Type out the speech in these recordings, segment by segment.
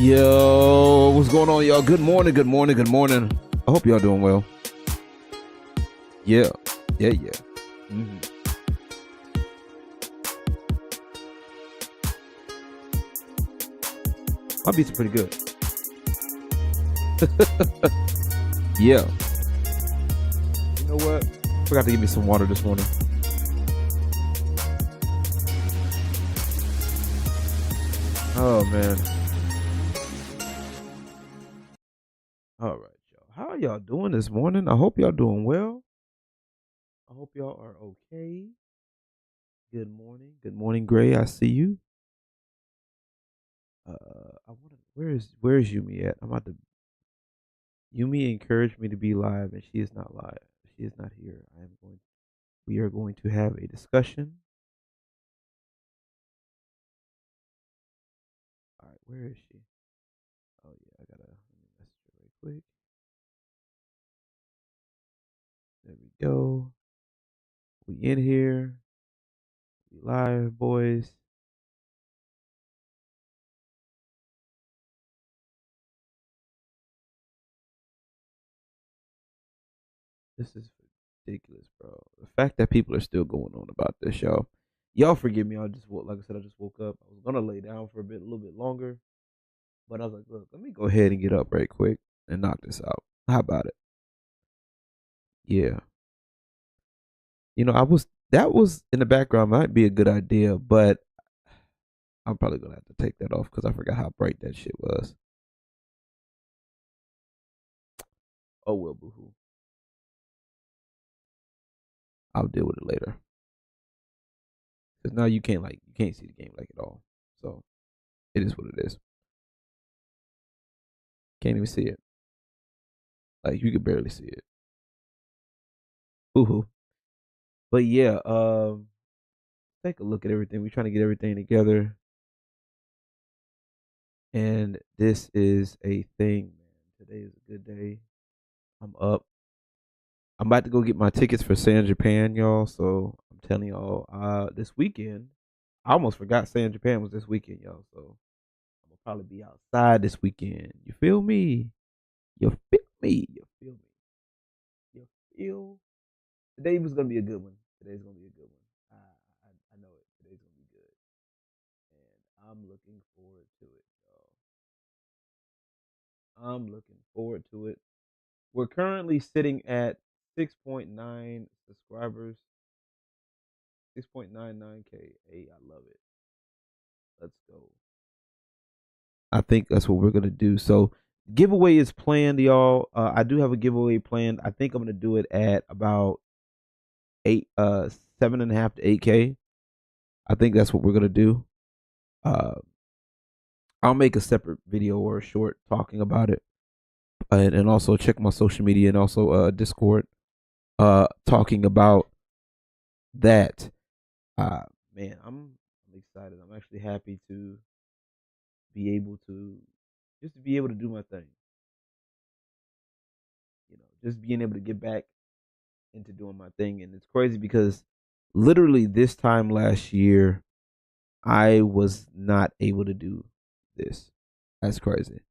Yo, what's going on, y'all? Good morning, good morning, good morning. I hope y'all doing well. Yeah. My beats are pretty good. Yeah. You know what? Forgot to give me some water this morning. Oh, man. All right, y'all. How are y'all doing this morning? I hope y'all doing well. I hope y'all are okay. Good morning. Good morning, Gray. I see you. I want to. Where's Yumi at? I'm about to. Yumi encouraged me to be live, and she is not live. She is not here. We are going to have a discussion. All right, where is she? Oh yeah, I gotta let me message her right quick. There we go. We in here. We live, boys. This is ridiculous, bro. The fact that people are still going on about this, y'all. Y'all forgive me. Like I said, I just woke up. I was gonna lay down for a little bit longer, but I was like, look, let me go ahead and get up right quick and knock this out. How about it? Yeah. That was in the background might be a good idea, but I'm probably gonna have to take that off because I forgot how bright that shit was. Oh well, boohoo. I'll deal with it later. Cause now you can't see the game like at all. So it is what it is. Can't even see it. Like you can barely see it. Boohoo. But yeah, take a look at everything. We're trying to get everything together. And this is a thing, man. Today is a good day. I'm up. I'm about to go get my tickets for San Japan, y'all. So I'm telling y'all, this weekend, I almost forgot San Japan was this weekend, y'all. So I'm gonna probably be outside this weekend. You feel me? You feel me? You feel me? You feel? Today was gonna be a good one. Today's gonna be a good one. I know it. Today's gonna be good, and I'm looking forward to it, y'all. I'm looking forward to it. We're currently sitting at 6.9 subscribers. 6.99K. Hey, I love it. Let's go. I think that's what we're gonna do. So giveaway is planned, y'all. I do have a giveaway planned. I think I'm gonna do it at about 7.5 to 8K. I think that's what we're gonna do. I'll make a separate video or a short talking about it, and also check my social media and also Discord, talking about that. Man, I'm excited. I'm actually happy to be able to do my thing. Just being able to get back into doing my thing, and it's crazy because literally this time last year, I was not able to do this. That's crazy.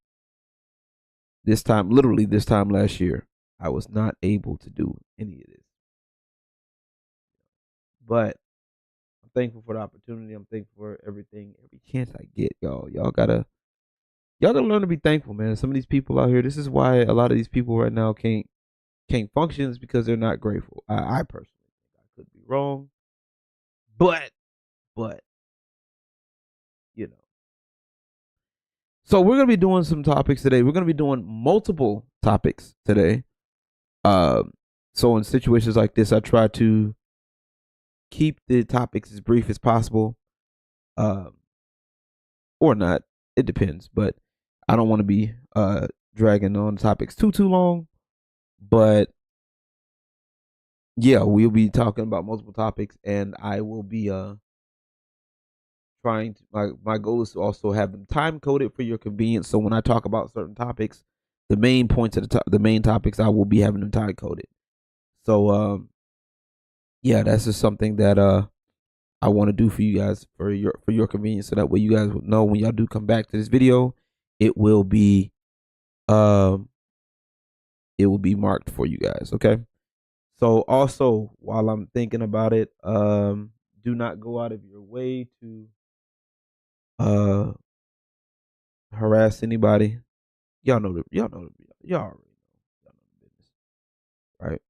Literally this time last year, I was not able to do any of this. But I'm thankful for the opportunity. I'm thankful for everything, every chance I get, y'all. Y'all gotta learn to be thankful, man. Some of these people out here, this is why a lot of these people right now can't function, is because they're not grateful. I personally think I could be wrong, but you know. So we're gonna be doing some topics today. We're gonna be doing multiple topics today. So in situations like this, I try to keep the topics as brief as possible, or not. It depends, but I don't want to be dragging on topics too long. But yeah, we'll be talking about multiple topics, and I will be trying to. My goal is to also have them time coded for your convenience. So when I talk about certain topics, the main points at the main topics, I will be having them time coded. So yeah, that's just something that I want to do for you guys for your convenience, so that way you guys will know when y'all do come back to this video, it will be um it will be marked for you guys. Okay. So also while I'm thinking about it, do not go out of your way to uh harass anybody. Y'all already know. Y'all know the business, right?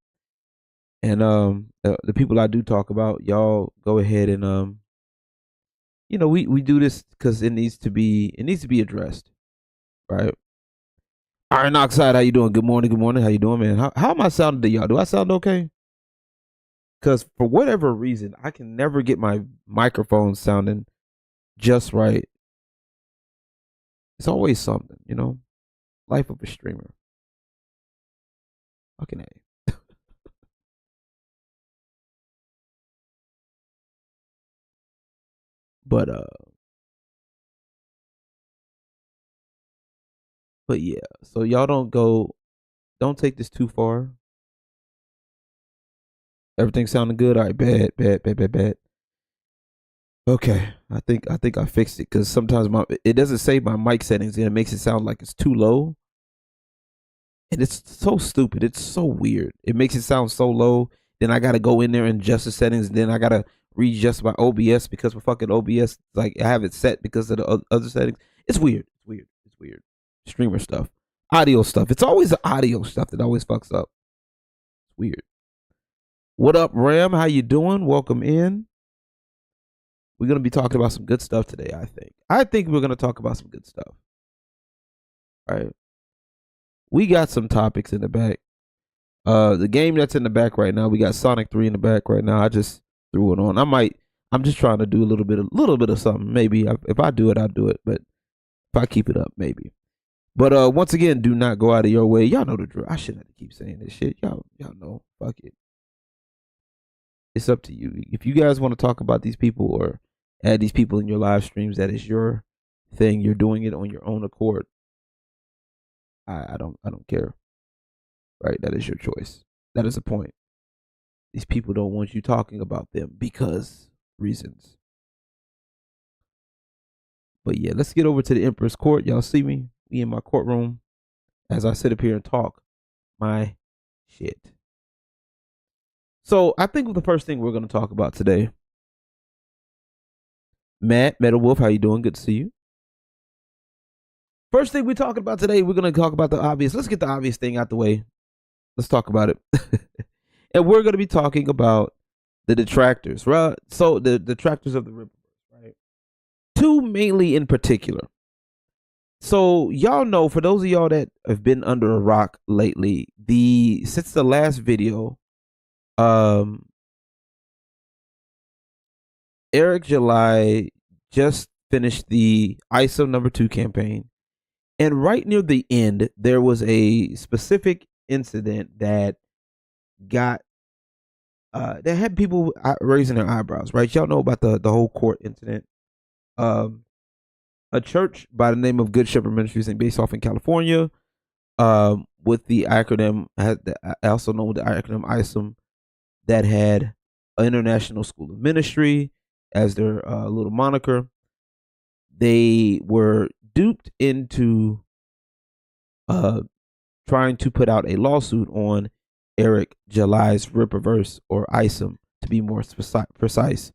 And the people I do talk about, y'all go ahead and we do this because it needs to be addressed, right? Iron Oxide, how you doing? Good morning, good morning. How you doing, man? How am I sounding to y'all? Do I sound okay? Because for whatever reason, I can never get my microphone sounding just right. It's always something, Life of a streamer. Fucking A. But but yeah. So y'all don't take this too far. Everything sounding good? All right, bad, bad, bad, bad, bad. Okay. I think I fixed it because sometimes it doesn't save my mic settings and it makes it sound like it's too low. And it's so stupid. It's so weird. It makes it sound so low. Then I gotta go in there and adjust the settings. Then I gotta readjust my OBS because for fucking OBS, like I have it set because of the other settings. It's weird. It's weird. It's weird. Streamer stuff, audio stuff. It's always the audio stuff that always fucks up. It's weird. What up, Ram? How you doing? Welcome in. We're gonna be talking about some good stuff today. I think we're gonna talk about some good stuff. All right. We got some topics in the back. The game that's in the back right now, we got Sonic 3 in the back right now. I just threw it on. I'm just trying to do a little bit of something. Maybe if I do it, I'll do it. But if I keep it up, maybe. But once again, do not go out of your way. Y'all know the drill. I shouldn't have to keep saying this shit. Y'all know. Fuck it. It's up to you. If you guys want to talk about these people or add these people in your live streams, that is your thing. You're doing it on your own accord. I don't care. Right? That is your choice. That is the point. These people don't want you talking about them because reasons. But yeah, let's get over to the Emperor's Court. Y'all see me? Me in my courtroom as I sit up here and talk my shit. So I think the first thing we're going to talk about today, Matt Metal Wolf, how you doing? Good to see you. First thing we're talking about today, we're going to talk about the obvious. Let's get the obvious thing out the way. Let's talk about it. And we're going to be talking about the detractors, right? So the detractors of the Ripperverse, right? Two mainly in particular. So y'all know, for those of y'all that have been under a rock lately, since the last video, Eric July just finished the ISO #2 campaign. And right near the end, there was a specific incident that got that had people raising their eyebrows, right? Y'all know about the whole court incident. A church by the name of Good Shepherd Ministries, and based off in California, with the acronym, also known with the acronym ISOM, that had an International School of Ministry as their little moniker. They were duped into trying to put out a lawsuit on Eric July's Ripperverse, or ISOM, to be more precise.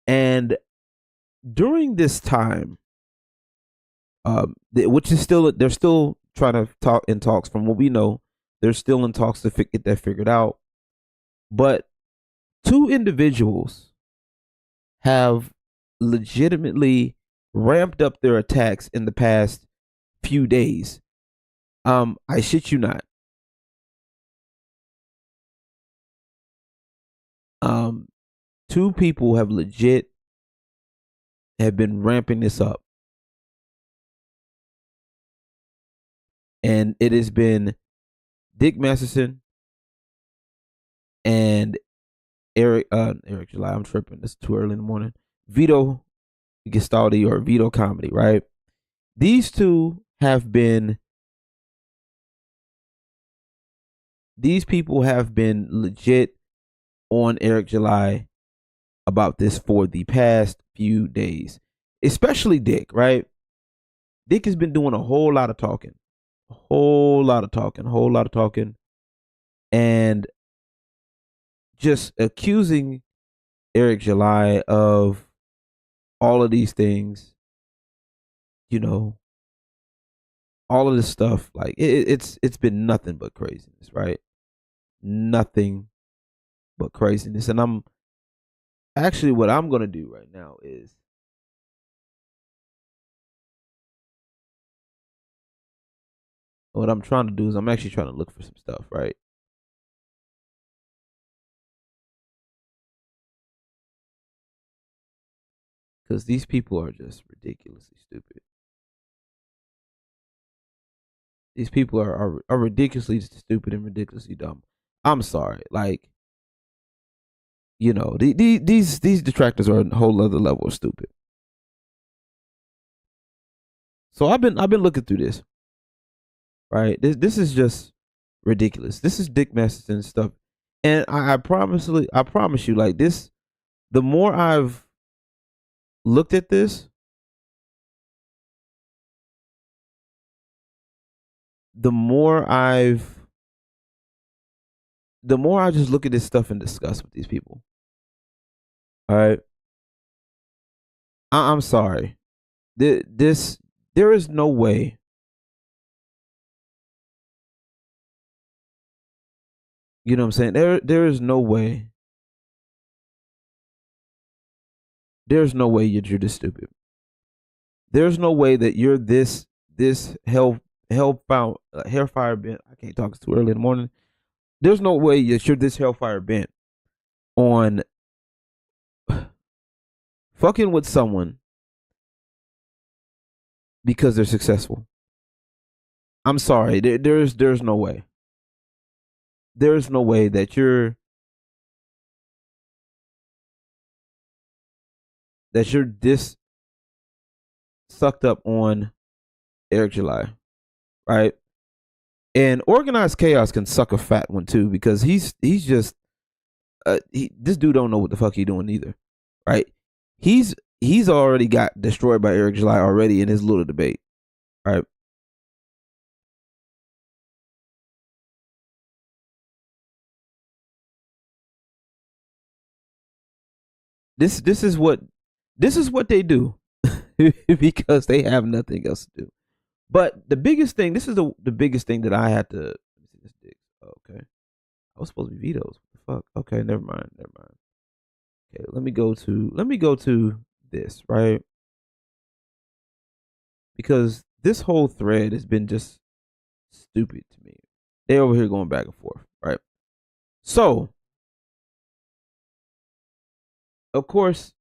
And during this time, which is still, they're still trying to talk in talks. From what we know, they're still in talks to get that figured out. But two individuals have legitimately ramped up their attacks in the past few days. I shit you not. Two people have been ramping this up. And it has been Dick Masterson and Eric July. I'm tripping. It's too early in the morning. Vito Gestaldi, or Vito Comedy, right? These people have been legit on Eric July about this for the past few days, especially Dick, right? Dick has been doing a whole lot of talking, a whole lot of talking, a whole lot of talking, and just accusing Eric July of all of these things, you know, all of this stuff. Like it's been nothing but craziness, right? Nothing but craziness. And I'm actually, what I'm gonna do right now is what I'm trying to do is I'm actually trying to look for some stuff, right? Because these people are just ridiculously stupid. These people are ridiculously stupid and ridiculously dumb. I'm sorry, like, you know, these detractors are a whole other level of stupid. So I've been looking through this, right? This is just ridiculous. This is Dick Masterson stuff, and I promise you, like this. The more I've looked at this, the more I just look at this stuff and discuss with these people. All right, I'm sorry. This there is no way. You know what I'm saying? There is no way. There's no way you're this stupid. There's no way that you're this hellfire bent. I can't talk, it's too early in the morning. There's no way that you're this hellfire bent on fucking with someone because they're successful. I'm sorry. There's no way. There's no way that you're this sucked up on Eric July, right? And organized chaos can suck a fat one too, because he's just this dude don't know what the fuck he doing either, right? He's already got destroyed by Eric July already in his little debate, right? This is what they do because they have nothing else to do. But the biggest thing, this is the biggest thing that I had to. Okay, I was supposed to be vetoes. What the fuck? Okay, never mind. Okay, let me go to this, right? Because this whole thread has been just stupid to me. They over here going back and forth, right? So, of course,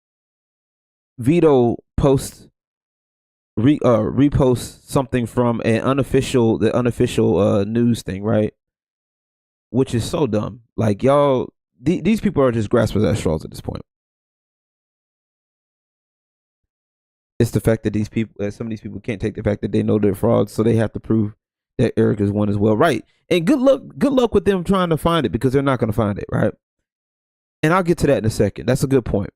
Vito reposts something from the unofficial news thing, right? Which is so dumb. Like, y'all, these people are just grasping at straws at this point. It's the fact that some of these people can't take the fact that they know they're frauds, so they have to prove that Eric is one as well, right? And good luck with them trying to find it, because they're not going to find it, right? And I'll get to that in a second. That's a good point.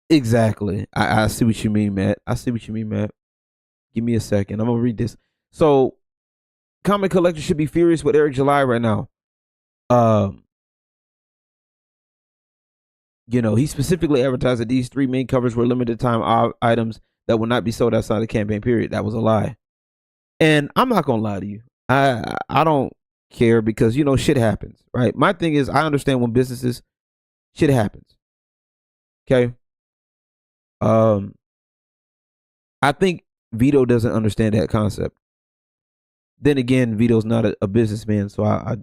Exactly. I see what you mean, Matt. Give me a second. I'm gonna read this. So, comic collectors should be furious with Eric July right now. You know, he specifically advertised that these 3 main covers were limited time items that will not be sold outside the campaign period. That was a lie. And I'm not gonna lie to you. I don't care, because, you know, shit happens, right? My thing is, I understand when businesses, shit happens. Okay. I think Vito doesn't understand that concept. Then again, Vito's not a businessman, so I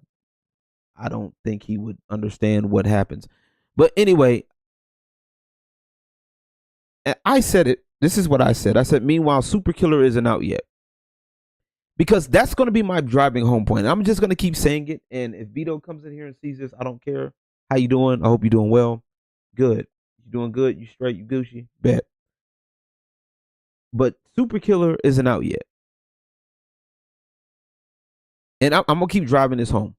don't think he would understand what happens. But anyway, I said it. This is what I said. I said, meanwhile, Super Killer isn't out yet. Because that's going to be my driving home point. I'm just going to keep saying it. And if Vito comes in here and sees this, I don't care. How you doing? I hope you're doing well. Good. You doing good? You straight? You Gucci? Bet. But Super Killer isn't out yet. And I'm going to keep driving this home.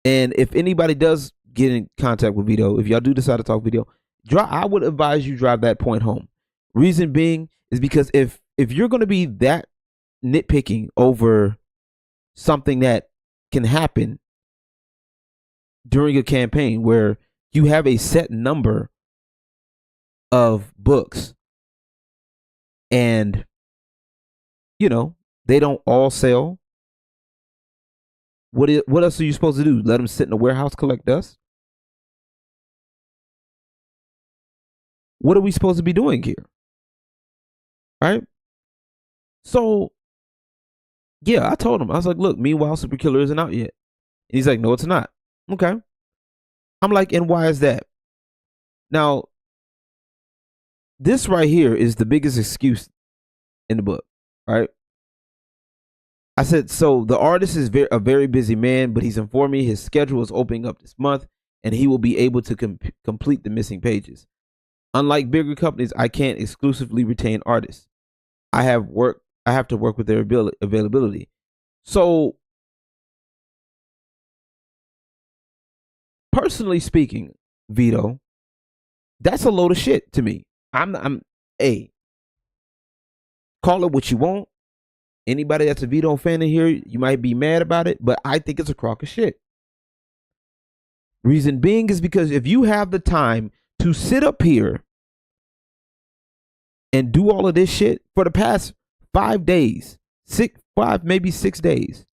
And if anybody does get in contact with Vito, if y'all do decide to talk Vito, I would advise you drive that point home. Reason being is because if you're going to be that nitpicking over something that can happen during a campaign where you have a set number of books and they don't all sell, what else are you supposed to do? Let them sit in a warehouse, collect dust? What are we supposed to be doing here? Right? So, yeah, I told him. I was like, look, meanwhile, Super Killer isn't out yet. And he's like, no, it's not. Okay. I'm like, and why is that? Now, this right here is the biggest excuse in the book, right? I said, so the artist is a very busy man, but he's informed me his schedule is opening up this month and he will be able to complete the missing pages. Unlike bigger companies, I can't exclusively retain artists. I have to work with their availability. So, personally speaking, Vito, that's a load of shit to me. I'm call it what you want. Anybody that's a Vito fan in here, you might be mad about it, but I think it's a crock of shit. Reason being is because if you have the time to sit up here and do all of this shit for the past 5 days, maybe 6 days,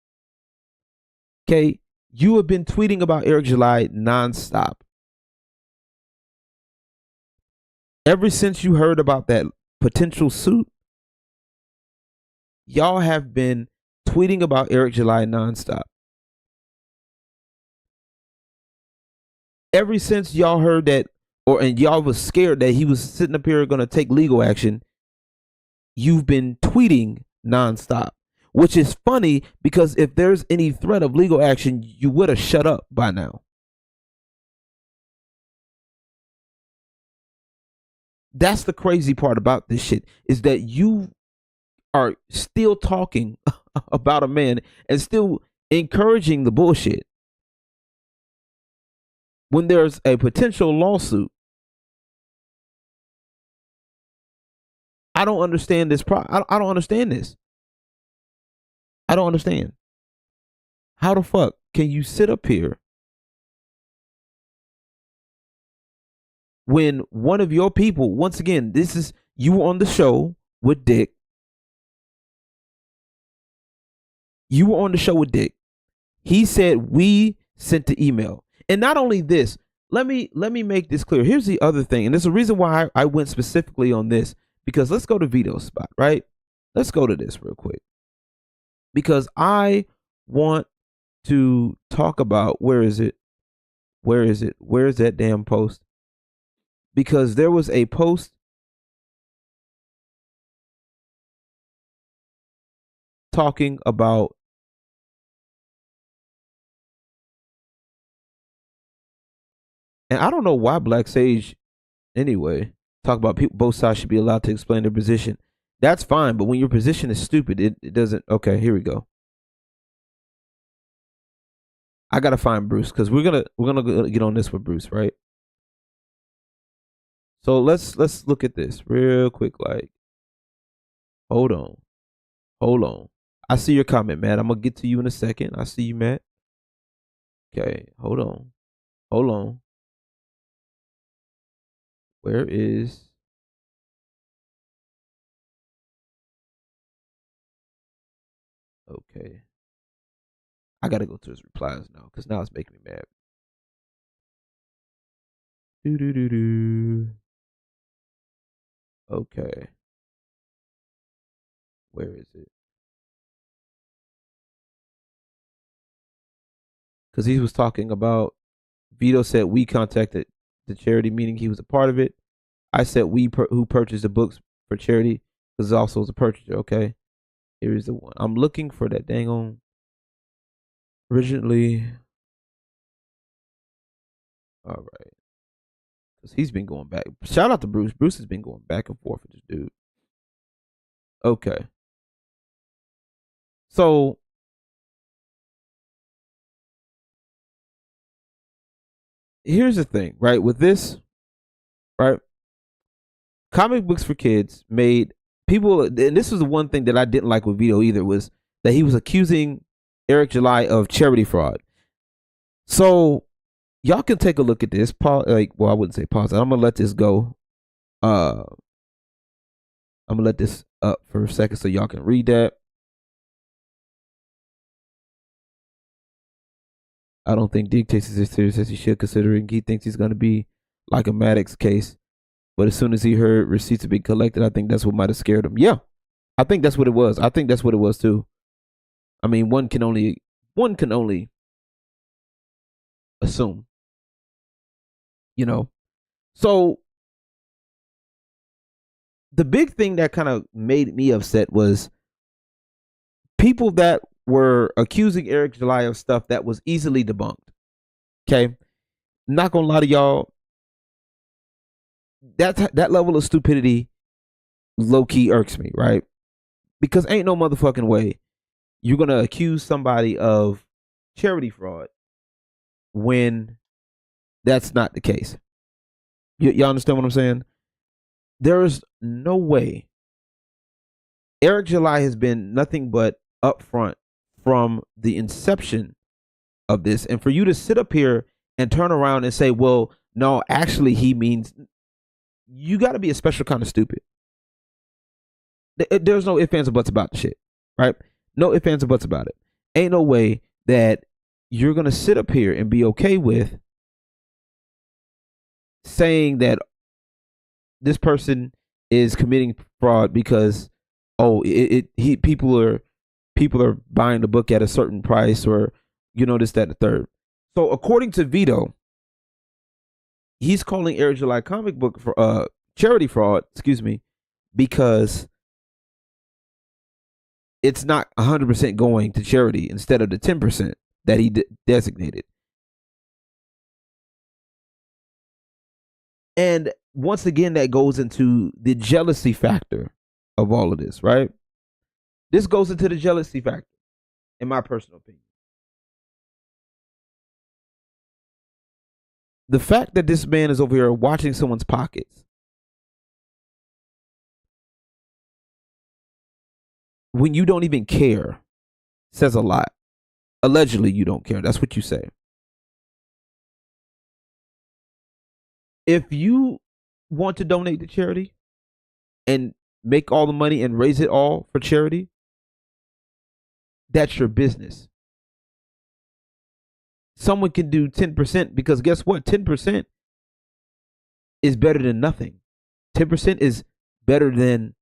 okay, you have been tweeting about Eric July nonstop. Ever since you heard about that potential suit, y'all have been tweeting about Eric July nonstop. Ever since y'all heard that, and y'all was scared that he was sitting up here going to take legal action, you've been tweeting nonstop. Which is funny because if there's any threat of legal action, you would have shut up by now. That's the crazy part about this shit, is that you are still talking about a man and still encouraging the bullshit when there's a potential lawsuit. I don't understand this. I don't understand this. I don't understand. How the fuck can you sit up here when one of your people, once again, this is you were on the show with Dick. You were on the show with Dick. He said we sent the email. And not only this, let me make this clear. Here's the other thing, and there's a reason why I went specifically on this, because let's go to Vito's spot, right? Let's go to this real quick. Because I want to talk about, where is it? Where's that damn post? Because there was a post talking about and I don't know why Black Sage, anyway, talk about people, both sides should be allowed to explain their position. That's fine, but when your position is stupid, it doesn't. Okay, here we go. I gotta find Bruce because we're gonna get on this with Bruce, right? So let's look at this real quick. Like, hold on. I see your comment, Matt. I'm gonna get to you in a second. I see you, Matt. Okay, hold on. Where is? Okay. I gotta go to his replies now because now it's making me mad. Do. Okay. Where is it? Because he was talking about, Vito said we contacted the charity, meaning he was a part of it. I said we who purchased the books for charity, because also was a purchaser. Okay. Here is the one. I'm looking for that dang on. Originally. All right. Because he's been going back. Shout out to Bruce. Bruce has been going back and forth with this dude. Okay. So here's the thing, right? With this, right? Comic books for kids made people, and this was the one thing that I didn't like with Vito either, was that he was accusing Eric July of charity fraud. So y'all can take a look at this. I wouldn't say pause. I'm gonna let this go. I'm gonna let this up for a second so y'all can read that. I don't think Dig takes it as serious as he should, considering he thinks he's gonna be like a Maddox case. But as soon as he heard receipts have been collected, I think that's what might have scared him. Yeah, I think that's what it was. I think that's what it was too. I mean, one can only assume, you know. So the big thing that kind of made me upset was people that were accusing Eric July of stuff that was easily debunked. Okay, not gonna lie to y'all, that level of stupidity low key irks me, right? Because ain't no motherfucking way you're gonna accuse somebody of charity fraud when that's not the case. Y'all understand what I'm saying? There is no way. Eric July has been nothing but upfront from the inception of this, and for you to sit up here and turn around and say, "Well, no, actually, he means," you got to be a special kind of stupid. There's no ifs, ands, or buts about the shit, right? No ifs, ands, or buts about it. Ain't no way that you're gonna sit up here and be okay with saying that this person is committing fraud because people are buying the book at a certain price, or this, that, and the third. So according to Vito, he's calling Eric July comic book for charity fraud, because it's not 100% going to charity instead of the 10% that he designated. And once again, that goes into the jealousy factor of all of this, right? This goes into the jealousy factor, in my personal opinion. The fact that this man is over here watching someone's pockets when you don't even care says a lot. Allegedly, you don't care. That's what you say. If you want to donate to charity and make all the money and raise it all for charity, that's your business. Someone can do 10% because guess what? 10% is better than nothing. 10% is better than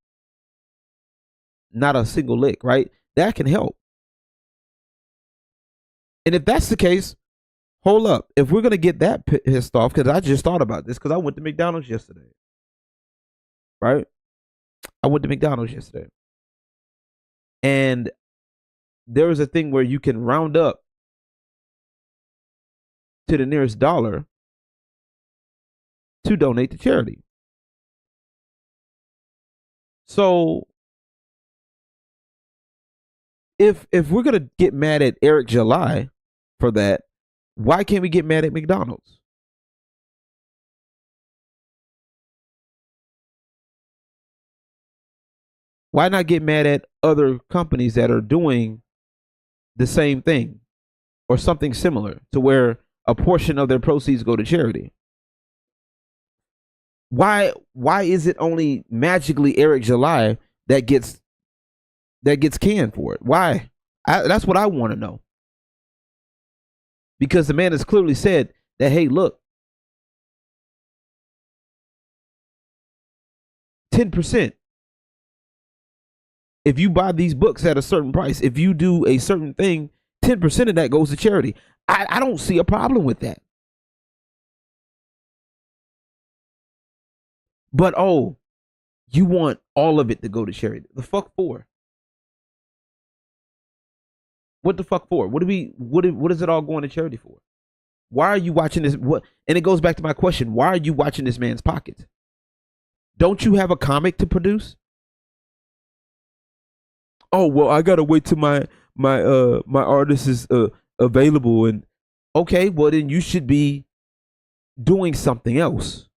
not a single lick, right? That can help. And if that's the case, hold up. If we're going to get that pissed off, because I just thought about this, because I went to McDonald's yesterday, right? I went to McDonald's yesterday. And there is a thing where you can round up to the nearest dollar to donate to charity. So if we're going to get mad at Eric July for that, why can't we get mad at McDonald's? Why not get mad at other companies that are doing the same thing or something similar to where a portion of their proceeds go to charity? Why is it only magically Eric July that gets canned for it? Why? That's what I want to know. Because the man has clearly said that, hey, look, 10%. If you buy these books at a certain price, if you do a certain thing, 10% of that goes to charity. I don't see a problem with that. But you want all of it to go to charity. The fuck for? What the fuck for? What is it all going to charity for? Why are you watching this? What? And it goes back to my question. Why are you watching this man's pockets? Don't you have a comic to produce? Oh, well, I gotta wait till my artist is available. And okay, well then you should be doing something else.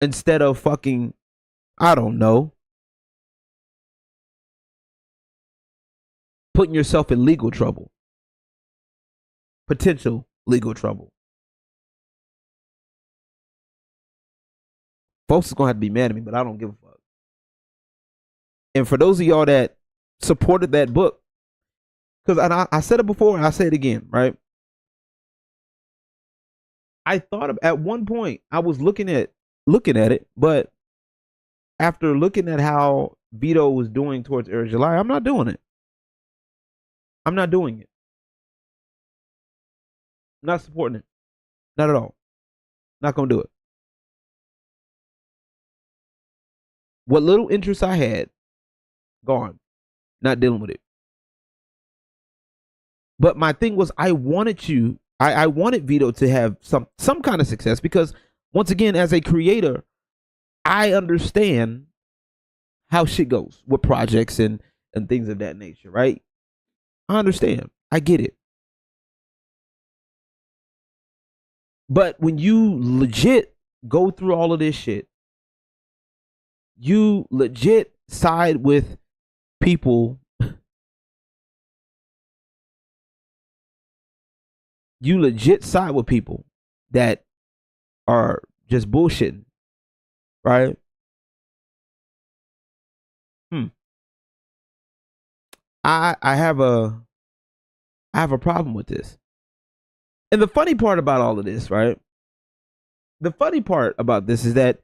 instead of fucking, I don't know, putting yourself in legal trouble, potential legal trouble. Folks is gonna have to be mad at me, but I don't give a fuck. And for those of y'all that supported that book, because I said it before and I say it again, right? I thought at one point I was looking at it, but after looking at how Vito was doing towards Eric July, I'm not doing it. I'm not doing it. I'm not supporting it. Not at all. Not gonna do it. What little interest I had, gone. Not dealing with it. But my thing was, I wanted Vito to have some kind of success, because once again, as a creator, I understand how shit goes with projects and things of that nature, right? I understand. I get it. But when you legit go through all of this shit, you legit side with people. You legit side with people that are just bullshitting, right? I have a problem with this. And the funny part about all of this, right? The funny part about this is that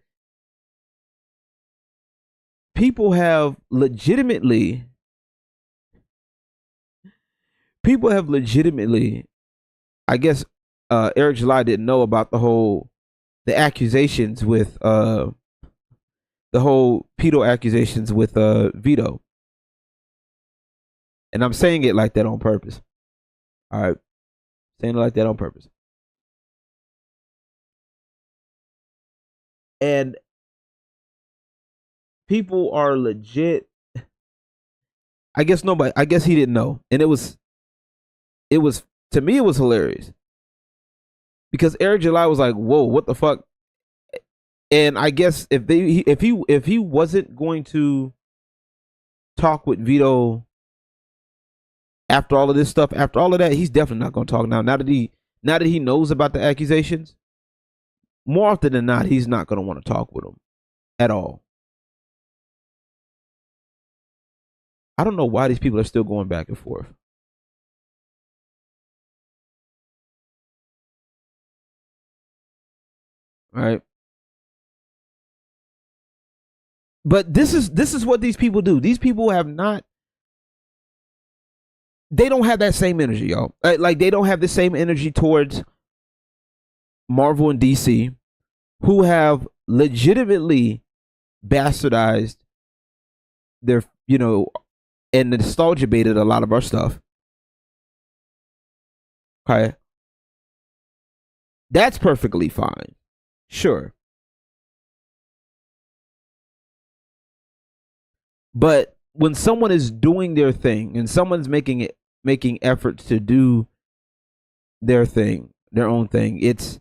people have legitimately, I guess Eric July didn't know about the accusations with the whole pedo accusations with Vito. And I'm saying it like that on purpose. All right. Saying it like that on purpose. And people are legit. I guess he didn't know. And it was to me, it was hilarious. Because Eric July was like, whoa, what the fuck? And I guess if he wasn't going to talk with Vito after all of this stuff, after all of that, he's definitely not going to talk now. Now that he knows about the accusations, more often than not, he's not going to want to talk with him at all. I don't know why these people are still going back and forth. All right. But this is what these people do. These people they don't have that same energy, y'all. Like they don't have the same energy towards Marvel and DC, who have legitimately bastardized their, and nostalgia baited a lot of our stuff. Okay. That's perfectly fine. Sure. But when someone is doing their thing and someone's making efforts to do their thing, their own thing, it's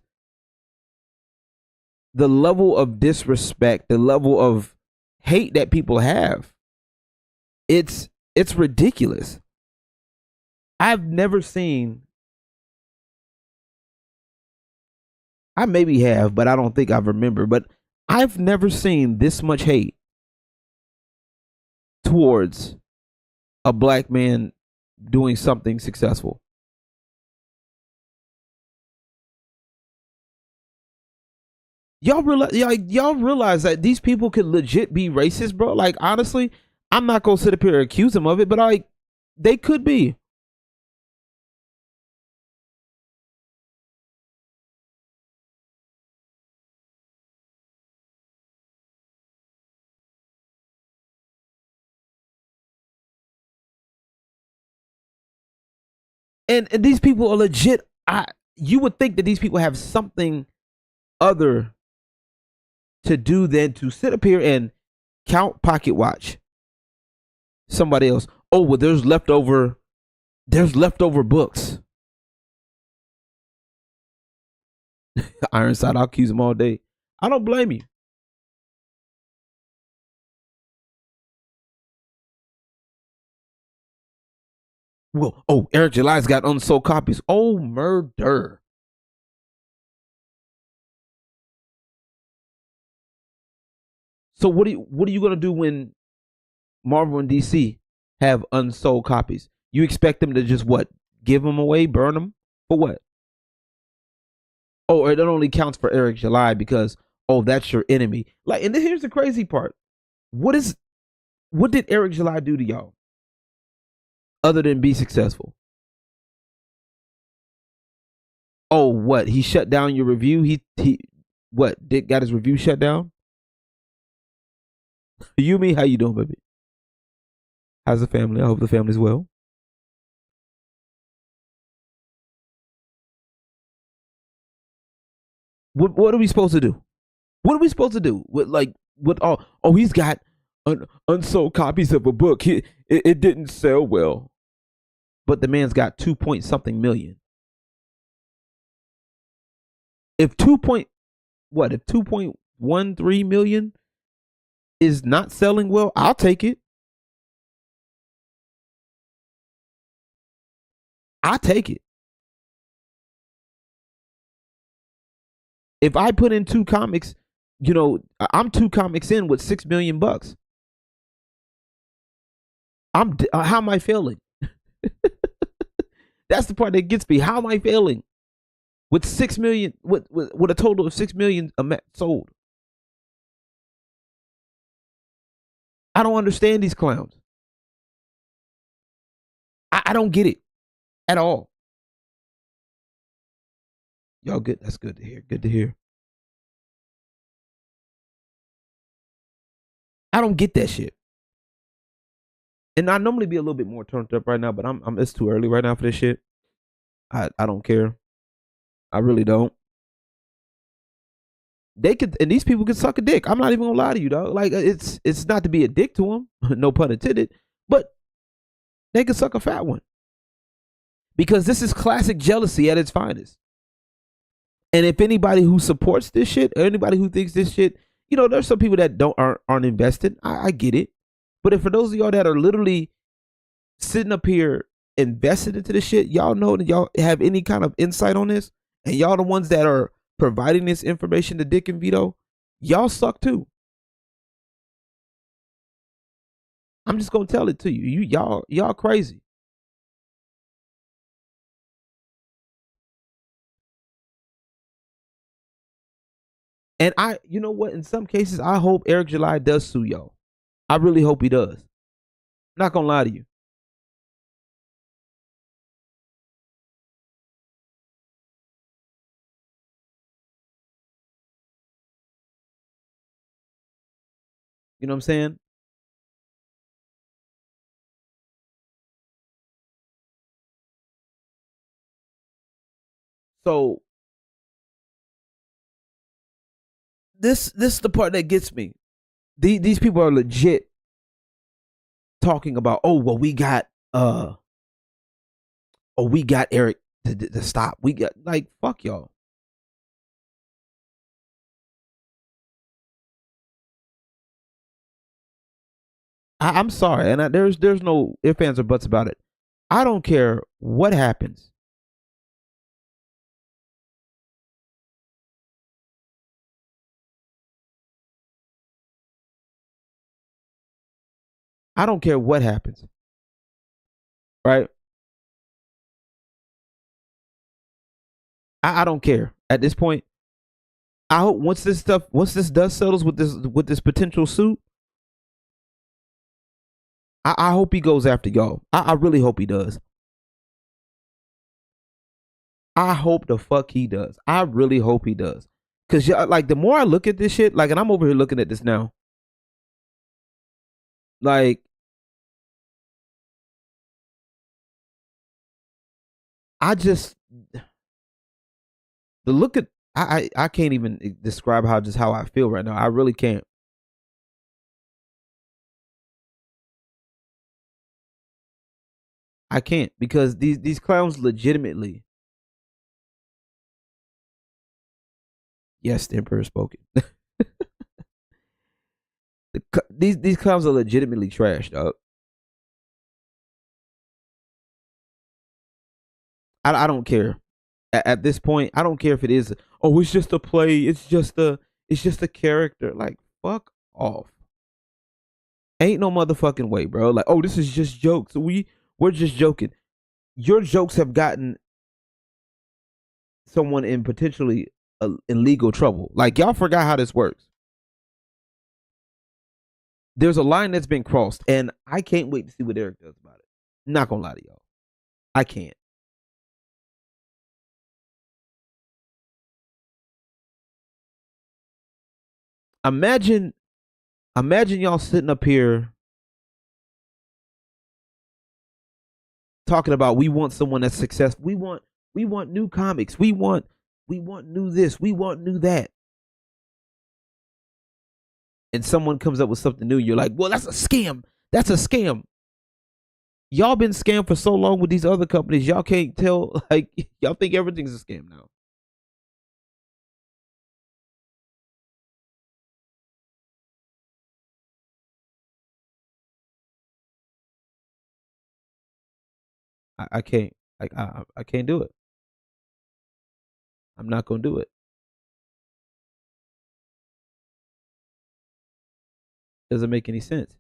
the level of disrespect, the level of hate that people have. It's ridiculous. I've never seen, I maybe have, but I don't think I remember, but I've never seen this much hate towards a black man doing something successful. Y'all realize that these people could legit be racist, bro? Like, honestly, I'm not gonna sit up here and accuse them of it, but they could be. And these people are legit. You would think that these people have something other to do than to sit up here and count pocket watch somebody else. Oh, well, there's leftover books. Ironside, I'll accuse them all day. I don't blame you. Well, oh, Eric July's got unsold copies. Oh, murder. So what are you gonna do when Marvel and DC have unsold copies? You expect them to just what? Give them away, burn them for what? Oh, it only counts for Eric July because oh, that's your enemy. Like, and here's the crazy part. What did Eric July do to y'all other than be successful? Oh, what? He shut down your review. He what? Dick got his review shut down. You me? How you doing, baby? How's the family? I hope the family's well. What are we supposed to do? What are we supposed to do? With all? Oh, he's got unsold copies of a book. It didn't sell well, but the man's got 2 point something million. If 2.13 million is not selling well, I'll take it. I take it. If I put in two comics, I'm two comics in with $6 million. How am I failing? That's the part that gets me. How am I failing with 6 million? With a total of 6 million sold. I don't understand these clowns. I don't get it at all. Y'all good? That's good to hear. Good to hear. I don't get that shit. And I normally be a little bit more turned up right now, but I'm it's too early right now for this shit. I don't care. I really don't. They could, and these people could suck a dick. I'm not even gonna lie to you, dog. Like it's not to be a dick to them, no pun intended, but they could suck a fat one because this is classic jealousy at its finest. And if anybody who supports this shit, or anybody who thinks this shit, there's some people that aren't invested. I get it, but if for those of y'all that are literally sitting up here invested into this shit, y'all know that y'all have any kind of insight on this, and y'all the ones that are providing this information to Dick and Vito, y'all suck too. I'm just gonna tell it to you. Y'all crazy. And you know what? In some cases, I hope Eric July does sue y'all. I really hope he does. Not gonna lie to you. You know what I'm saying? So this is the part that gets me. These people are legit talking about, oh well, we got Eric to stop. We got like fuck y'all. I'm sorry, and there's no ifs ands or buts about it. I don't care what happens. I don't care what happens. Right? I don't care at this point. I hope once this dust settles with this potential suit, I hope he goes after y'all. I really hope he does. I hope the fuck he does. I really hope he does. Cause like the more I look at this shit, like, and I'm over here looking at this now, like I just the look at I can't even describe how I feel right now. I really can't. I can't because these clowns legitimately. Yes, the emperor spoken. These clowns are legitimately trash, dog. I don't care. At this point, I don't care if it is. Oh, it's just a play. It's just a character. Like fuck off. Ain't no motherfucking way, bro. Like, oh, this is just jokes. We're just joking. Your jokes have gotten someone in potentially in legal trouble. Like y'all forgot how this works. There's a line that's been crossed, and I can't wait to see what Eric does about it. Not gonna lie to y'all, I can't. Imagine, imagine y'all sitting up here talking about we want someone that's successful. We want new comics. We want new this. We want new that. And someone comes up with something new. You're like, well, that's a scam. That's a scam. Y'all been scammed for so long with these other companies. Y'all can't tell. Like y'all think everything's a scam now. I can't. I can't do it. I'm not gonna do it. Doesn't make any sense.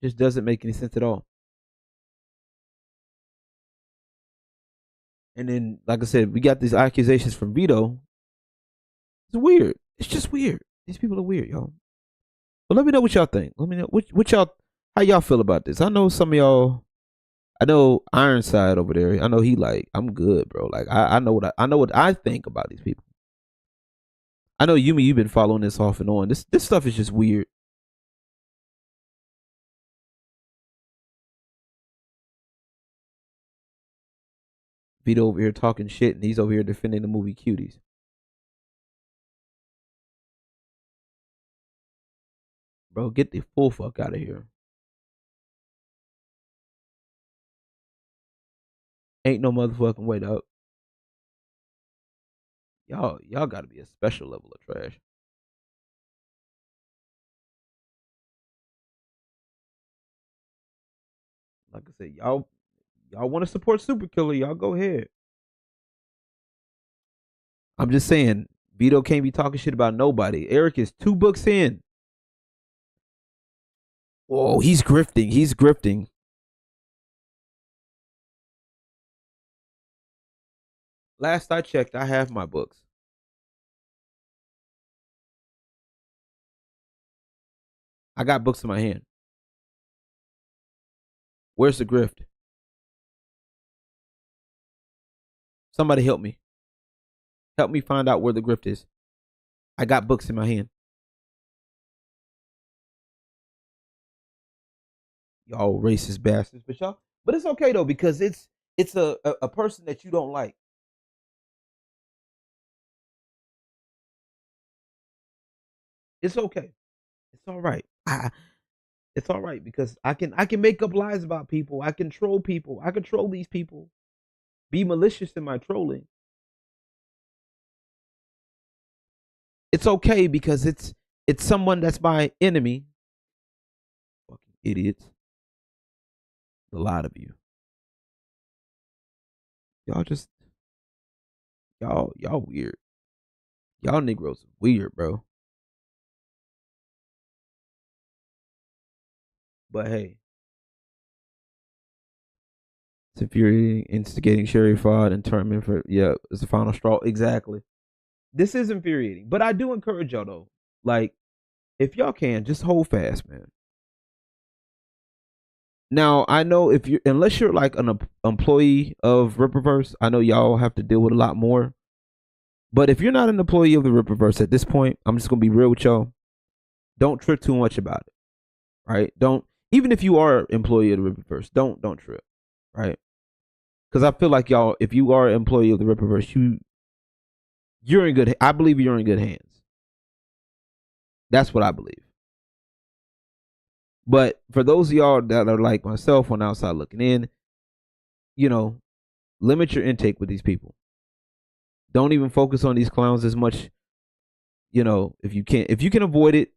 Just doesn't make any sense at all. And then, like I said, we got these accusations from Vito. It's weird. It's just weird. These people are weird, y'all. But let me know what y'all think. Let me know what y'all, how y'all feel about this. I know some of y'all. I know Ironside over there. I know he like, I'm good, bro. Like I know I know what I think about these people. I know Yumi, you've been following this off and on. This stuff is just weird. Vito over here talking shit, and he's over here defending the movie Cuties. Bro, get the full fuck out of here. Ain't no motherfucking way, dog. Y'all got to be a special level of trash. Like I said, y'all want to support Super Killer, y'all go ahead. I'm just saying, Vito can't be talking shit about nobody. Eric is 2 books in. Oh, he's grifting. He's grifting. Last I checked, I have my books. I got books in my hand. Where's the grift? Somebody help me. Help me find out where the grift is. I got books in my hand. Y'all racist bastards, but it's okay though because it's a person that you don't like. It's okay. It's all right. It's all right because I can make up lies about people. I can troll people. I can troll these people. Be malicious in my trolling. It's okay because it's someone that's my enemy. Fucking idiots. A lot of you. Y'all just y'all weird. Y'all Negroes weird, bro. But hey, it's infuriating, instigating Sherry fraud and tournament for it's the final straw. Exactly. This is infuriating, but I do encourage y'all though. Like, if y'all can, just hold fast, man. Now I know if you, unless you're like an employee of Rippaverse, I know y'all have to deal with a lot more. But if you're not an employee of the Rippaverse at this point, I'm just gonna be real with y'all. Don't trip too much about it, right? Don't, even if you are an employee of the Rippaverse, don't trip, right? Because I feel like y'all, if you are an employee of the Rippaverse, you're in good. I believe you're in good hands. That's what I believe. But for those of y'all that are like myself on the outside looking in, you know, limit your intake with these people. Don't even focus on these clowns as much. You know, if you can avoid it,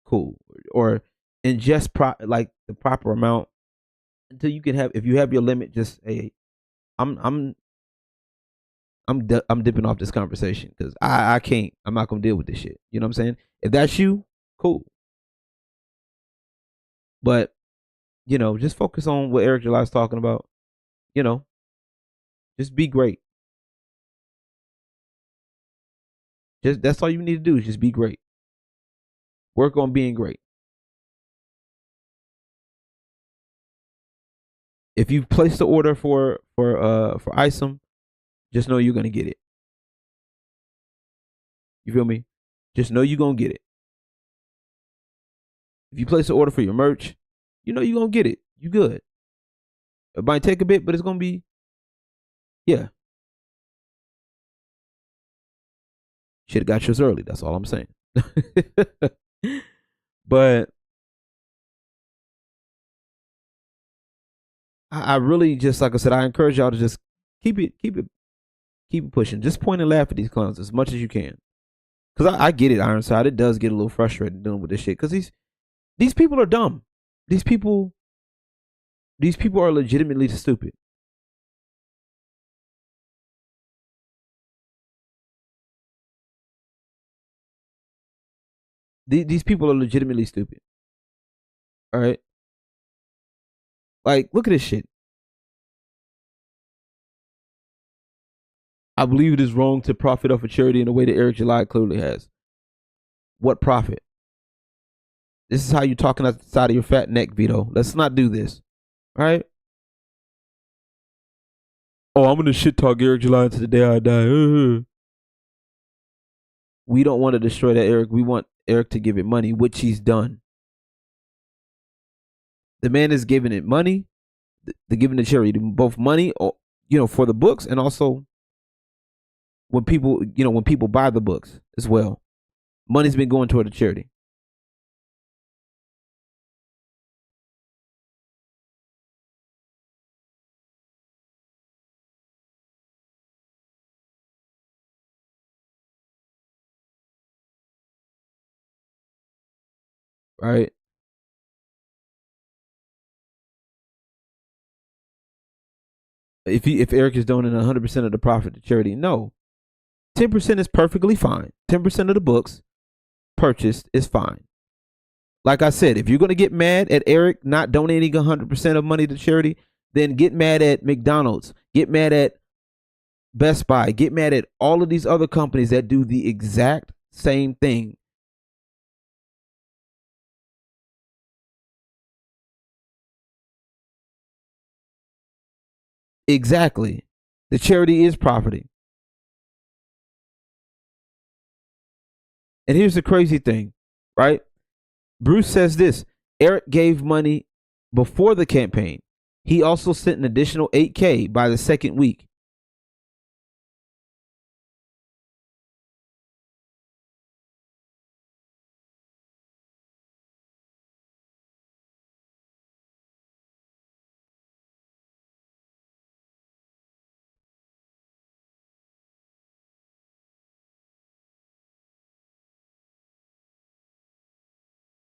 cool. Or ingest like the proper amount. until you can have. If you have your limit, just hey, I'm I'm I'm dipping off this conversation because I can't. I'm not gonna deal with this shit. You know what I'm saying? If that's you, cool. But just focus on what Eric July's talking about. You know, just be great. Just that's all you need to do is just be great. Work on being great. If you've placed the order for ISOM, just know you're gonna get it. You feel me? Just know you're gonna get it. If you place the order for your merch, you know you're gonna get it. You good. It might take a bit, but it's gonna be yeah. Should have got yours early. That's all I'm saying. But I really just like I said, I encourage y'all to just keep it pushing. Just point and laugh at these clowns as much as you can. Cause I get it, Ironside. It does get a little frustrating dealing with this shit. Cause these people are dumb. These people are legitimately stupid. These people are legitimately stupid. All right. Like, look at this shit. I believe it is wrong to profit off a charity in the way that Eric July clearly has. What profit? This is how you're talking outside of your fat neck, Vito. Let's not do this. All right? Oh, I'm going to shit talk Eric July until the day I die. We don't want to destroy that Eric. We want Eric to give it money, which he's done. The man is giving it money. They're giving the charity both money, for the books, and also when people buy the books as well. Money's been going toward the charity. Right? If Eric is donating 100% of the profit to charity, no. 10% is perfectly fine. 10% of the books purchased is fine. Like I said, if you're going to get mad at Eric not donating 100% of money to charity, then get mad at McDonald's, get mad at Best Buy, get mad at all of these other companies that do the exact same thing. Exactly. The charity is profiting. And here's the crazy thing, right? Bruce says this: Eric gave money before the campaign. He also sent an additional $8K by the second week.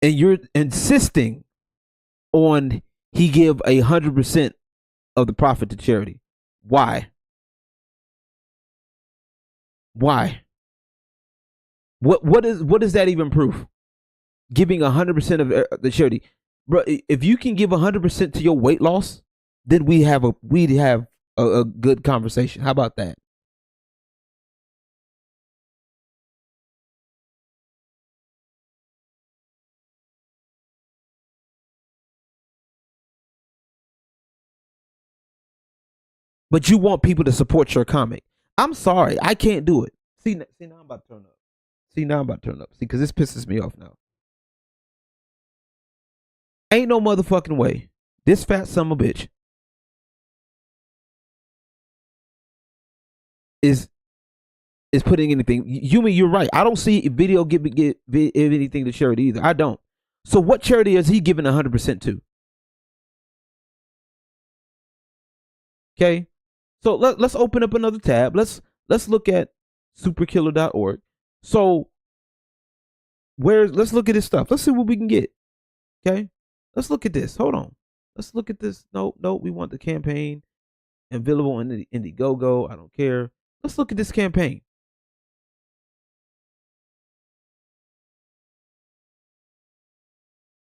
And you're insisting on he give 100% of the profit to charity. Why? Why? What is that even proof? Giving 100% of the charity, bro. If you can give 100% to your weight loss, then we'd have a good conversation. How about that? But you want people to support your comic. I'm sorry, I can't do it. See now I'm about to turn up. See now I'm about to turn up. See, because this pisses me off now. Ain't no motherfucking way. This fat son of a bitch is putting anything. You're right. I don't see video give anything to charity either. I don't. So what charity is he giving 100% to? Okay. So let's open up another tab. Let's look at superkiller.org. So let's look at this stuff. Let's see what we can get. Okay. Let's look at this. Hold on. Let's look at this. Nope, nope. We want the campaign available in the Indiegogo. I don't care. Let's look at this campaign.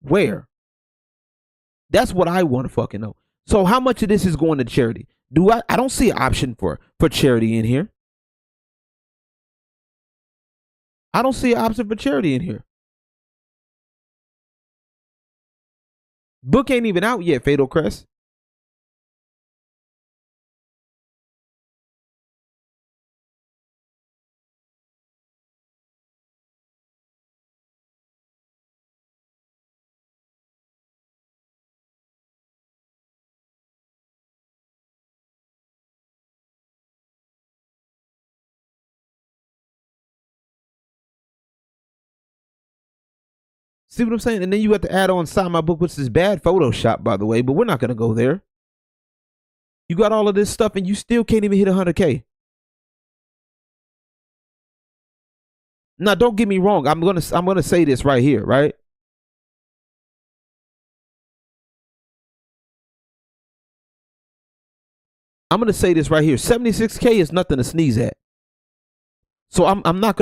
Where? That's what I want to fucking know. So how much of this is going to charity? I don't see an option for charity in here. I don't see an option for charity in here. Book ain't even out yet, Fatal Crest. See what I'm saying? And then you have to add on Sign My Book, which is bad Photoshop, by the way, but we're not going to go there. You got all of this stuff and you still can't even hit 100K. Now, don't get me wrong. I'm gonna say this right here, right? I'm gonna say this right here. 76K is nothing to sneeze at. So I'm not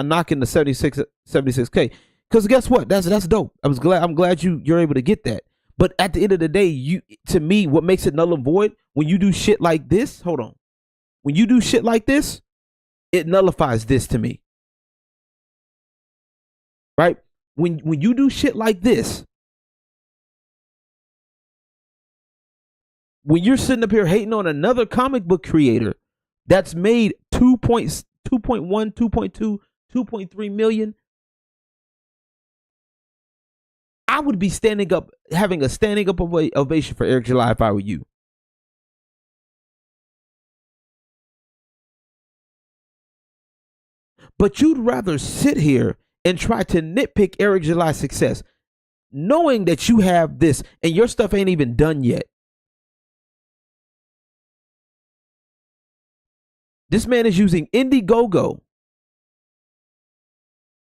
knocking the 76K. Because guess what? That's dope. I'm glad you're able to get that. But at the end of the day, to me, what makes it null and void when you do shit like this, hold on. When you do shit like this, it nullifies this to me. Right? When you do shit like this, when you're sitting up here hating on another comic book creator that's made 2.1, 2.2, 2.3 million, I would be standing up, having a standing up ovation for Eric July if I were you. But you'd rather sit here and try to nitpick Eric July's success, knowing that you have this and your stuff ain't even done yet. This man is using Indiegogo.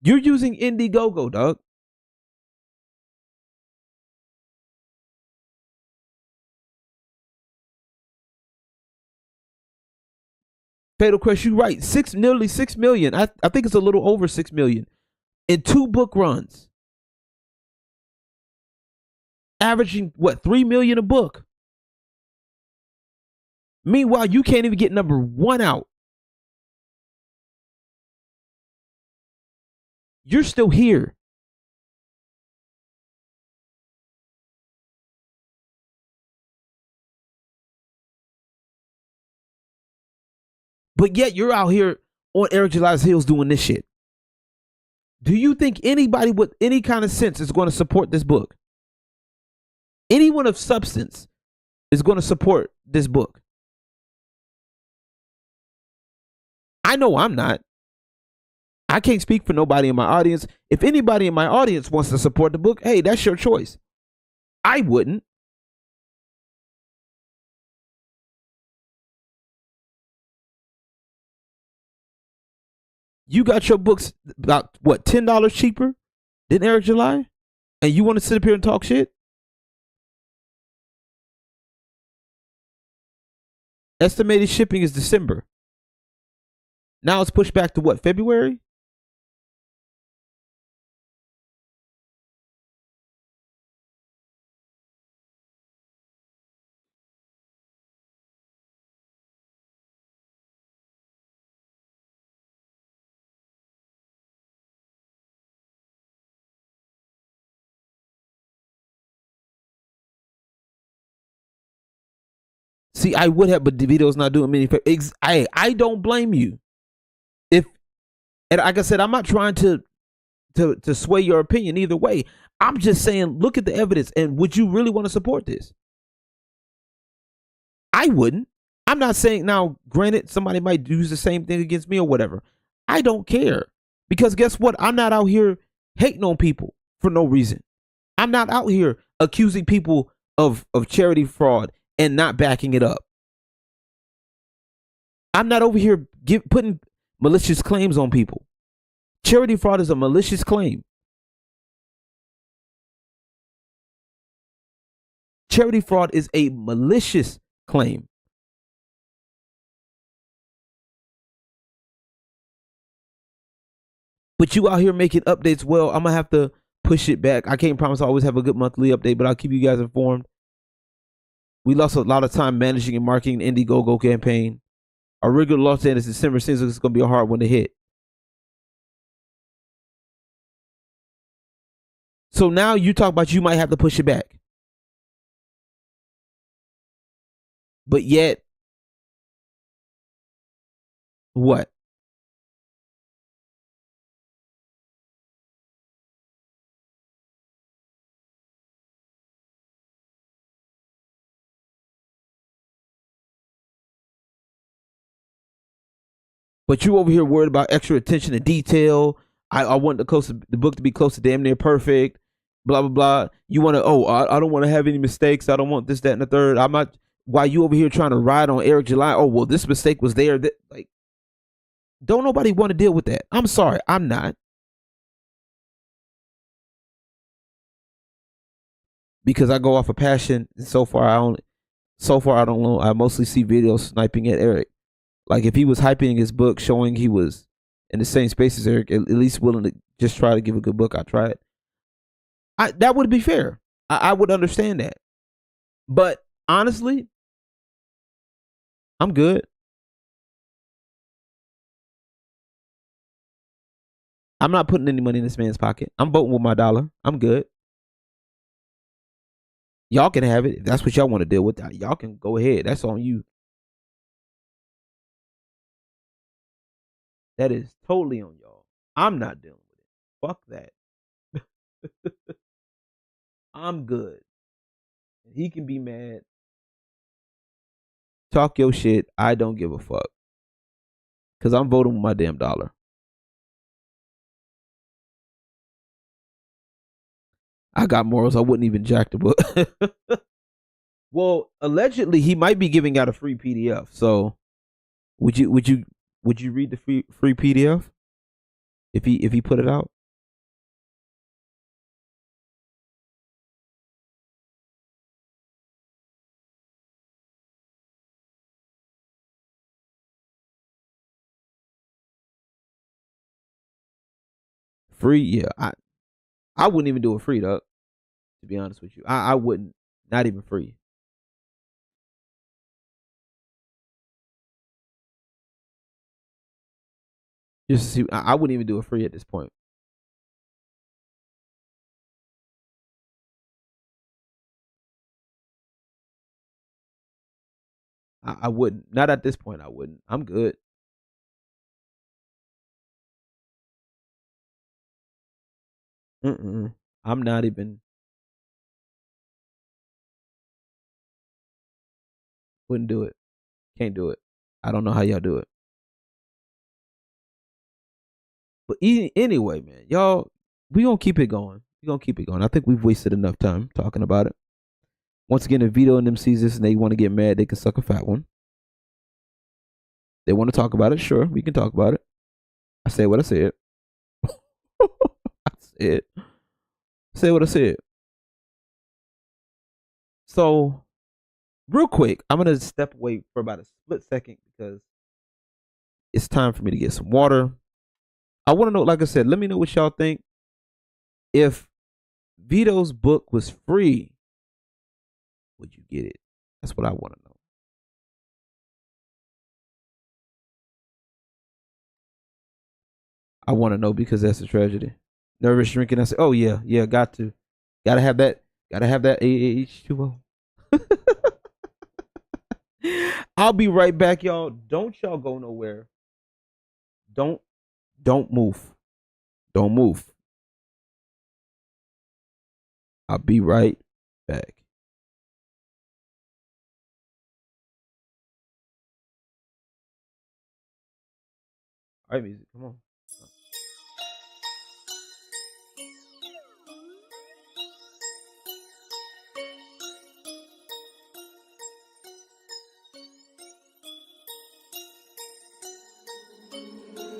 You're using Indiegogo, dog. Fatal Quest, you right. Nearly 6 million. I think it's a little over 6 million in 2 book runs. Averaging what, 3 million a book. Meanwhile, you can't even get number 1 out. You're still here. But yet you're out here on Eric July's heels doing this shit. Do you think anybody with any kind of sense is going to support this book? Anyone of substance is going to support this book? I know I'm not. I can't speak for nobody in my audience. If anybody in my audience wants to support the book, hey, that's your choice. I wouldn't. You got your books about what, $10 cheaper than Eric July? And you want to sit up here and talk shit? Estimated shipping is December. Now it's pushed back to what, February? See, I would have, but DeVito's not doing many. I don't blame you. And like I said, I'm not trying to sway your opinion either way. I'm just saying, look at the evidence, and would you really want to support this? I wouldn't. I'm not saying, now, granted, somebody might use the same thing against me or whatever. I don't care. Because guess what? I'm not out here hating on people for no reason. I'm not out here accusing people of charity fraud and not backing it up. I'm not over here putting malicious claims on people. Charity fraud is a malicious claim. Charity fraud is a malicious claim. But you out here making updates. Well, I'm gonna have to push it back. I can't promise I always have a good monthly update, but I'll keep you guys informed. We lost a lot of time managing and marketing the Indiegogo campaign. Our regular launch date is December. Seems like it's gonna be a hard one to hit. So now you talk about you might have to push it back. But yet, what? But you over here worried about extra attention to detail. I want the book to be close to damn near perfect. Blah blah blah. You want to? Oh, I don't want to have any mistakes. I don't want this, that, and the third. I'm not. While you over here trying to ride on Eric July. Oh well, this mistake was there. Like, don't nobody want to deal with that. I'm sorry, I'm not. Because I go off of passion. And so far I don't know. I mostly see videos sniping at Eric. Like if he was hyping his book, showing he was in the same space as Eric, at least willing to just try to give a good book, I try it. That would be fair. I would understand that. But honestly, I'm good. I'm not putting any money in this man's pocket. I'm voting with my dollar. I'm good. Y'all can have it. If that's what y'all want to deal with, y'all can go ahead. That's on you. That is totally on y'all. I'm not dealing with it. Fuck that. I'm good. He can be mad. Talk your shit. I don't give a fuck. Because I'm voting with my damn dollar. I got morals. I wouldn't even jack the book. Well, allegedly he might be giving out a free PDF. So would you read the free PDF if he put it out? Free, yeah. I wouldn't even do it free, though. To be honest with you, I wouldn't. Not even free. Just to see, I wouldn't even do it free at this point. I wouldn't. Not at this point. I wouldn't. I'm good. I'm not even. Wouldn't do it. Can't do it. I don't know how y'all do it. But anyway, man, y'all, we gonna keep it going. We gonna keep it going. I think we've wasted enough time talking about it. Once again, if Vito and them sees this and they want to get mad, they can suck a fat one. They want to talk about it, sure, we can talk about it. I said what I said. I said what I said. So, real quick, I'm gonna step away for about a split second because it's time for me to get some water. I want to know, like I said, let me know what y'all think. If Vito's book was free, would you get it? That's what I want to know. I want to know because that's a tragedy. Nervous drinking. I say, oh yeah, gotta have that H2O. I'll be right back, y'all. Don't y'all go nowhere. Don't move. Don't move. I'll be right back. All right, music, come on.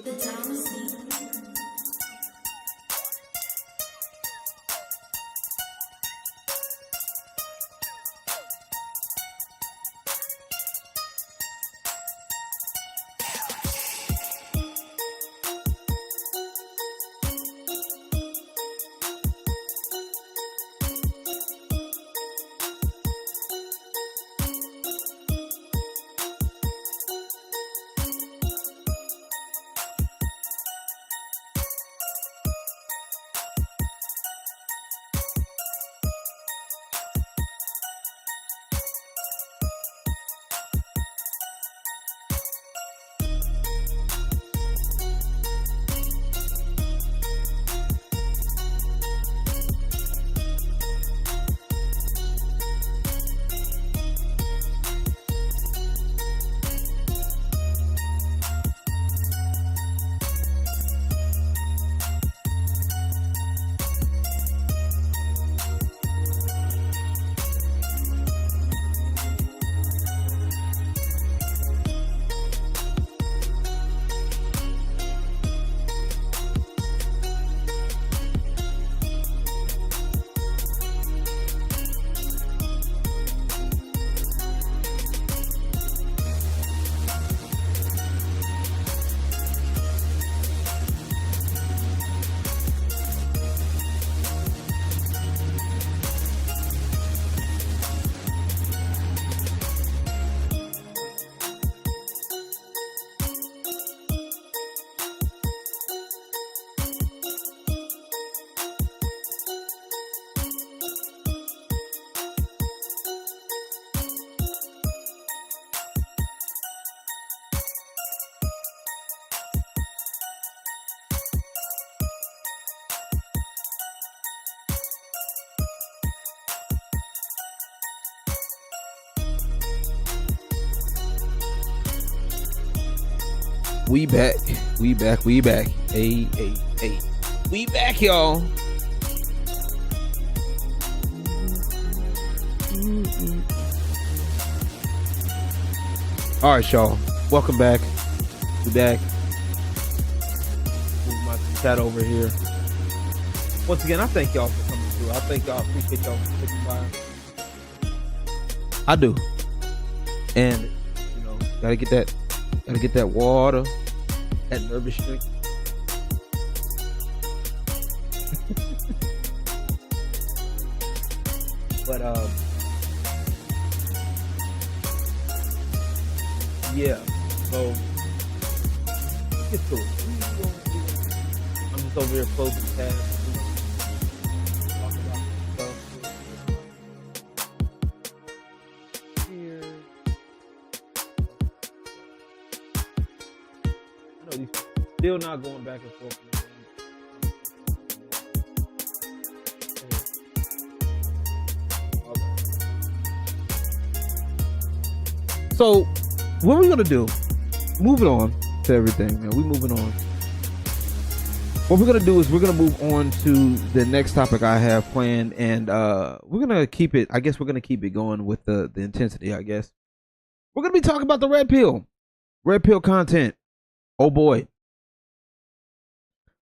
The Dynasty. We back. We back. We back. Hey, hey, hey. We back, y'all. All right, y'all. Welcome back. We back. Move my chat over here. Once again, I thank y'all for coming through. I thank y'all. Appreciate y'all for sticking by. I do. And you know, gotta get that water, that nervous drink. But yeah. So let's get to it. I'm just over here closing tabs. Talk about stuff here. I know these people still not going back and forth. So, what we're gonna do? Moving on to everything, man. We moving on. What we're gonna do is we're gonna move on to the next topic I have planned, and we're gonna keep it. I guess we're gonna keep it going with the intensity. I guess we're gonna be talking about the red pill content. Oh boy,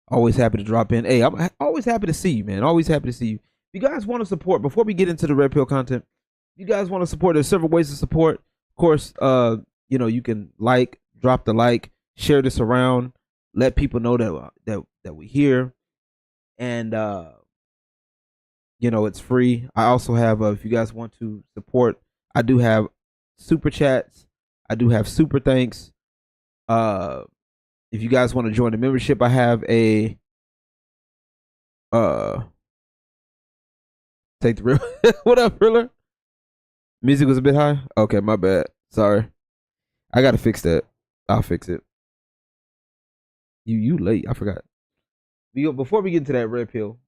always happy to drop in. Hey, I'm always happy to see you, man. Always happy to see you. If you guys want to support, before we get into the red pill content, if you guys want to support, there's several ways to support. Of course, you know, you can drop the like, share this around, let people know that we're here, and you know, it's free. I also have, if you guys want to support, I do have super chats, I do have super thanks. If you guys want to join the membership, I have a take the real. What up, Riller? Music was a bit high. Okay, my bad. Sorry. I gotta fix that. I'll fix it. You late. I forgot. Before we get into that red pill,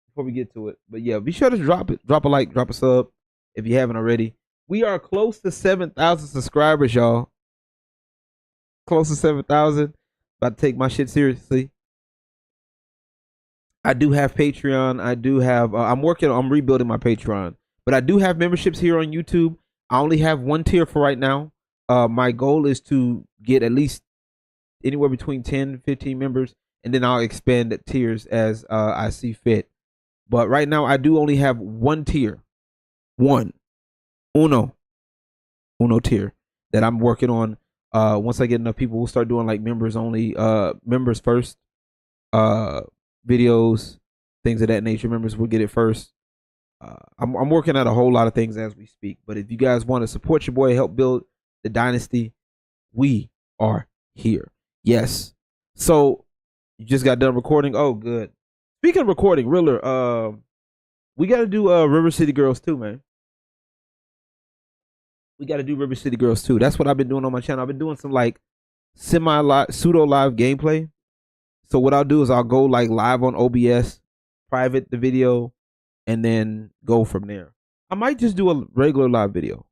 before we get to it, but yeah, be sure to drop a like, drop a sub if you haven't already. We are close to 7,000 subscribers, y'all. Close to 7,000. About to take my shit seriously. I do have Patreon. I do have. I'm rebuilding my Patreon, but I do have memberships here on YouTube. I only have one tier for right now. My goal is to get at least anywhere between 10 and 15 members, and then I'll expand the tiers as I see fit. But right now, I do only have one tier. Uno tier that I'm working on. Once I get enough people, we'll start doing like members only, members first, videos, things of that nature. Members will get it first. I'm working at a whole lot of things as we speak. But if you guys want to support your boy, help build the dynasty, we are here. Yes. So you just got done recording. Oh, good. Speaking of recording, Riller, we got to do River City Girls too, man. We got to do River City Girls too. That's what I've been doing on my channel. I've been doing some like pseudo live gameplay. So what I'll do is I'll go like live on OBS, private the video, and then go from there. I might just do a regular live video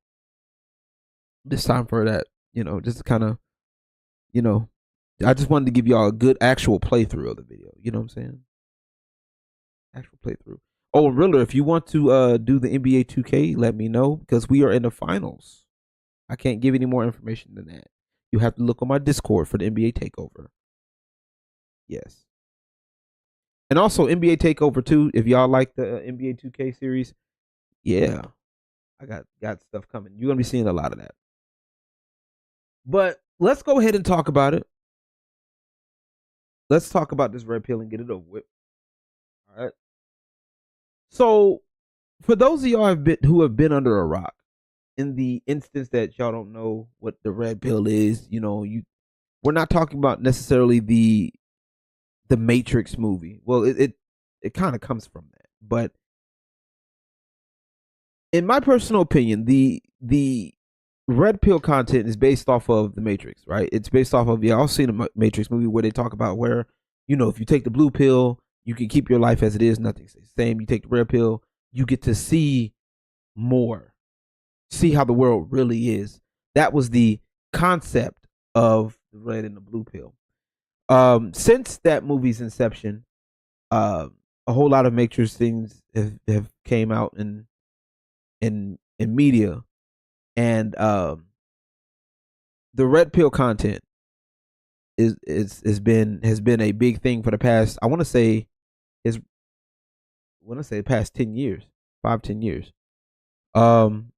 this time for that, you know, just kind of, you know, I just wanted to give y'all a good actual playthrough of the video. You know what I'm saying? Actual playthrough. Oh, Riller, if you want to do the NBA 2K, let me know, because we are in the finals. I can't give any more information than that. You have to look on my Discord for the NBA Takeover. Yes. And also NBA Takeover 2, if y'all like the NBA 2K series, yeah, I got stuff coming. You're going to be seeing a lot of that. But let's go ahead and talk about it. Let's talk about this red pill and get it over with. All right. So, for those of y'all who have been under a rock, in the instance that y'all don't know what the red pill is, you know, we're not talking about necessarily the Matrix movie. Well, it kind of comes from that, but in my personal opinion, the red pill content is based off of the Matrix, right? It's based off of, y'all seen the Matrix movie where they talk about where, you know, if you take the blue pill, you can keep your life as it is, nothing stays the same. You take the red pill, you get to see more, see how the world really is. That was the concept of the red and the blue pill. Since that movie's inception, uh, a whole lot of Matrix things have came out in media, and the red pill content has been a big thing for the past. Is want to say the past 10 years, 5 10 years. Um,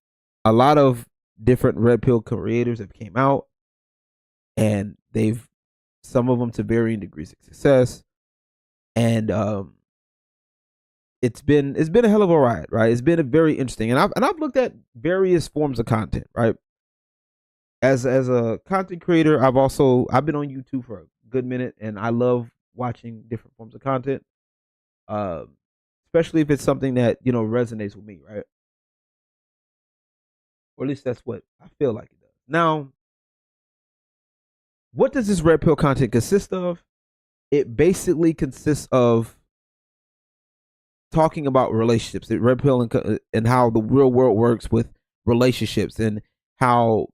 a lot of different red pill creators have came out, and they've some of them to varying degrees of success, and it's been a hell of a ride, right? It's been a very interesting, and I've looked at various forms of content, right? As a content creator, I've been on YouTube for a good minute, and I love watching different forms of content, um, especially if it's something that resonates with me, right? Or at least that's what I feel like it does. Now, what does this red pill content consist of? It basically consists of talking about relationships, red pill, and how the real world works with relationships, and how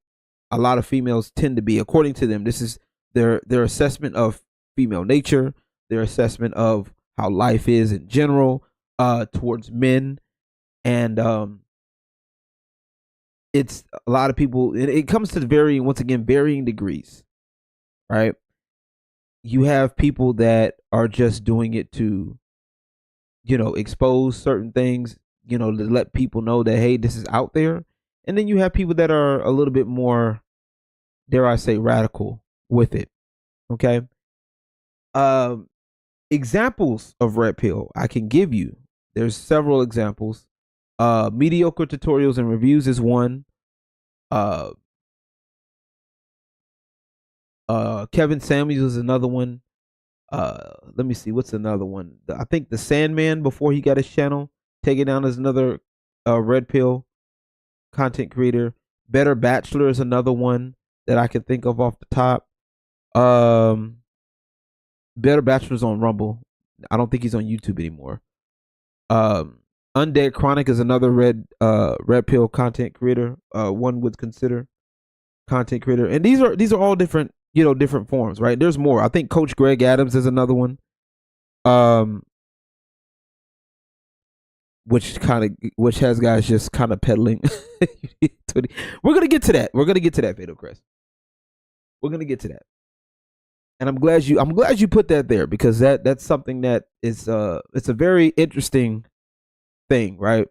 a lot of females tend to be, according to them. This is their assessment of female nature, their assessment of how life is in general, towards men, and it's a lot of people. It comes to varying degrees, right? You have people that are just doing it to expose certain things, to let people know that, hey, this is out there. And then you have people that are a little bit more, dare I say, radical with it. Okay. Um, Examples of red pill I can give you. There's several examples. Mediocre tutorials and reviews is one. Uh, Kevin Samuels is another one. Let me see, what's another one? I think the Sandman, before he got his channel taken down, is another red pill content creator. Better Bachelor is another one that I can think of off the top. Better Bachelor's on Rumble. I don't think he's on YouTube anymore. Undead Chronic is another red pill content creator. One would consider content creator, and these are all different, different forms, right? There's more. I think Coach Greg Adams is another one. Which has guys just kind of peddling. We're gonna get to that. Fatal Crest. We're gonna get to that. And I'm glad you put that there, because that's something that is it's a very interesting thing, right?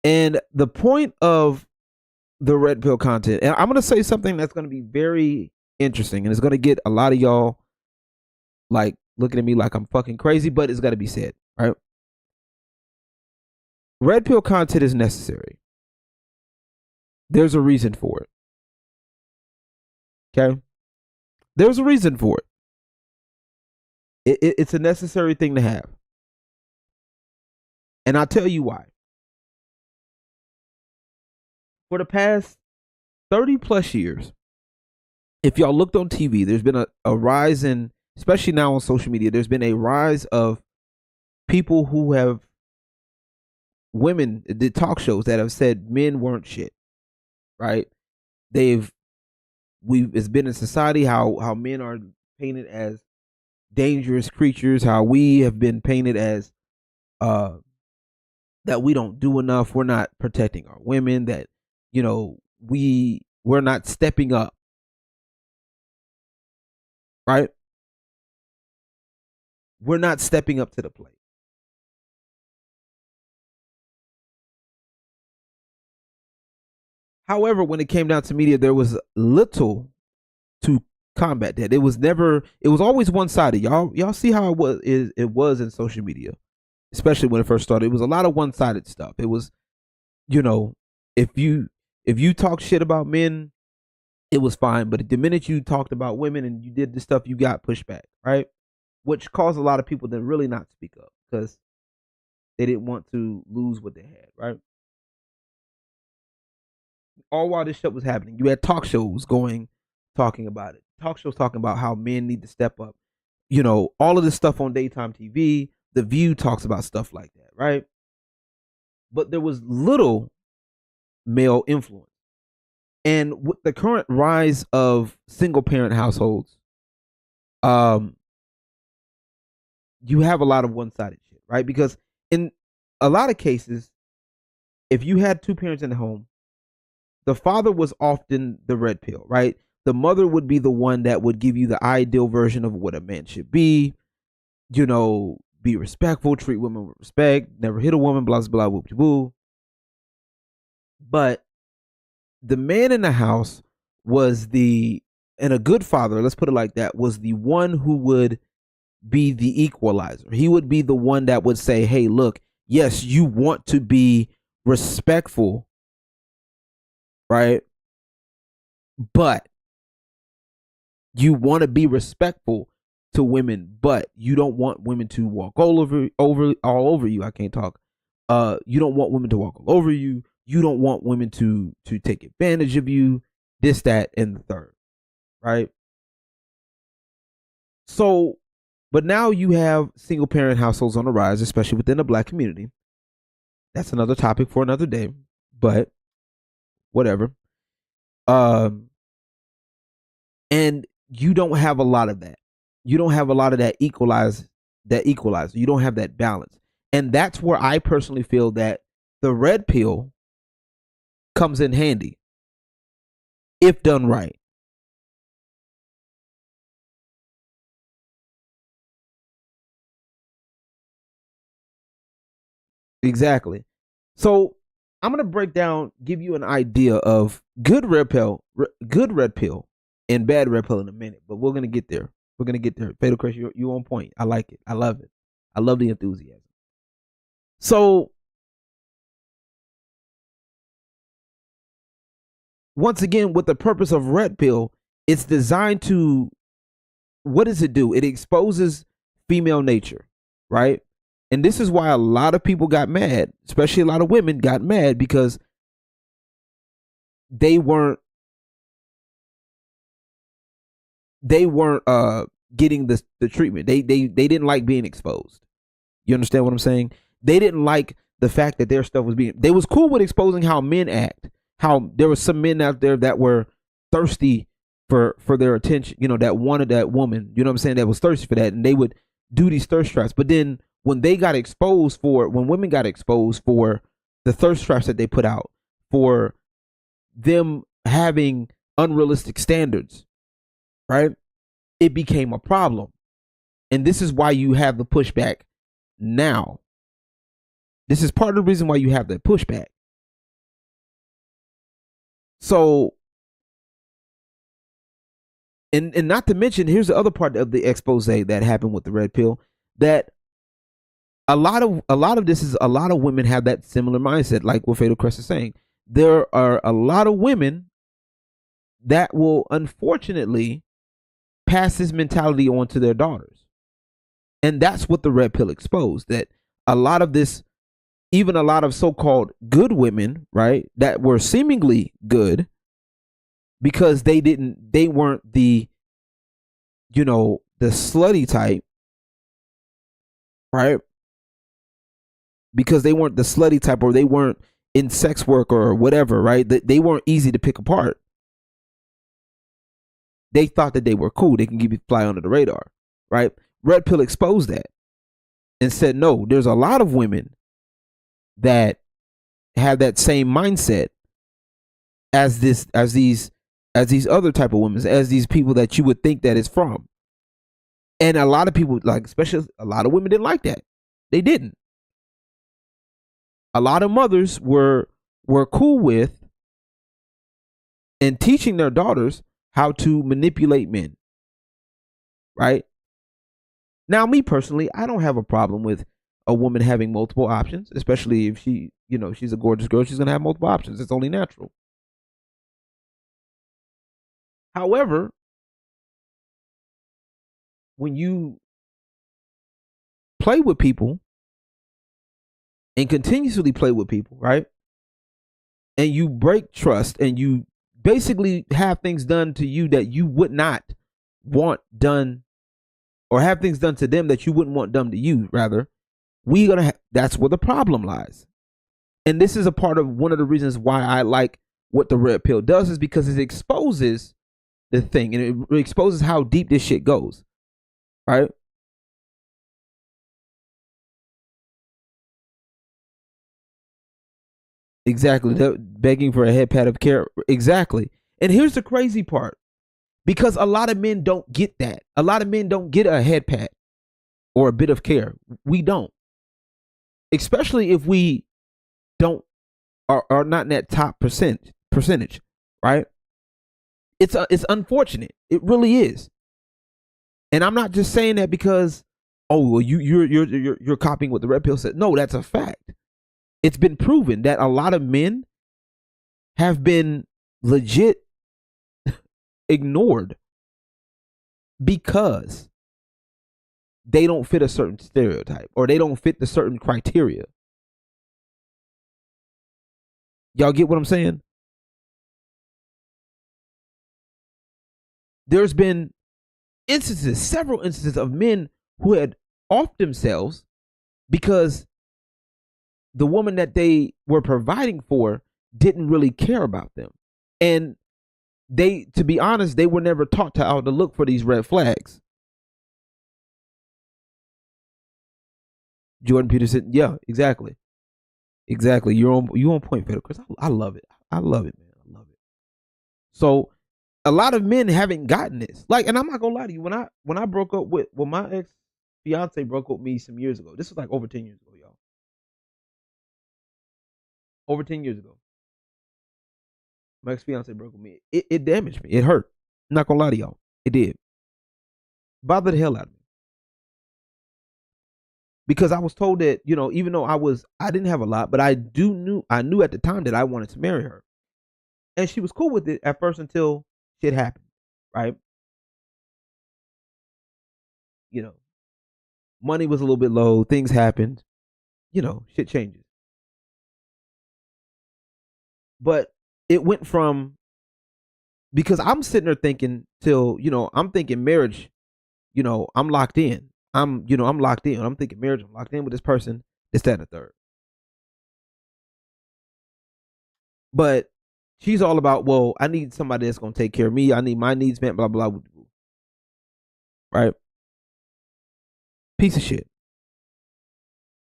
And the point of the red pill content, and I'm gonna say something that's gonna be very interesting, and it's gonna get a lot of y'all like looking at me like I'm fucking crazy, but it's gotta be said, right? Red pill content is necessary. There's a reason for it. Okay? There's a reason for it. It's a necessary thing to have. And I'll tell you why. For the past 30 plus years, if y'all looked on TV, there's been a rise in, especially now on social media, there's been a rise of people who have, women did talk shows that have said men weren't shit, right? It's been in society how men are painted as dangerous creatures, how we have been painted as that we don't do enough, we're not protecting our women, that we're not stepping up, right? We're not stepping up to the plate. However, when it came down to media, there was little to combat that. It was always one sided. Y'all see how it was in social media, especially when it first started. It was a lot of one sided stuff. It was, if you talk shit about men, it was fine. But the minute you talked about women and you did this stuff, you got pushed back, right? Which caused a lot of people to really not speak up, because they didn't want to lose what they had, right? All while this shit was happening, you had talk shows talking about it. Talk shows talking about how men need to step up. All of this stuff on daytime TV. The View talks about stuff like that, right? But there was little male influence. And with the current rise of single parent households, um, you have a lot of one-sided shit, right? Because in a lot of cases, if you had two parents in the home, the father was often the red pill, right? The mother would be the one that would give you the ideal version of what a man should be, be respectful, treat women with respect, never hit a woman, blah, blah, blah, whoop, whoop. But the man in the house and a good father, let's put it like that, was the one who would be the equalizer. He would be the one that would say, hey, look, yes, you want to be respectful, right? But you want to be respectful to women, but you don't want women to walk all over you. I can't talk. You don't want women to walk all over you. You don't want women to take advantage of you. This, that, and the third, right? So, but now you have single parent households on the rise, especially within the Black community. That's another topic for another day, but whatever. And you don't have a lot of that. You don't have a lot of that equalizer. You don't have that balance. And that's where I personally feel that the red pill comes in handy if done right. Exactly. So I'm gonna give you an idea of good red pill, and bad red pill in a minute. But we're gonna get there. We're gonna get there. Fatal Crush, you on point. I like it. I love it. I love the enthusiasm. So once again, with the purpose of red pill, it's designed to, what does it do? It exposes female nature, right? And this is why a lot of people got mad, especially a lot of women got mad, because they weren't getting the treatment. They didn't like being exposed. You understand what I'm saying? They didn't like the fact that their stuff was they was cool with exposing how men act, how there was some men out there that were thirsty for their attention, that wanted that woman, you know what I'm saying, that was thirsty for that, and they would do these thirst traps. But then when women got exposed for the thirst traps that they put out, for them having unrealistic standards, right? It became a problem. And this is why you have the pushback now. This is part of the reason why you have that pushback. So, and not to mention, here's the other part of the expose that happened with the red pill, that a lot of this is, a lot of women have that similar mindset, like what Fatal Crest is saying. There are a lot of women that will unfortunately pass this mentality on to their daughters. And that's what the red pill exposed, that a lot of this, even a lot of so-called good women, right, that were seemingly good because they weren't the slutty type, right? Because they weren't the slutty type, or they weren't in sex work or whatever, right? They weren't easy to pick apart. They thought that they were cool. They can fly under the radar, right? Red pill exposed that and said, no, there's a lot of women that have that same mindset as these other type of women, as these people that you would think that it's from. And a lot of people, like, especially a lot of women, didn't like that. They didn't. A lot of mothers were cool with and teaching their daughters how to manipulate men, right? Now, me personally, I don't have a problem with a woman having multiple options, especially if she's a gorgeous girl. She's gonna have multiple options. It's only natural. However, when you play with people and continuously play with people, right, and you break trust and you basically have things done to you that you would not want done, or have things done to them that you wouldn't want done to you, rather, that's where the problem lies. And this is a part of one of the reasons why I like what the red pill does, is because it exposes the thing, and it exposes how deep this shit goes. right? Exactly. They're begging for a head pat of care. Exactly. And here's the crazy part, because a lot of men don't get that. A lot of men don't get a head pat or a bit of care. We don't, especially if we don't are not in that top percentage, right? It's unfortunate. It really is. And I'm not just saying that because, oh, well, you're copying what the red pill said. No, that's a fact. It's been proven that a lot of men have been legit ignored because they don't fit a certain stereotype or they don't fit the certain criteria. Y'all get what I'm saying? There's been instances, several instances of men who had off themselves because the woman that they were providing for didn't really care about them. And they, to be honest, they were never taught to how to look for these red flags. Jordan Peterson, yeah, exactly. Exactly. You're on point, Federer, because I love it. I love it, man. I love it. So a lot of men haven't gotten this. Like, and I'm not gonna lie to you, when I broke up with my ex fiance broke up with me some years ago. This was like over 10 years ago, y'all. Over 10 years ago. My ex fiance broke up with me. It damaged me. It hurt. I'm not gonna lie to y'all. It did. Bothered the hell out of me. Because I was told that, even though I didn't have a lot, but I knew at the time that I wanted to marry her. And she was cool with it at first until shit happened. Right? You know, money was a little bit low, things happened, shit changes. But it went from, because I'm sitting there thinking till, I'm thinking marriage, I'm locked in. I'm locked in. I'm thinking marriage, I'm locked in with this person, this, that, and the third. But she's all about, well, I need somebody that's gonna take care of me. I need my needs met, blah, blah, blah. Right? Piece of shit.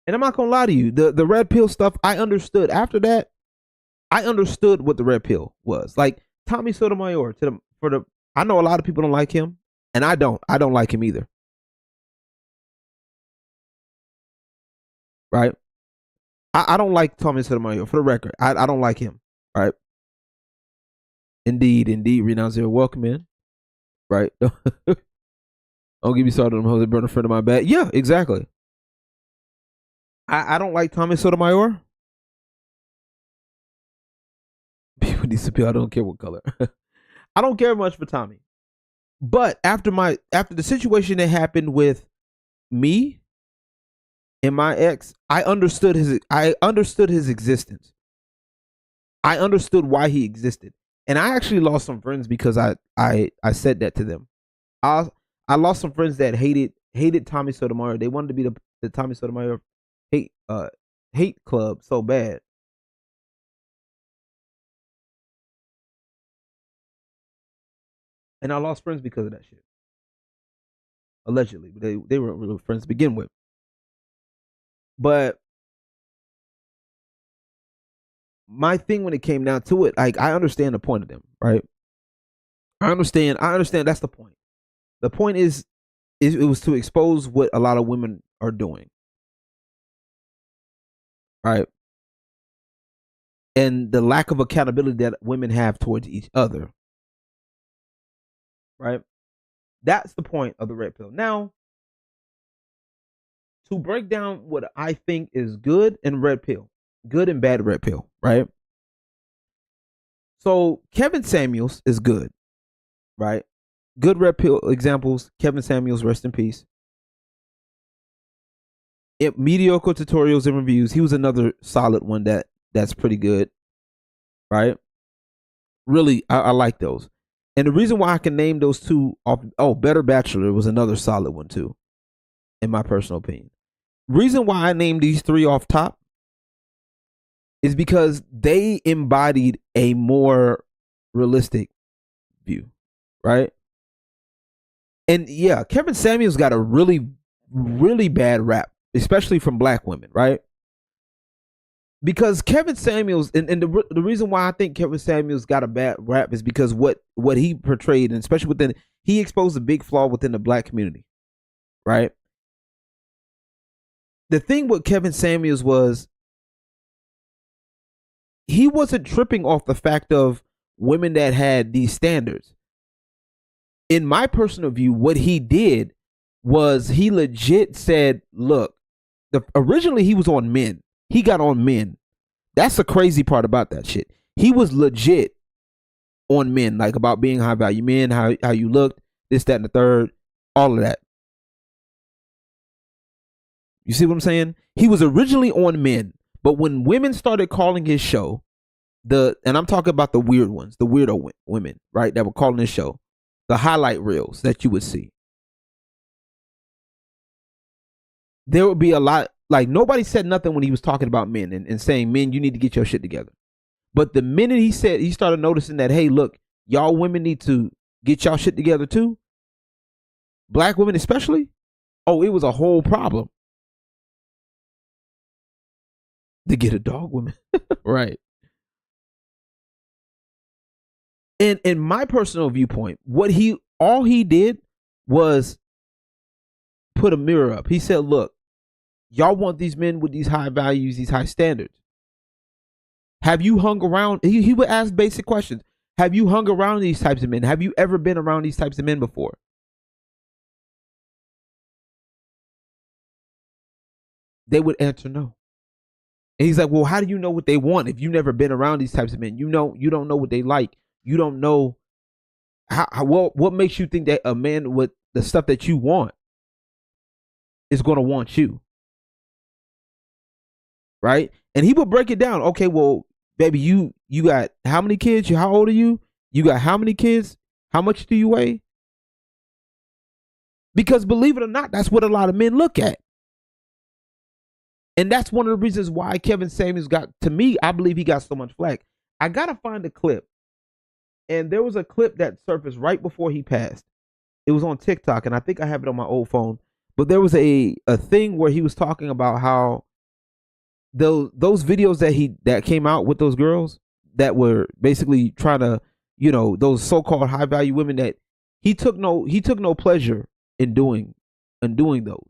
And I'm not gonna lie to you, the red pill stuff, I understood. After that, I understood what the red pill was. Like Tommy Sotomayor, I know a lot of people don't like him, and I don't. I don't like him either. Right? I don't like Tommy Sotomayor, for the record. I don't like him. Right? Indeed, Renown Zero, welcome in. Right? Don't get me started on Jose Burner, friend of my back. Yeah, exactly. I don't like Tommy Sotomayor. People disappear. I don't care what color. I don't care much for Tommy. But after the situation that happened with me and my ex, I understood his existence. I understood why he existed. And I actually lost some friends because I said that to them. I lost some friends that hated Tommy Sotomayor. They wanted to be the Tommy Sotomayor hate club so bad. And I lost friends because of that shit. Allegedly, but they weren't really friends to begin with. But my thing when it came down to it, like, I understand the point of them, right? I understand that's the point. The point is it was to expose what a lot of women are doing. Right? And the lack of accountability that women have towards each other. Right? That's the point of the red pill. Now, to break down what I think is good and red pill, good and bad red pill, right? So Kevin Samuels is good, right? Good red pill examples. Kevin Samuels, rest in peace. Mediocre tutorials and reviews. He was another solid one that's pretty good, right? Really, I like those. And the reason why I can name those two off, Better Bachelor was another solid one too, in my personal opinion. Reason why I named these three off top is because they embodied a more realistic view, right? And yeah, Kevin Samuels got a really, really bad rap, especially from black women, right? Because Kevin Samuels, and the reason why I think Kevin Samuels got a bad rap is because what he portrayed, and especially within, he exposed a big flaw within the black community, right? The thing with Kevin Samuels was he wasn't tripping off the fact of women that had these standards. In my personal view, what he did was he legit said, look, originally he was on men. He got on men. That's the crazy part about that shit. He was legit on men, like about being high value men, how you looked, this, that, and the third, all of that. You see what I'm saying? He was originally on men, but when women started calling his show, and I'm talking about the weird ones, the weirdo women, right, that were calling his show, the highlight reels that you would see, there would be a lot, like nobody said nothing when he was talking about men and saying, men, you need to get your shit together. But the minute he started noticing that, hey, look, y'all women need to get y'all shit together too, black women especially, oh, it was a whole problem to get a dog woman. Right. And in my personal viewpoint, all he did was put a mirror up. He said, look, y'all want these men with these high values, these high standards. Have you hung around? He would ask basic questions. Have you hung around these types of men? Have you ever been around these types of men before? They would answer no. And he's like, well, how do you know what they want if you've never been around these types of men? You don't know what they like. You don't know what makes you think that a man with the stuff that you want is going to want you. Right? And he would break it down. Okay, well, baby, you got how many kids? How old are you? You got how many kids? How much do you weigh? Because believe it or not, that's what a lot of men look at. And that's one of the reasons why Kevin Samuels got, to me, I believe he got so much flack. I got to find a clip. And there was a clip that surfaced right before he passed. It was on TikTok, and I think I have it on my old phone. But there was a thing where he was talking about how those videos that came out with those girls that were basically trying to, those so-called high value women, that he took no pleasure in doing those.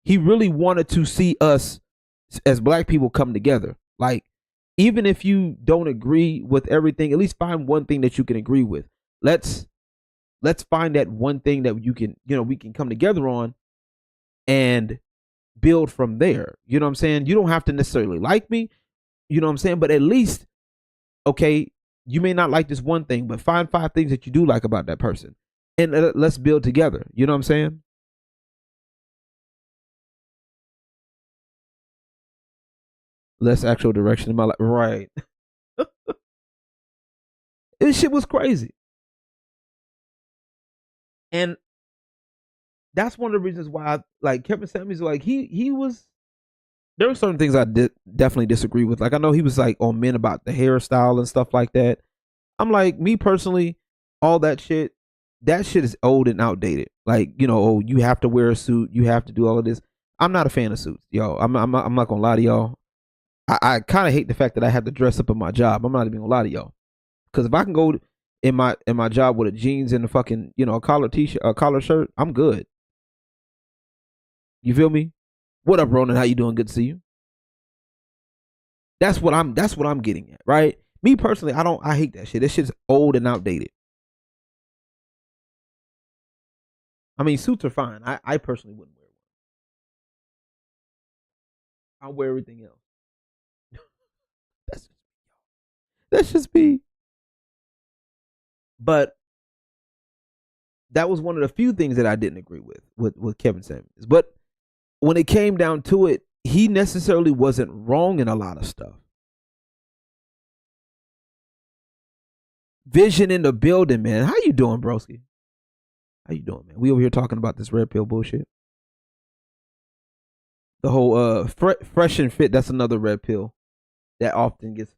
He really wanted to see us as black people come together. Like, even if you don't agree with everything, at least find one thing that you can agree with. Let's find that one thing that you can, we can come together on and build from there. You know what I'm saying? You don't have to necessarily like me, you know what I'm saying? But at least, okay, you may not like this one thing, but find 5 things that you do like about that person. And let's build together. You know what I'm saying? Less actual direction in my life. Right. This shit was crazy. And that's one of the reasons why like Kevin Samuels, like he was, there were certain things I definitely disagree with. Like, I know he was like on men about the hairstyle and stuff like that. I'm like, me personally, all that shit is old and outdated. Like, you have to wear a suit, you have to do all of this. I'm not a fan of suits, yo. I'm not gonna lie to y'all. I kind of hate the fact that I have to dress up in my job. I'm not even gonna lie to y'all, because if I can go in my job with a jeans and a fucking a collar t-shirt, a collar shirt, I'm good. You feel me? What up, Ronan? How you doing? Good to see you. That's what I'm getting at, right? Me personally, I hate that shit. That shit's old and outdated. I mean, suits are fine. I personally wouldn't wear one. I'll wear everything else. That's just me. But that was one of the few things that I didn't agree with Kevin Samuels. But when it came down to it, he necessarily wasn't wrong in a lot of stuff. Vision in the building, man. How you doing, broski? How you doing, man? We over here talking about this red pill bullshit. The whole fresh and fit. That's another red pill that often gets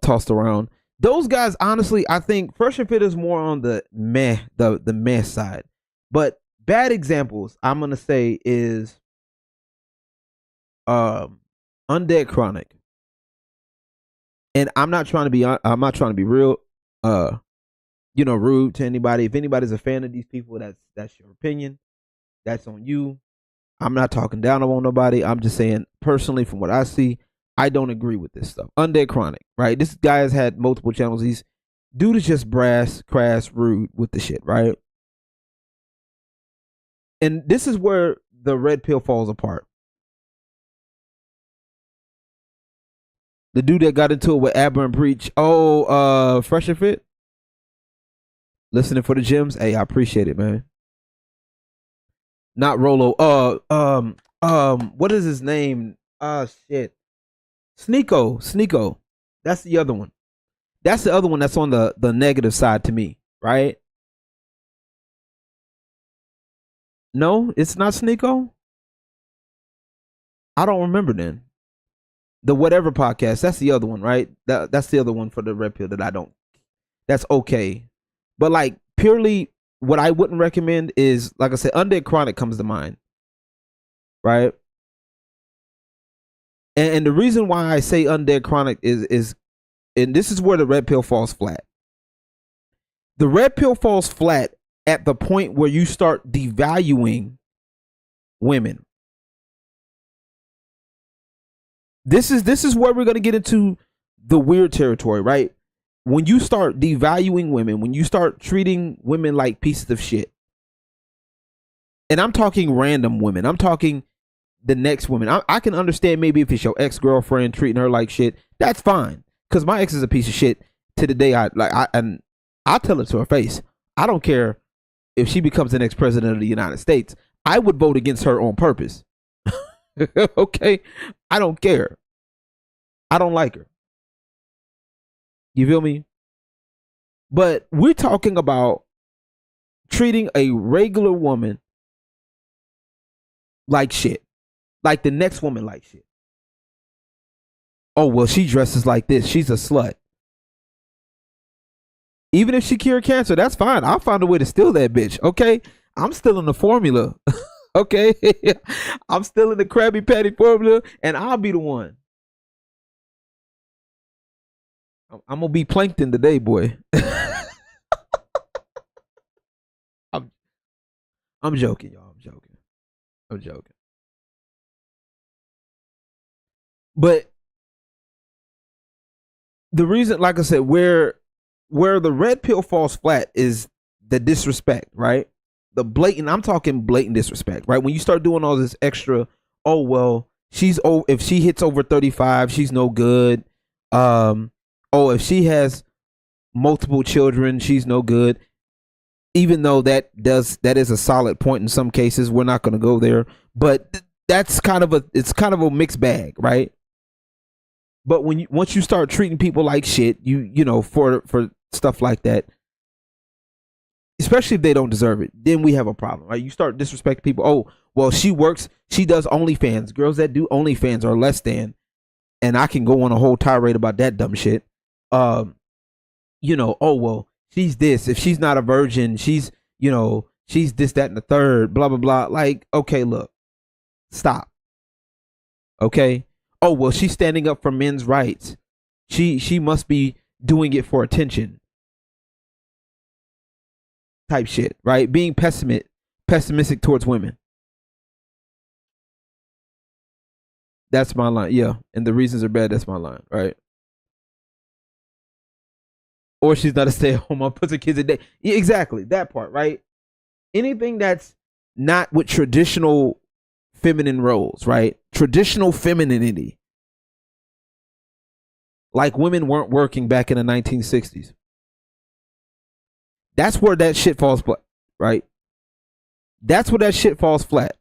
tossed around. Those guys, honestly, I think Fresh and Fit is more on the meh side. But bad examples, I'm gonna say is Undead Chronic. And I'm not trying to be real rude to anybody. If anybody's a fan of these people, that's your opinion. That's on you. I'm not talking down on nobody. I'm just saying personally from what I see, I don't agree with this stuff. Undead Chronic, right? This guy has had multiple channels. Dude is just brass, crass, rude with the shit, right? And this is where the red pill falls apart. The dude that got into it with Aberrant Breach. Oh, Fresh and Fit. Listening for the gems. Hey, I appreciate it, man. Not Rolo. What is his name? Shit. Sneeko. That's the other one. That's the other one that's on the negative side to me, right? No, it's not Sneeko. I don't remember then. The whatever podcast, that's the other one, right? That's the other one for the red pill that I don't. That's okay. But like purely what I wouldn't recommend is, like I said, Undead Chronic comes to mind. Right? And the reason why I say Undead Chronic is and this is where the red pill falls flat. The red pill falls flat at the point where you start devaluing women. This is where we're going to get into the weird territory, right? When you start devaluing women, when you start treating women like pieces of shit. And I'm talking random women. I'm talking the next woman. I can understand maybe if it's your ex-girlfriend treating her like shit. That's fine. Because my ex is a piece of shit to the day and I'll tell it to her face. I don't care if she becomes the next president of the United States. I would vote against her on purpose. Okay? I don't care. I don't like her. You feel me? But we're talking about treating a regular woman like shit. Like the next woman like shit. Oh, well, she dresses like this. She's a slut. Even if she cured cancer, that's fine. I'll find a way to steal that bitch. Okay? I'm still in the formula. Okay? I'm still in the Krabby Patty formula, and I'll be the one. I'm gonna be plankton today, boy. I'm joking, y'all. I'm joking. But the reason, like I said, where the red pill falls flat is the disrespect, right? The blatant, I'm talking blatant disrespect, right? When you start doing all this extra, oh well, if she hits over 35, she's no good. If she has multiple children, she's no good. Even though that is a solid point in some cases, we're not going to go there. But it's kind of a mixed bag, right? But once you start treating people like shit, you know for stuff like that, especially if they don't deserve it, then we have a problem, right? You start disrespecting people. Oh, well, she does OnlyFans. Girls that do OnlyFans are less than, and I can go on a whole tirade about that dumb shit. Oh well, she's this. If she's not a virgin, she's this, that, and the third. Blah blah blah. Like, okay, look, stop. Okay. Oh well, she's standing up for men's rights. She must be doing it for attention. Type shit, right? Being pessimistic towards women. That's my line. Yeah, and the reasons are bad. That's my line, right? Or she's not a stay-at-home mom, puts her kids in day. Yeah, exactly, that part, right? Anything that's not with traditional feminine roles, right? Traditional femininity. Like women weren't working back in the 1960s. That's where that shit falls flat, right? That's where that shit falls flat.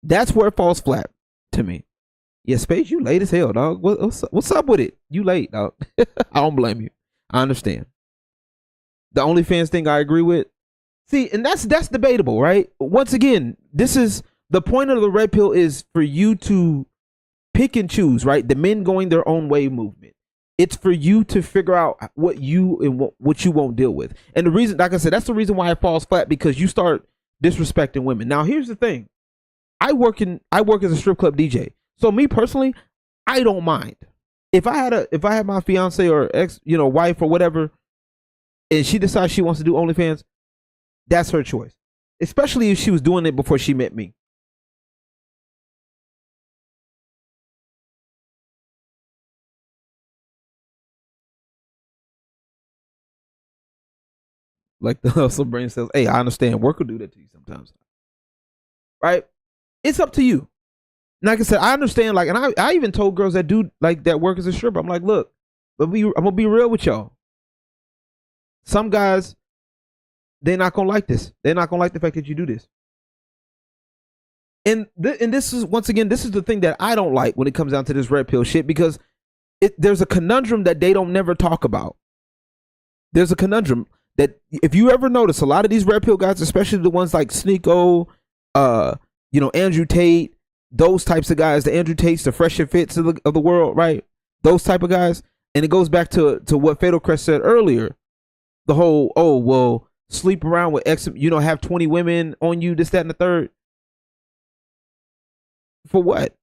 That's where it falls flat to me. Yeah, Space, you late as hell, dog. What's up with it? You late, dog. I don't blame you. I understand. The OnlyFans thing I agree with. See, and that's debatable, right? Once again, this is the point of the red pill is for you to pick and choose, right? The men going their own way movement. It's for you to figure out what you and what you won't deal with. And the reason, like I said, that's the reason why it falls flat, because you start disrespecting women. Now, here's the thing. I work as a strip club DJ. So me personally, I don't mind. If I had my fiance or ex, wife or whatever, and she decides she wants to do OnlyFans, that's her choice. Especially if she was doing it before she met me. Like the hustle brain says, hey, I understand. Work will do that to you sometimes. Right? It's up to you. Like I said, I understand. Like, and I even told girls that do like that work as a stripper. I'm like, look, I'm gonna be real with y'all. Some guys, they're not gonna like this. They're not gonna like the fact that you do this. And this is, once again, this is the thing that I don't like when it comes down to this red pill shit, because there's a conundrum that they don't never talk about. There's a conundrum that, if you ever notice, a lot of these red pill guys, especially the ones like Sneeko, Andrew Tate, those types of guys, the Andrew Tates, the Fresh and Fits of the world, right? Those type of guys. And it goes back to what Fatal Crest said earlier. The whole, oh, well, sleep around with X, have 20 women on you, this, that, and the third. For what?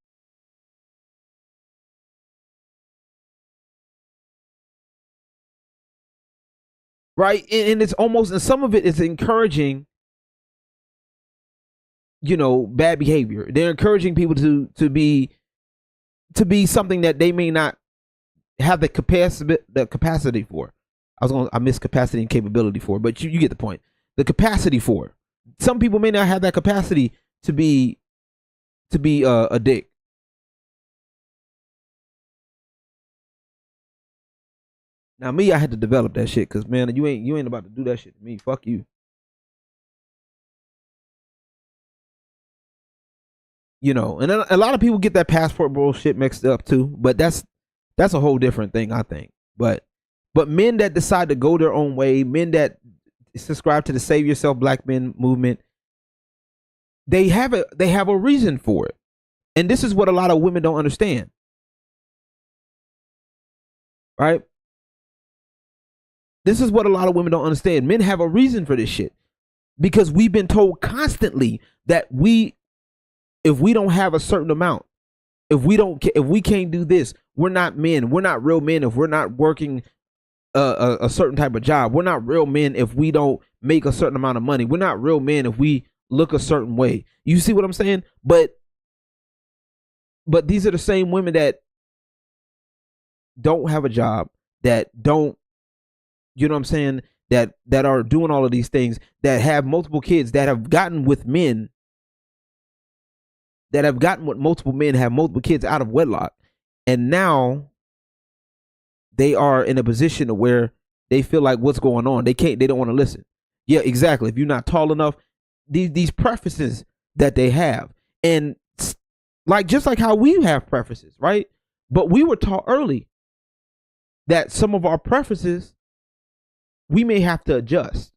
Right? And it's almost, and some of it is encouraging, bad behavior. They're encouraging people to be something that they may not have the capacity for. I missed capacity and capability for, but you get the point. The capacity for. Some people may not have that capacity to be a dick. Now me, I had to develop that shit, because man, you ain't about to do that shit to me. Fuck you. And a lot of people get that passport bullshit mixed up too, but that's a whole different thing, I think. But men that decide to go their own way, men that subscribe to the Save Yourself Black Men movement, they have a reason for it. And this is what a lot of women don't understand. Right? This is what a lot of women don't understand. Men have a reason for this shit, because we've been told constantly that if we don't have a certain amount, if we can't do this, we're not men. We're not real men if we're not working a certain type of job. We're not real men if we don't make a certain amount of money. We're not real men if we look a certain way. You see what I'm saying? But these are the same women that don't have a job, that don't, you know what I'm saying, that are doing all of these things, that have multiple kids, that have gotten with men, that have gotten with multiple men, have multiple kids out of wedlock, and now they are in a position to where they feel like, what's going on? They don't want to listen. Yeah, exactly. If you're not tall enough, these preferences that they have, and like, just like how we have preferences, right? But we were taught early that some of our preferences, we may have to adjust.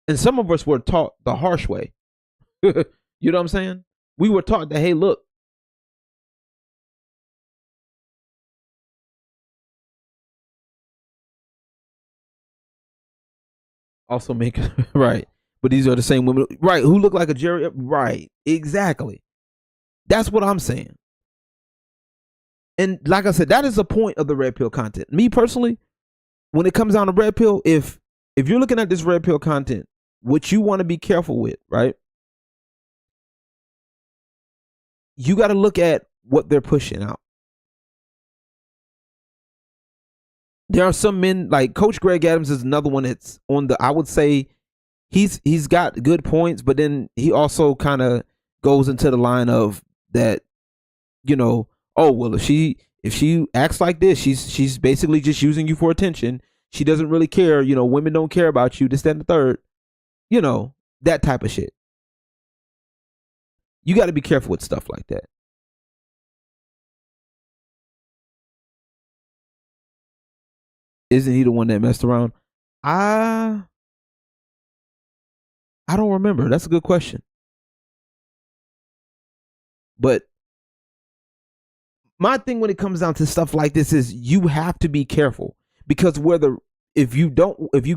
And some of us were taught the harsh way. You know what I'm saying? We were taught that, hey, look, also make right. But these are the same women, right, who look like a Jerry. Right, exactly. That's what I'm saying. And like I said, that is the point of the red pill content. Me personally, when it comes down to red pill, if you're looking at this red pill content, what you want to be careful with, right? You got to look at what they're pushing out. There are some men, like Coach Greg Adams is another one that's on the, I would say he's got good points, but then he also kind of goes into the line of that, oh, well, if she acts like this, she's basically just using you for attention. She doesn't really care. Women don't care about you, this, that, and the third. That type of shit. You got to be careful with stuff like that. Isn't he the one that messed around? I don't remember. That's a good question. But my thing when it comes down to stuff like this is you have to be careful, because if you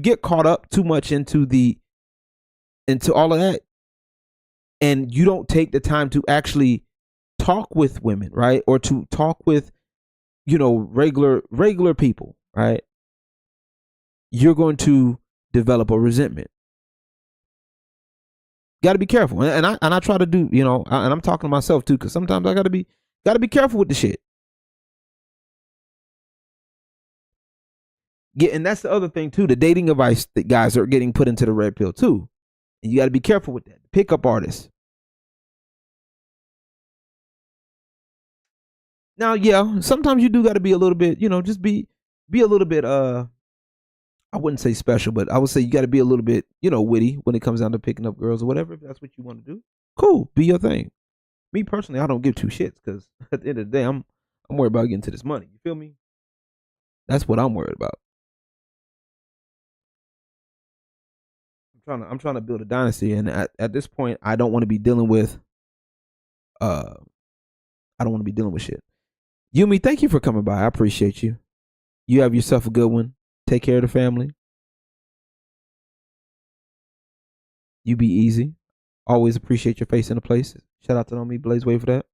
get caught up too much into all of that, and you don't take the time to actually talk with women, right, or to talk with regular people, right, you're going to develop a resentment. Got to be careful, and I try to do, and I'm talking to myself too, because sometimes I got to be careful with the shit. And that's the other thing too. The dating advice that guys are getting put into the red pill too, and you got to be careful with that. Pickup artists. Now, yeah, sometimes you do got to be a little bit, just be a little bit. I wouldn't say special, but I would say you got to be a little bit, witty when it comes down to picking up girls or whatever. If that's what you want to do, cool, be your thing. Me personally, I don't give two shits, because at the end of the day, I'm worried about getting to this money. You feel me? That's what I'm worried about. I'm trying to build a dynasty, and at this point, I don't want to be dealing with shit. Yumi, thank you for coming by. I appreciate you. You have yourself a good one. Take care of the family. You be easy. Always appreciate your face in the place. Shout out to me, Blaze Way, for that.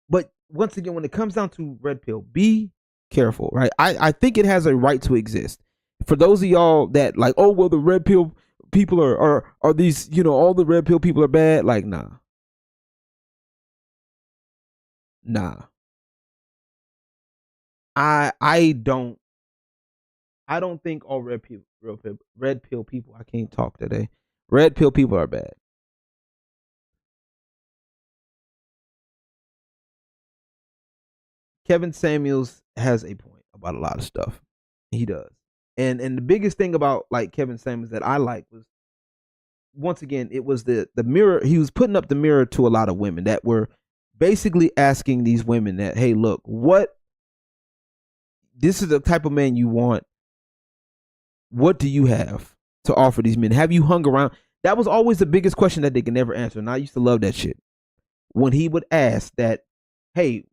But once again, when it comes down to red pill, be careful, right? I think it has a right to exist. For those of y'all that like, oh well, the red pill people are these, all the red pill people are bad. Like, nah. I don't think all red pill people. I can't talk today. Red pill people are bad. Kevin Samuels has a point about a lot of stuff. He does. And the biggest thing about like Kevin Samuels that I like was, once again, it was the mirror. He was putting up the mirror to a lot of women that were basically asking these women that, hey, look, this is the type of man you want. What do you have to offer these men? Have you hung around? That was always the biggest question that they could never answer. And I used to love that shit. When he would ask that, hey,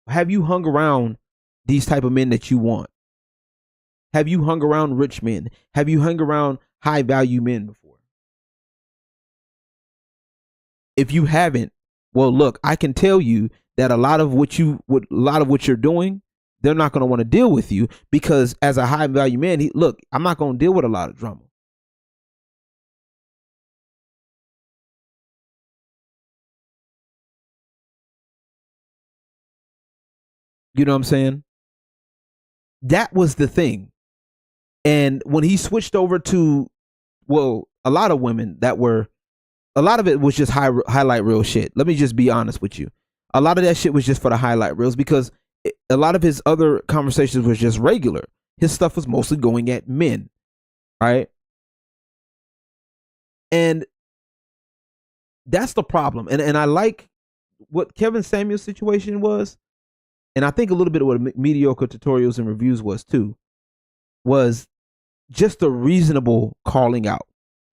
have you hung around these type of men that you want? Have you hung around rich men? Have you hung around high value men before? If you haven't, well, look, I can tell you that a lot of what you're doing, they're not going to want to deal with you, because as a high value man, look, I'm not going to deal with a lot of drama. You know what I'm saying? That was the thing. And when he switched over to, well, a lot of women a lot of it was just highlight reel shit. Let me just be honest with you. A lot of that shit was just for the highlight reels, because a lot of his other conversations was just regular. His stuff was mostly going at men, right? And that's the problem. And I like what Kevin Samuels' situation was, and I think a little bit of what mediocre tutorials and reviews was too, was just a reasonable calling out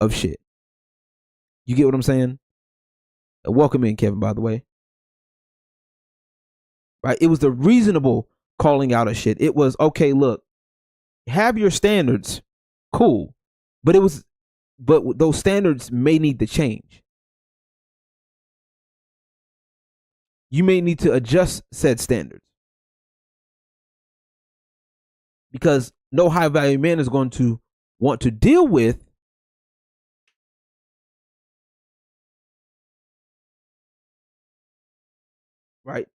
of shit. You get what I'm saying? Welcome in, Kevin, by the way. Right? It was the reasonable calling out of shit. It was, okay, look, have your standards, cool. But those standards may need to change. You may need to adjust said standards, because no high value man is going to want to deal with right.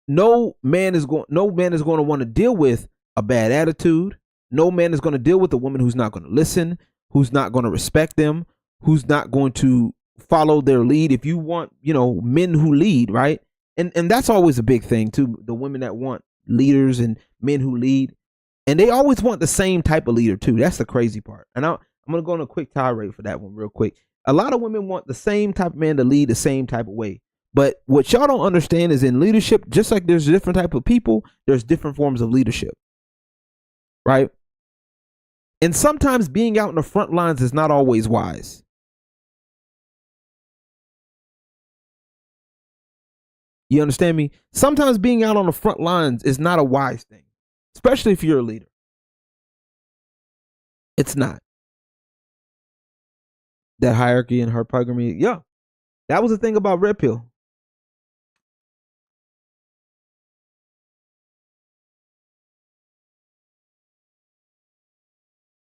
No man is going to want to deal with a bad attitude. No man is going to deal with a woman who's not going to listen, who's not going to respect them, who's not going to follow their lead. If you want, men who lead, right? And that's always a big thing too. The women that want leaders and men who lead, and they always want the same type of leader too. That's the crazy part. And I'm going to go on a quick tirade for that one real quick. A lot of women want the same type of man to lead the same type of way. But what y'all don't understand is, in leadership, just like there's different type of people, there's different forms of leadership, right? And sometimes being out in the front lines is not always wise. You understand me? Sometimes being out on the front lines is not a wise thing, especially if you're a leader. It's not. That hierarchy and hypergamy, yeah. That was the thing about Red Pill.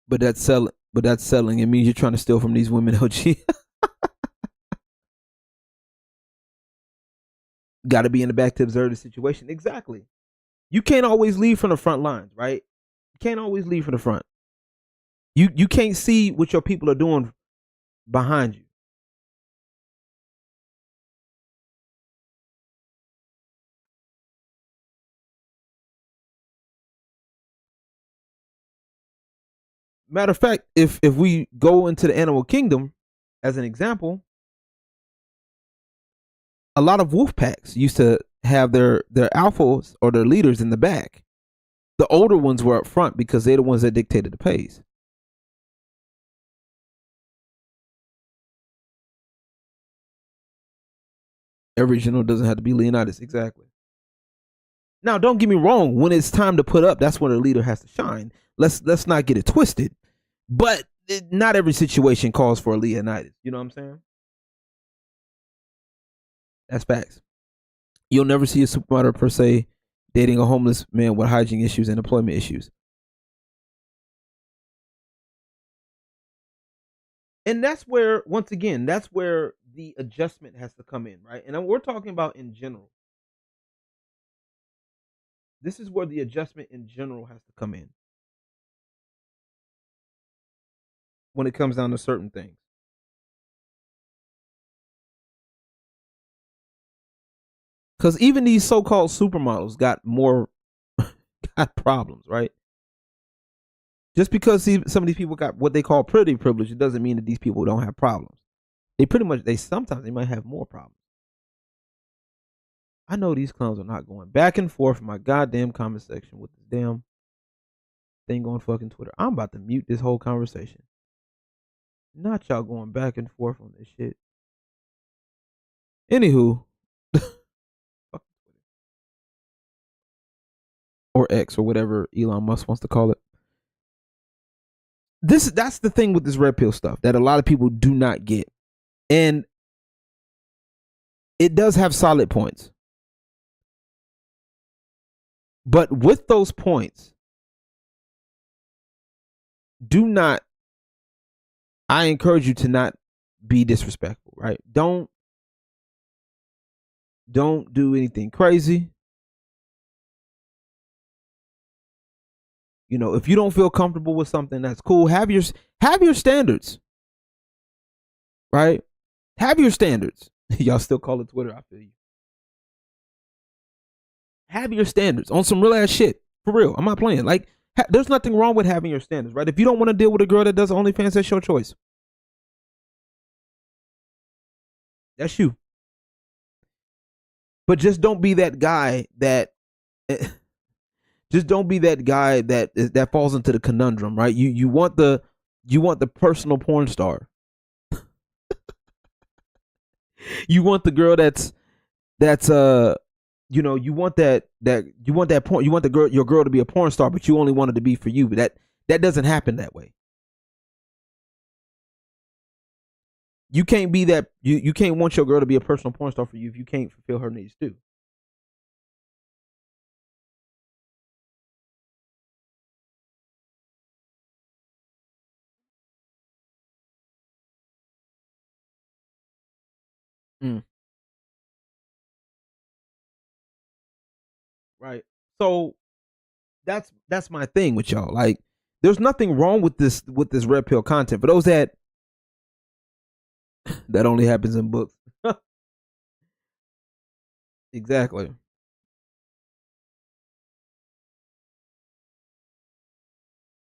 But that's selling. But that's selling. It means you're trying to steal from these women, OG. Got to be in the back to observe the situation. Exactly. You can't always lead from the front lines, right? You can't always lead from the front. You can't see what your people are doing behind you. Matter of fact, if we go into the animal kingdom as an example, a lot of wolf packs used to have their alphas or their leaders in the back. The older ones were up front because they're the ones that dictated the pace. Every general doesn't have to be Leonidas, exactly. Now, don't get me wrong. When it's time to put up, that's when a leader has to shine. Let's not get it twisted. But not every situation calls for a Leonidas. You know what I'm saying? That's facts. You'll never see a supermodel per se dating a homeless man with hygiene issues and employment issues. And that's where, once again, that's where the adjustment has to come in, right? And we're talking about in general. This is where the adjustment in general has to come in when it comes down to certain things. Because even these so-called supermodels got more got problems, right? Just because some of these people got what they call pretty privilege, it doesn't mean that these people don't have problems. They pretty much sometimes they might have more problems. I know these clowns are not going back and forth in my goddamn comment section with this damn thing on fucking Twitter. I'm about to mute this whole conversation. Not y'all going back and forth on this shit. Anywho, or X or whatever Elon Musk wants to call it. That's the thing with this red pill stuff that a lot of people do not get. And it does have solid points. But with those points, I encourage you to not be disrespectful, right? Don't do anything crazy. You know, if you don't feel comfortable with something, that's cool. Have your standards, right? Have your standards. Y'all still call it Twitter, I feel you. Have your standards on some real ass shit. For real. I'm not playing. Like, there's nothing wrong with having your standards, right? If you don't want to deal with a girl that does OnlyFans, that's your choice. That's you. But just don't be that guy that just don't be that guy that falls into the conundrum, right? You want the personal porn star. You want the girl that's you know, you want that porn, you want your girl to be a porn star, but you only want it to be for you. But that doesn't happen that way. You can't be that you can't want your girl to be a personal porn star for you if you can't fulfill her needs too. Mm. Right. So that's my thing with y'all. Like, there's nothing wrong with this red pill content. For those that only happens in books. Exactly.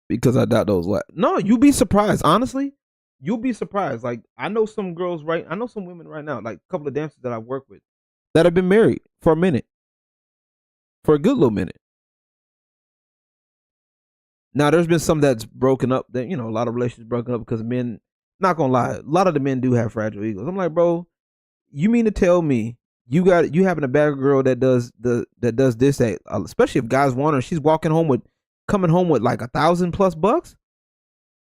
Because I doubt those. No, you'd be surprised. Honestly, you'll be surprised. Like, I know some girls, right? I know some women right now, like a couple of dancers that I work with, that have been married for a minute, for a good little minute. Now, there's been some that's broken up. That, you know, a lot of relationships broken up because men. Not gonna lie, a lot of the men do have fragile egos. I'm like, bro, you mean to tell me you having a bad girl that does this, that especially if guys want her, she's coming home with like $1,000+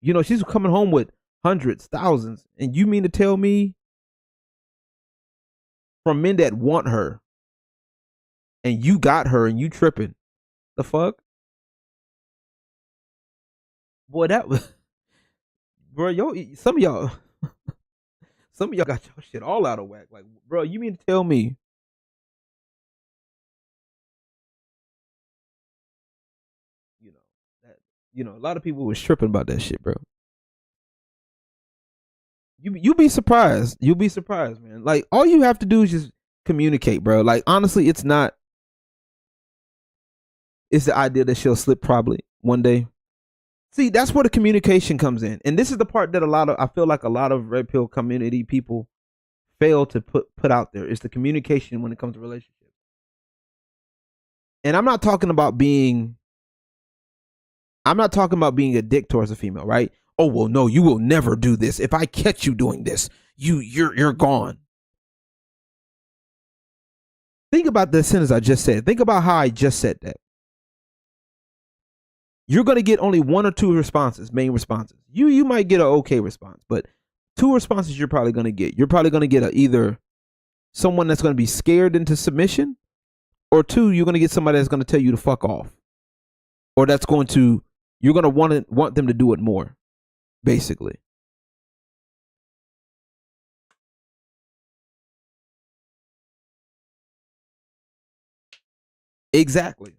You know, she's coming home with hundreds, thousands, and you mean to tell me from men that want her, and you got her, and you tripping? The fuck, boy, that was bro. Yo, some of y'all got your shit all out of whack. Like, bro, you mean to tell me, you know, that a lot of people was tripping about that shit, bro. You be surprised. You'll be surprised, man. Like, all you have to do is just communicate, bro. Like, honestly, it's not. It's the idea that she'll slip probably one day. See, that's where the communication comes in, and this is the part that I feel like a lot of red pill community people fail to put out there. Is the communication when it comes to relationships. And I'm not talking about being a dick towards a female, right? Oh, well, no, you will never do this. If I catch you doing this, you're gone. Think about the sentence I just said. Think about how I just said that. You're going to get only one or two responses, main responses. You might get an okay response, but two responses you're probably going to get. You're probably going to get either someone that's going to be scared into submission, or two, you're going to get somebody that's going to tell you to fuck off, or you're going to want them to do it more, basically. Exactly.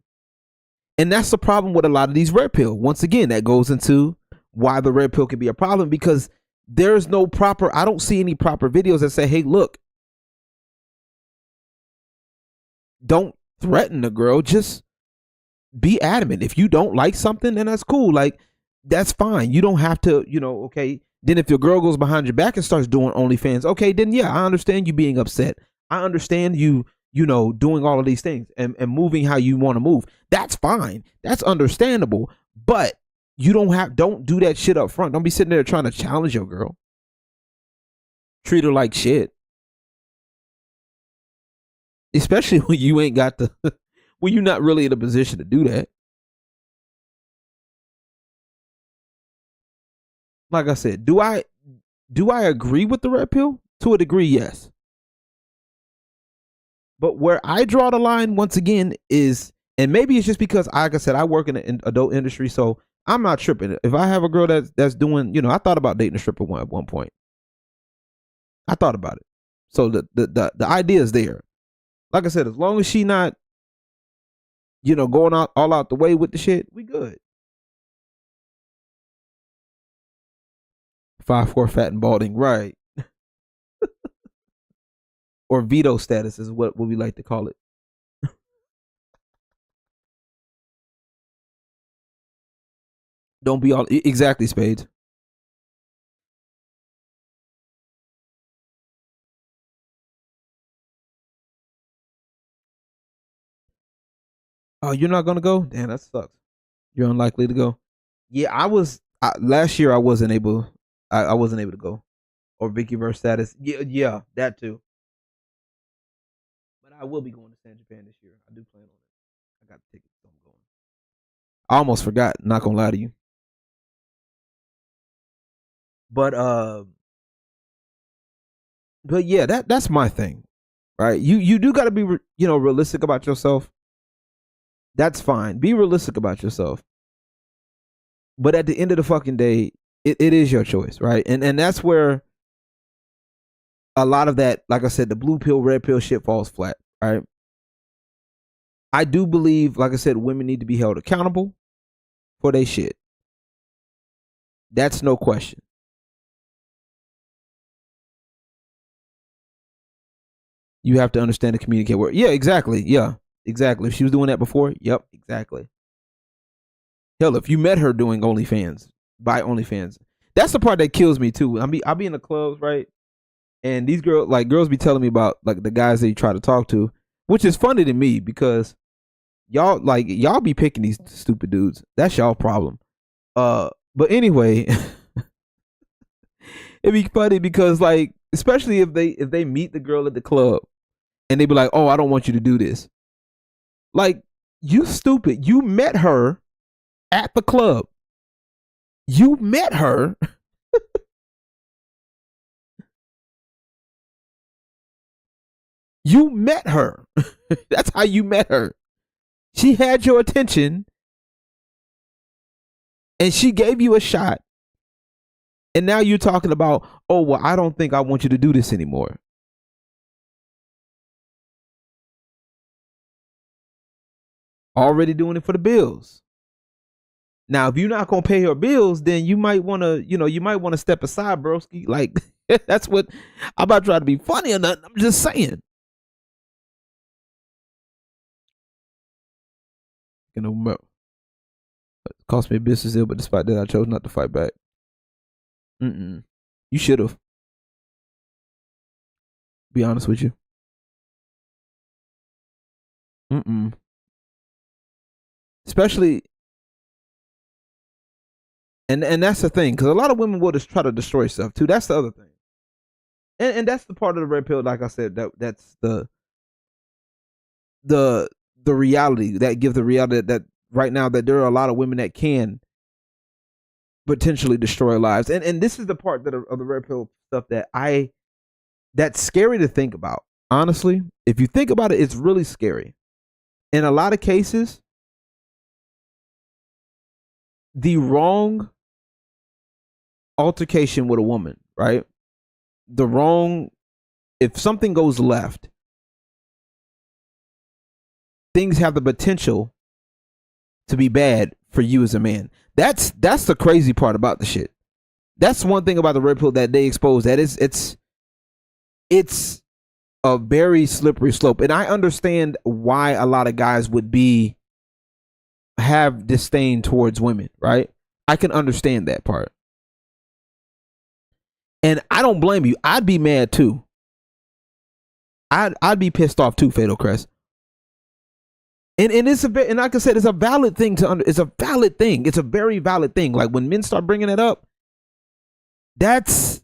And that's the problem with a lot of these red pill. Once again, that goes into why the red pill can be a problem, because there's no proper, I don't see any proper videos that say, hey, look, don't threaten the girl, just be adamant. If you don't like something, then that's cool. Like, that's fine. You don't have to, okay. Then if your girl goes behind your back and starts doing OnlyFans, okay, then yeah, I understand you being upset. I understand you doing all of these things and moving how you want to move. That's fine. That's understandable. But don't do that shit up front. Don't be sitting there trying to challenge your girl. Treat her like shit. Especially when you ain't got when you're not really in a position to do that. Like I said, do I agree with the red pill? To a degree, yes. But where I draw the line, once again, is, and maybe it's just because, like I said, I work in the adult industry, so I'm not tripping. If I have a girl that's doing, I thought about dating a stripper at one point. I thought about it. So the idea is there. Like I said, as long as she not, going all out the way with the shit, we good. 5'4", fat and balding, right? Or veto status is what we like to call it. Don't be all exactly, Spades. Oh, you're not gonna go? Damn, that sucks. You're unlikely to go. Yeah, last year. I wasn't able. I wasn't able to go. Or Vicky verse status. Yeah, that too. But I will be going to San Japan this year. I do plan on it. I got the tickets, so I'm going. I almost forgot. Not gonna lie to you. But yeah, that's my thing, right? You do got to be realistic about yourself. That's fine. Be realistic about yourself. But at the end of the fucking day, it is your choice, right? And that's where a lot of that, like I said, the blue pill, red pill shit falls flat, right? I do believe, like I said, women need to be held accountable for their shit. That's no question. You have to understand and communicate. Where, yeah, exactly. Yeah, exactly. If she was doing that before, yep, exactly. Hell, if you met her doing OnlyFans, buy OnlyFans. That's the part that kills me too. I'll be in the clubs, right? And these girls be telling me about like the guys they try to talk to, which is funny to me because y'all be picking these stupid dudes. That's y'all problem. But anyway, it'd be funny because like, especially if they meet the girl at the club and they be like, "Oh, I don't want you to do this." Like, you stupid. You met her at the club. You met her. You met her. That's how you met her. She had your attention and she gave you a shot. And now you're talking about, oh, well, I don't think I want you to do this anymore. Already doing it for the bills. Now, if you're not gonna pay her bills, then you might want to, you might want to step aside, broski. Like, that's what I'm not trying to be funny or nothing. I'm just saying. It cost me a business deal, but despite that, I chose not to fight back. You should have. Be honest with you. Especially, and that's the thing, because a lot of women will just try to destroy stuff too. That's the other thing, and that's the part of the red pill. Like I said, that's the reality that gives the reality that right now that there are a lot of women that can potentially destroy lives, and this is the part that of the red pill stuff that's scary to think about. Honestly, if you think about it, it's really scary. In a lot of cases, the wrong altercation with a woman, right? If something goes left, things have the potential to be bad for you as a man. That's the crazy part about the shit. That's one thing about the red pill that they expose, that it's a very slippery slope. And I understand why a lot of guys would have disdain towards women, right? I can understand that part. And I don't blame you. I'd be mad too. I'd be pissed off too, Fatal Crest. And and like I said, it's a valid thing it's a valid thing. It's a very valid thing. Like, when men start bringing it up, that's,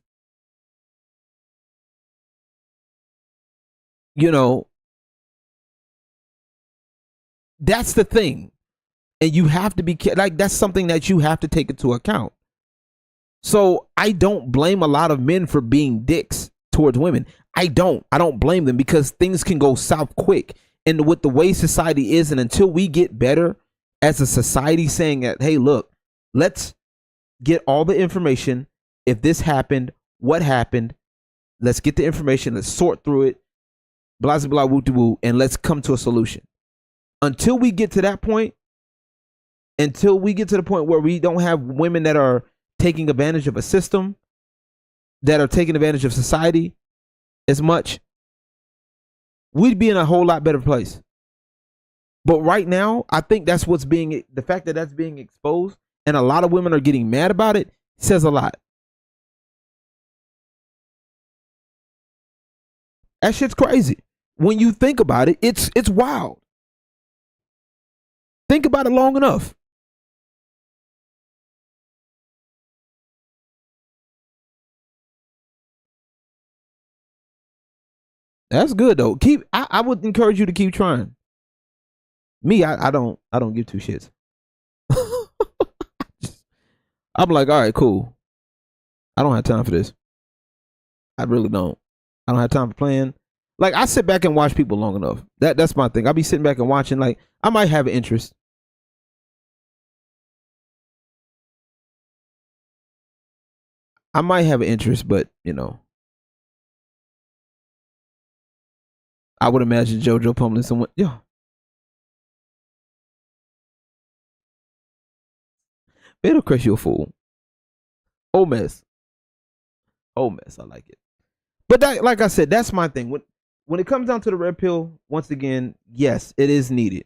that's the thing. And you have to be like, that's something that you have to take into account. So I don't blame a lot of men for being dicks towards women. I don't blame them, because things can go south quick. And with the way society is, and until we get better as a society, saying that, hey, look, let's get all the information. If this happened, what happened? Let's get the information. Let's sort through it. Blah, blah, blah, woo, woo, and let's come to a solution. Until we get to that point, until we get to the point where we don't have women that are taking advantage of a system, that are taking advantage of society as much, we'd be in a whole lot better place. But right now, I think that's the fact that that's being exposed, and a lot of women are getting mad about it, says a lot. That shit's crazy. When you think about it, it's wild. Think about it long enough. That's good though. I would encourage you to keep trying. Me, I don't give two shits. I'm like, all right, cool. I don't have time for this. I really don't. I don't have time for playing. Like, I sit back and watch people long enough. That's my thing. I'll be sitting back and watching. Like, I might have an interest. I might have an interest, but I would imagine JoJo pummeling someone. Yo, it'll crush you a fool. Oh mess. Oh mess. I like it. But like I said, that's my thing. When it comes down to the red pill, once again, yes, it is needed.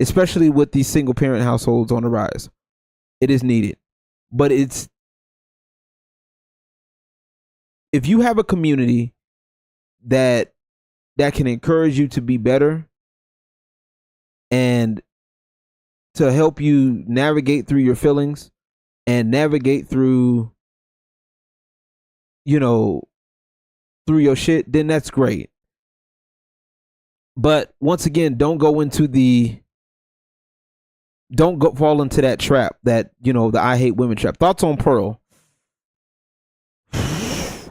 Especially with these single parent households on the rise. It is needed. But if you have a community that can encourage you to be better and to help you navigate through your feelings and navigate through through your shit, then that's great. But once again, don't go fall into that trap, that the I hate women trap. Thoughts on Pearl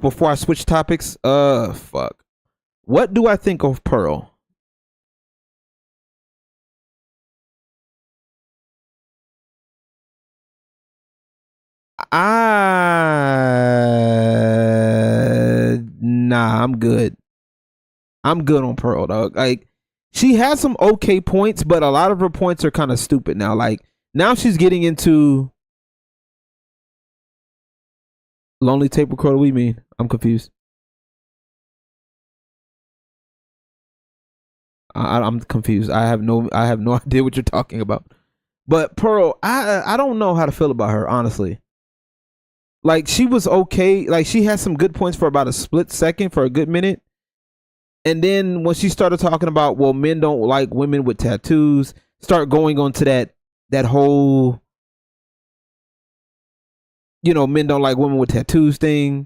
before I switch topics? Fuck. What do I think of Pearl? Nah, I'm good. I'm good on Pearl, dog. Like, she has some okay points, but a lot of her points are kind of stupid now. Like, now she's getting into lonely tape recorder. What do you mean? I'm confused. I'm confused. I have no idea what you're talking about. But Pearl, I don't know how to feel about her, honestly. Like, she was okay. Like, she had some good points for about a split second, for a good minute. And then when she started talking about, well, men don't like women with tattoos, start going on to that whole, men don't like women with tattoos thing.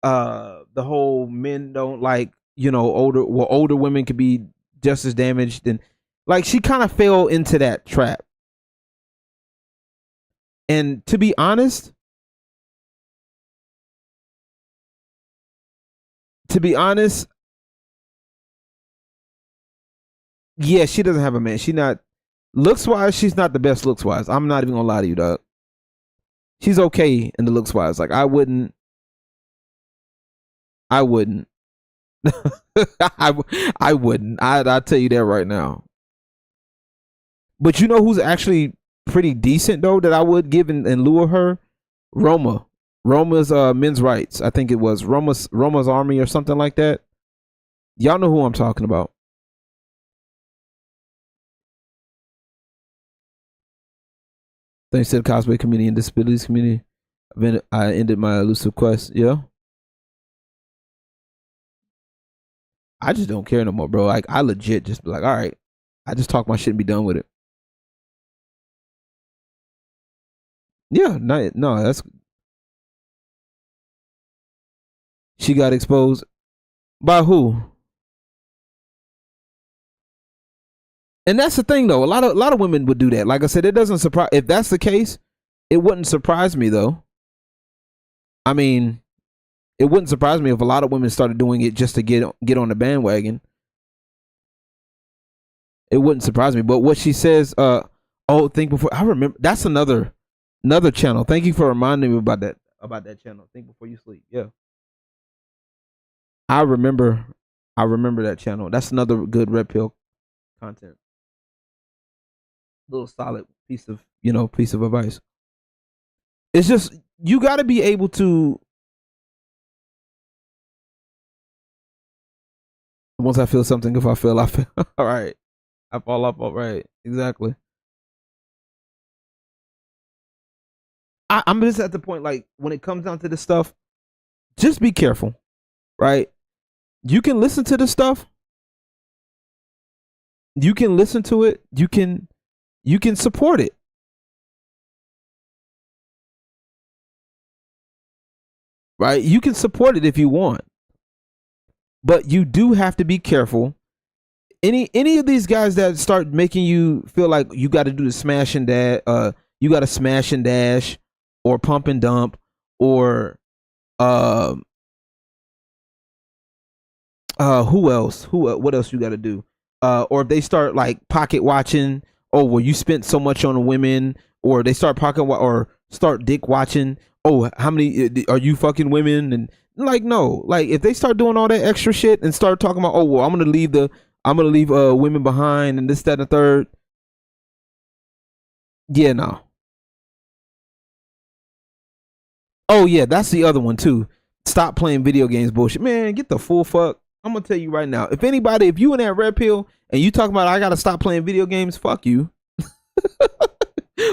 The whole men don't like, older women could be just as damaged, and like, she kind of fell into that trap. And to be honest, yeah, she doesn't have a man. She not looks wise. She's not the best looks wise. I'm not even gonna lie to you, dog. She's okay in the looks wise. Like, I wouldn't. I I wouldn't. I tell you that right now. But you know who's actually pretty decent though, that I would give in lieu of her? Roma. Roma's men's rights. I think it was Roma's army or something like that. Y'all know who I'm talking about. Thanks to the cosplay community and disabilities community, I ended my elusive quest. Yeah. I just don't care no more, bro. Like, I legit just be like, all right, I just talk my shit and be done with it. Yeah, no, that's she got exposed by who? And that's the thing, though. A lot of women would do that. Like I said, it doesn't surprise. If that's the case, it wouldn't surprise me, though. I mean, it wouldn't surprise me if a lot of women started doing it just to get on the bandwagon. It wouldn't surprise me. But what she says, oh, think before I remember. That's another channel. Thank you for reminding me about that channel. Think before you sleep. Yeah, I remember. I remember that channel. That's another good red pill content. Little solid piece of advice. It's just, you got to be able to. Once I feel something, if I feel, I feel. All right, I fall off. All right, exactly. I'm just at the point, like, when it comes down to this stuff, just be careful, right? You can listen to this stuff. You can listen to it. You can support it, right? You can support it if you want, but you do have to be careful. Any of these guys that start making you feel like you got to do the smash and dash, you got to smash and dash, or pump and dump, or um who else? What else you got to do? Or if they start like pocket watching, oh well, you spent so much on the women, or they start or start dick watching. Oh, how many are you fucking women? And like, no, like, if they start doing all that extra shit and start talking about, oh well, I'm gonna leave women behind and this, that, and the third. Yeah, no. Oh yeah, that's the other one too. Stop playing video games bullshit. Man, get the full fuck. I'm gonna tell you right now. If you in that red pill and you talking about, I gotta stop playing video games, fuck you.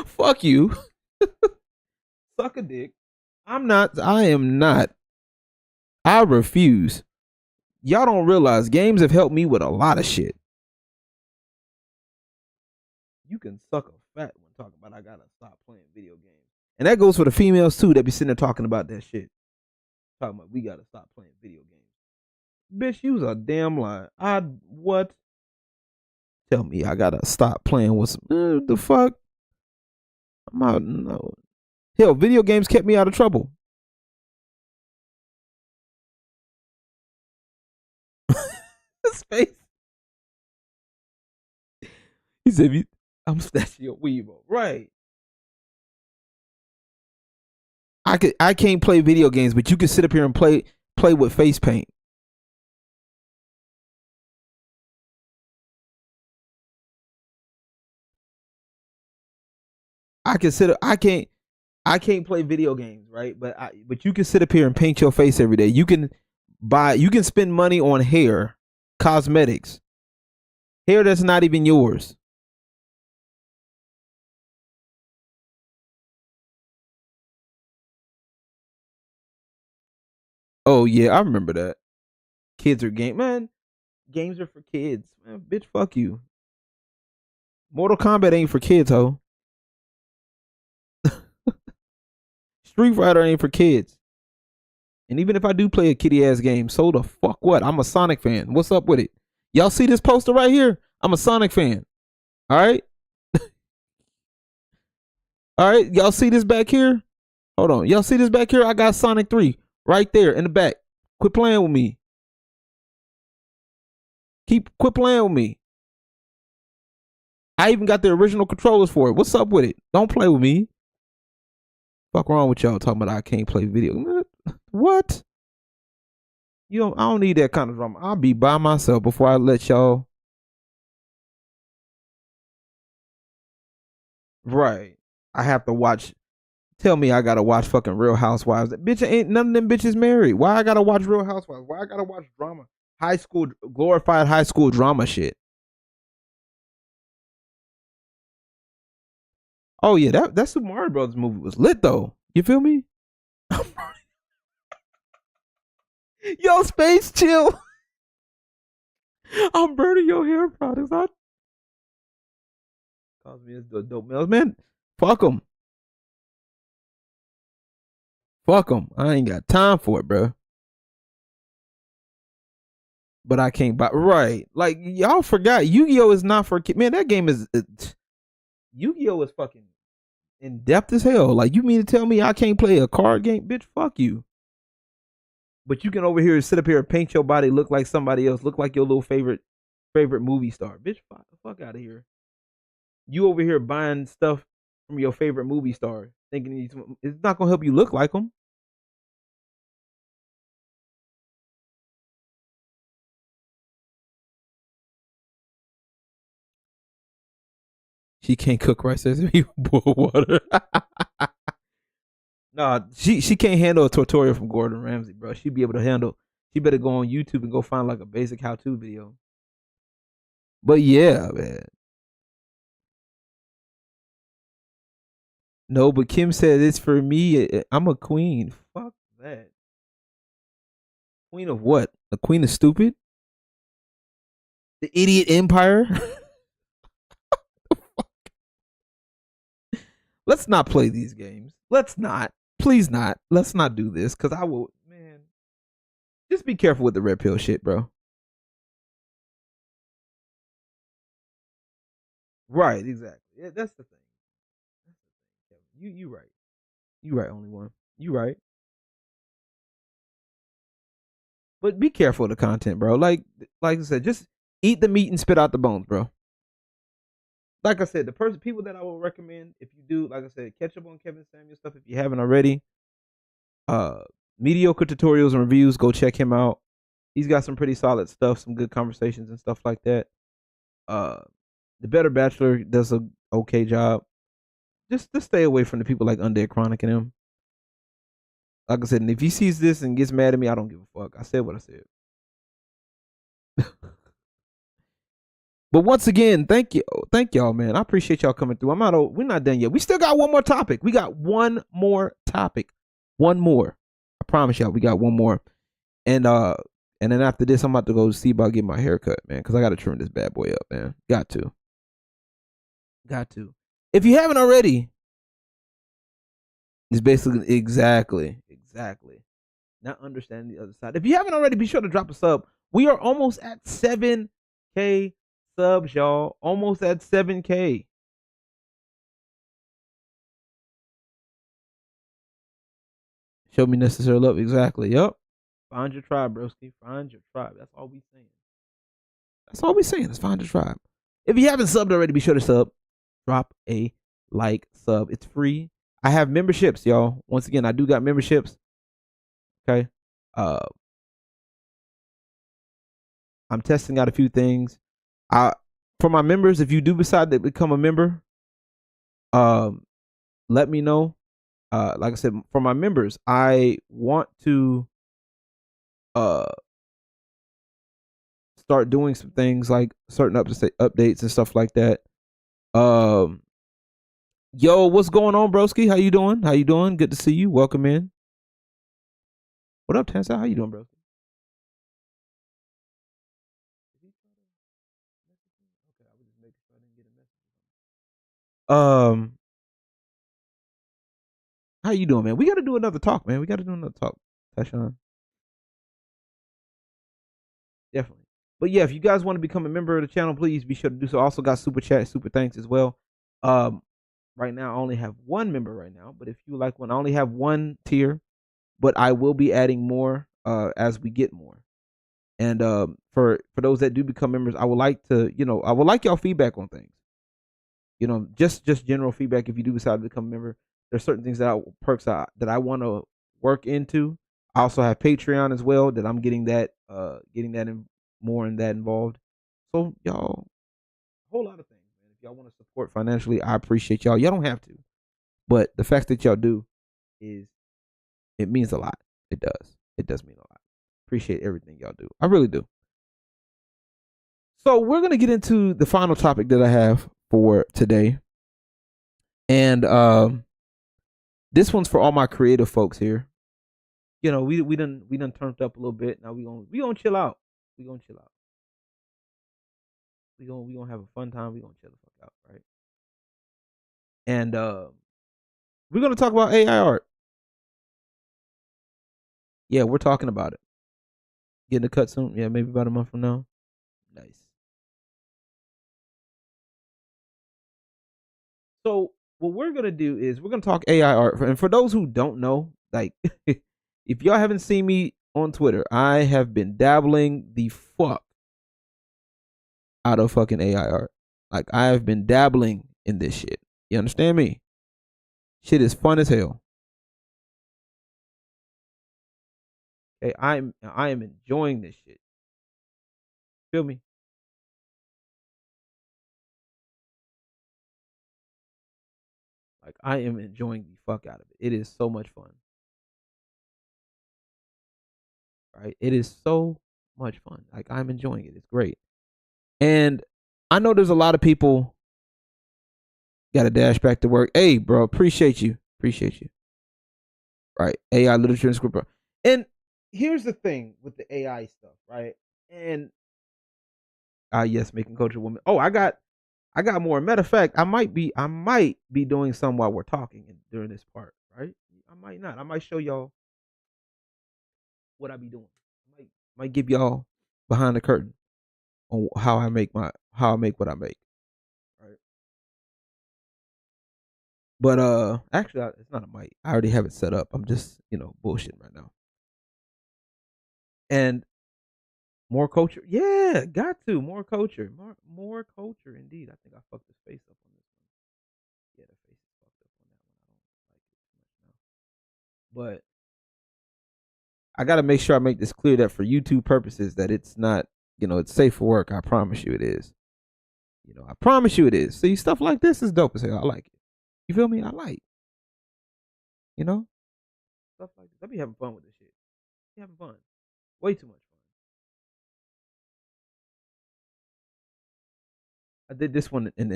Fuck you. Suck a dick. I am not. I refuse. Y'all don't realize games have helped me with a lot of shit. You can suck a fat one talking about, I gotta stop playing video games. And that goes for the females too that be sitting there talking about that shit. Talking about, we gotta stop playing video games. Bitch, you was a damn lie. I what? Tell me I gotta stop playing with some the fuck? I'm out. No. Hell, video games kept me out of trouble. His face. He said, "I'm snatching your weed, bro." Right. I can't play video games, but you can sit up here and play with face paint. I can't play video games, right? But you can sit up here and paint your face every day. You can spend money on hair, cosmetics, hair that's not even yours. Oh yeah, I remember that. Kids are man. Games are for kids, man. Bitch, fuck you. Mortal Kombat ain't for kids, ho. Street Fighter ain't for kids. And even if I do play a kitty ass game, so the fuck what? I'm a Sonic fan. What's up with it? Y'all see this poster right here? I'm a Sonic fan. All right. All right. Y'all see this back here? Hold on. Y'all see this back here? I got Sonic 3 right there in the back. Quit playing with me. Quit playing with me. I even got the original controllers for it. What's up with it? Don't play with me. Fuck wrong with y'all talking about I can't play video. What? I don't need that kind of drama. I'll be by myself before I let y'all. Right. I have to watch. Tell me I gotta watch fucking Real Housewives. Bitch, ain't none of them bitches married. Why I gotta watch Real Housewives? Why I gotta watch drama? Glorified high school drama shit. Oh yeah, that Super Mario Brothers movie was lit though. You feel me? Yo, Space, chill. I'm burning your hair products. I calls me as the dope males, man. Fuck them. Fuck them. I ain't got time for it, bro. But I can't buy. Right. Like, y'all forgot Yu-Gi-Oh! Is not for kids. Man, that game is. Yu-Gi-Oh! Is fucking in depth as hell. Like, you mean to tell me I can't play a card game? Bitch, fuck you. But you can over here sit up here and paint your body, look like somebody else, look like your little favorite movie star. Bitch, fuck out of here. You over here buying stuff from your favorite movie star, thinking it's not gonna help you look like them. She can't cook rice. Says you boil water. Nah, she can't handle a tutorial from Gordon Ramsay, bro. She'd be able to handle. She better go on YouTube and go find like a basic how-to video. But yeah, man. No, but Kim said it's for me. I'm a queen. Fuck that. Queen of what? A queen of stupid? The idiot empire? Let's not play these games. Let's not. Please not. Let's not do this because I will. Man, just be careful with the red pill shit, bro. Right, exactly. Yeah, that's the thing. You right. You right, only one. You right. But be careful of the content, bro. Like I said, just eat the meat and spit out the bones, bro. Like I said, people that I will recommend if you do, like I said, catch up on Kevin Samuel stuff if you haven't already. Uh Mediocre tutorials and reviews, go check him out. He's got some pretty solid stuff, some good conversations and stuff like that. Uh The Better Bachelor does a okay job. Just stay away from the people like Undead Chronic and him. Like I said, and if he sees this and gets mad at me, I don't give a fuck. I said what I said. But once again, thank y'all, man. I appreciate y'all coming through. We're not done yet. We still got one more topic. We got one more topic. One more. I promise y'all, we got one more. And then after this, I'm about to go see about getting my hair cut, man, because I got to trim this bad boy up, man. Got to. Got to. If you haven't already, it's basically exactly. Not understanding the other side. If you haven't already, be sure to drop a sub We are almost at 7K subs, y'all. Almost at 7K. Show me necessary love. Exactly. Yep. Find your tribe, broski. Find your tribe. That's all we saying. That's all we saying is find your tribe. If you haven't subbed already, be sure to sub. Drop a like, sub. It's free. I have memberships, y'all. Once again, I do got memberships. Okay. Uh, I'm testing out a few things. For my members, if you do decide to become a member, um, let me know. Like I said, for my members, I want to start doing some things like certain updates and stuff like that. Um, yo, what's going on, broski? How you doing? How you doing? Good to see you. Welcome in. What up, Tansa? How you doing, broski? Um, how you doing, man? We got to do another talk, man. We got to do another talk, Tashawn. Definitely. But yeah, if you guys want to become a member of the channel, please be sure to do so. Also got super chat, super thanks as well. Right now I only have one member right now, but if you like one, I only have one tier, but I will be adding more as we get more. And for those that do become members, I would like to, I would like y'all feedback on things. Just general feedback. If you do decide to become a member, there's certain things that I want to work into. I also have Patreon as well that I'm getting that more in that involved. So y'all, a whole lot of things, man. If y'all want to support financially, I appreciate y'all. Y'all don't have to, but the fact that y'all do is it means a lot. It does. It does mean a lot. Appreciate everything y'all do. I really do. So we're gonna get into the final topic that I have for today, and this one's for all my creative folks here. We done turned up a little bit. Now we gonna chill out. We gonna chill out. We gonna have a fun time. We gonna chill the fuck out, right? And we're gonna talk about AI art. Yeah, we're talking about it. Getting a cut soon. Yeah, maybe about a month from now. Nice. So what we're gonna do is we're gonna talk AI art. And for those who don't know, like, if y'all haven't seen me on Twitter, I have been dabbling the fuck out of fucking AI art. Like, I have been dabbling in this shit. You understand me? Shit is fun as hell. Okay, I am enjoying this shit. Feel me? Like, I am enjoying the fuck out of it. It is so much fun. Right? It is so much fun. Like, I'm enjoying it. It's great. And I know there's a lot of people got to dash back to work. Hey, bro, appreciate you. Appreciate you. Right. AI literature and script. And here's the thing with the AI stuff, right? And yes, making culture woman. Oh, I got more. Matter of fact, I might be doing some while we're talking during this part, right? I might not. I might show y'all what I be doing. I might give y'all behind the curtain on how I make what I make. Right. But actually it's not a mic. I already have it set up. I'm just, bullshitting right now. And more culture. Yeah, got to. More culture. More culture indeed. I think I fucked his face up on this one. Yeah, the face is fucked up on that one. I don't like it too much now. But I got to make sure I make this clear that for YouTube purposes that it's not, it's safe for work. I promise you it is. I promise you it is. See, stuff like this is dope as hell. I like it. You feel me? I like, you know, stuff like this. I be having fun with this shit. Be having fun. Way too much fun. I did this one in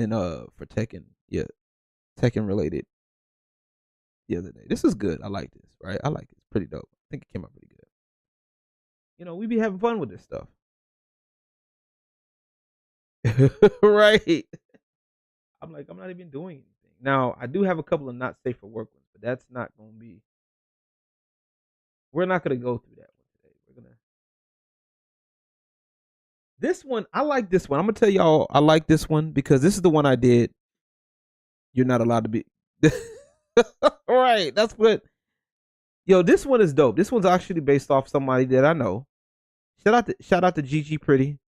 for Tekken. Yeah, Tekken related the other day. This is good. I like this. Right? I like it. It's pretty dope. I think it came out pretty good. We be having fun with this stuff. Right. I'm like, I'm not even doing anything. Now, I do have a couple of not safe for work ones, but that's not going to be. We're not going to go through that one today. This one, I like this one. I'm gonna tell y'all I like this one because this is the one I did. You're not allowed to be. All right, that's what. Yo, this one is dope. This one's actually based off somebody that I know. Shout out to Gigi Pretty.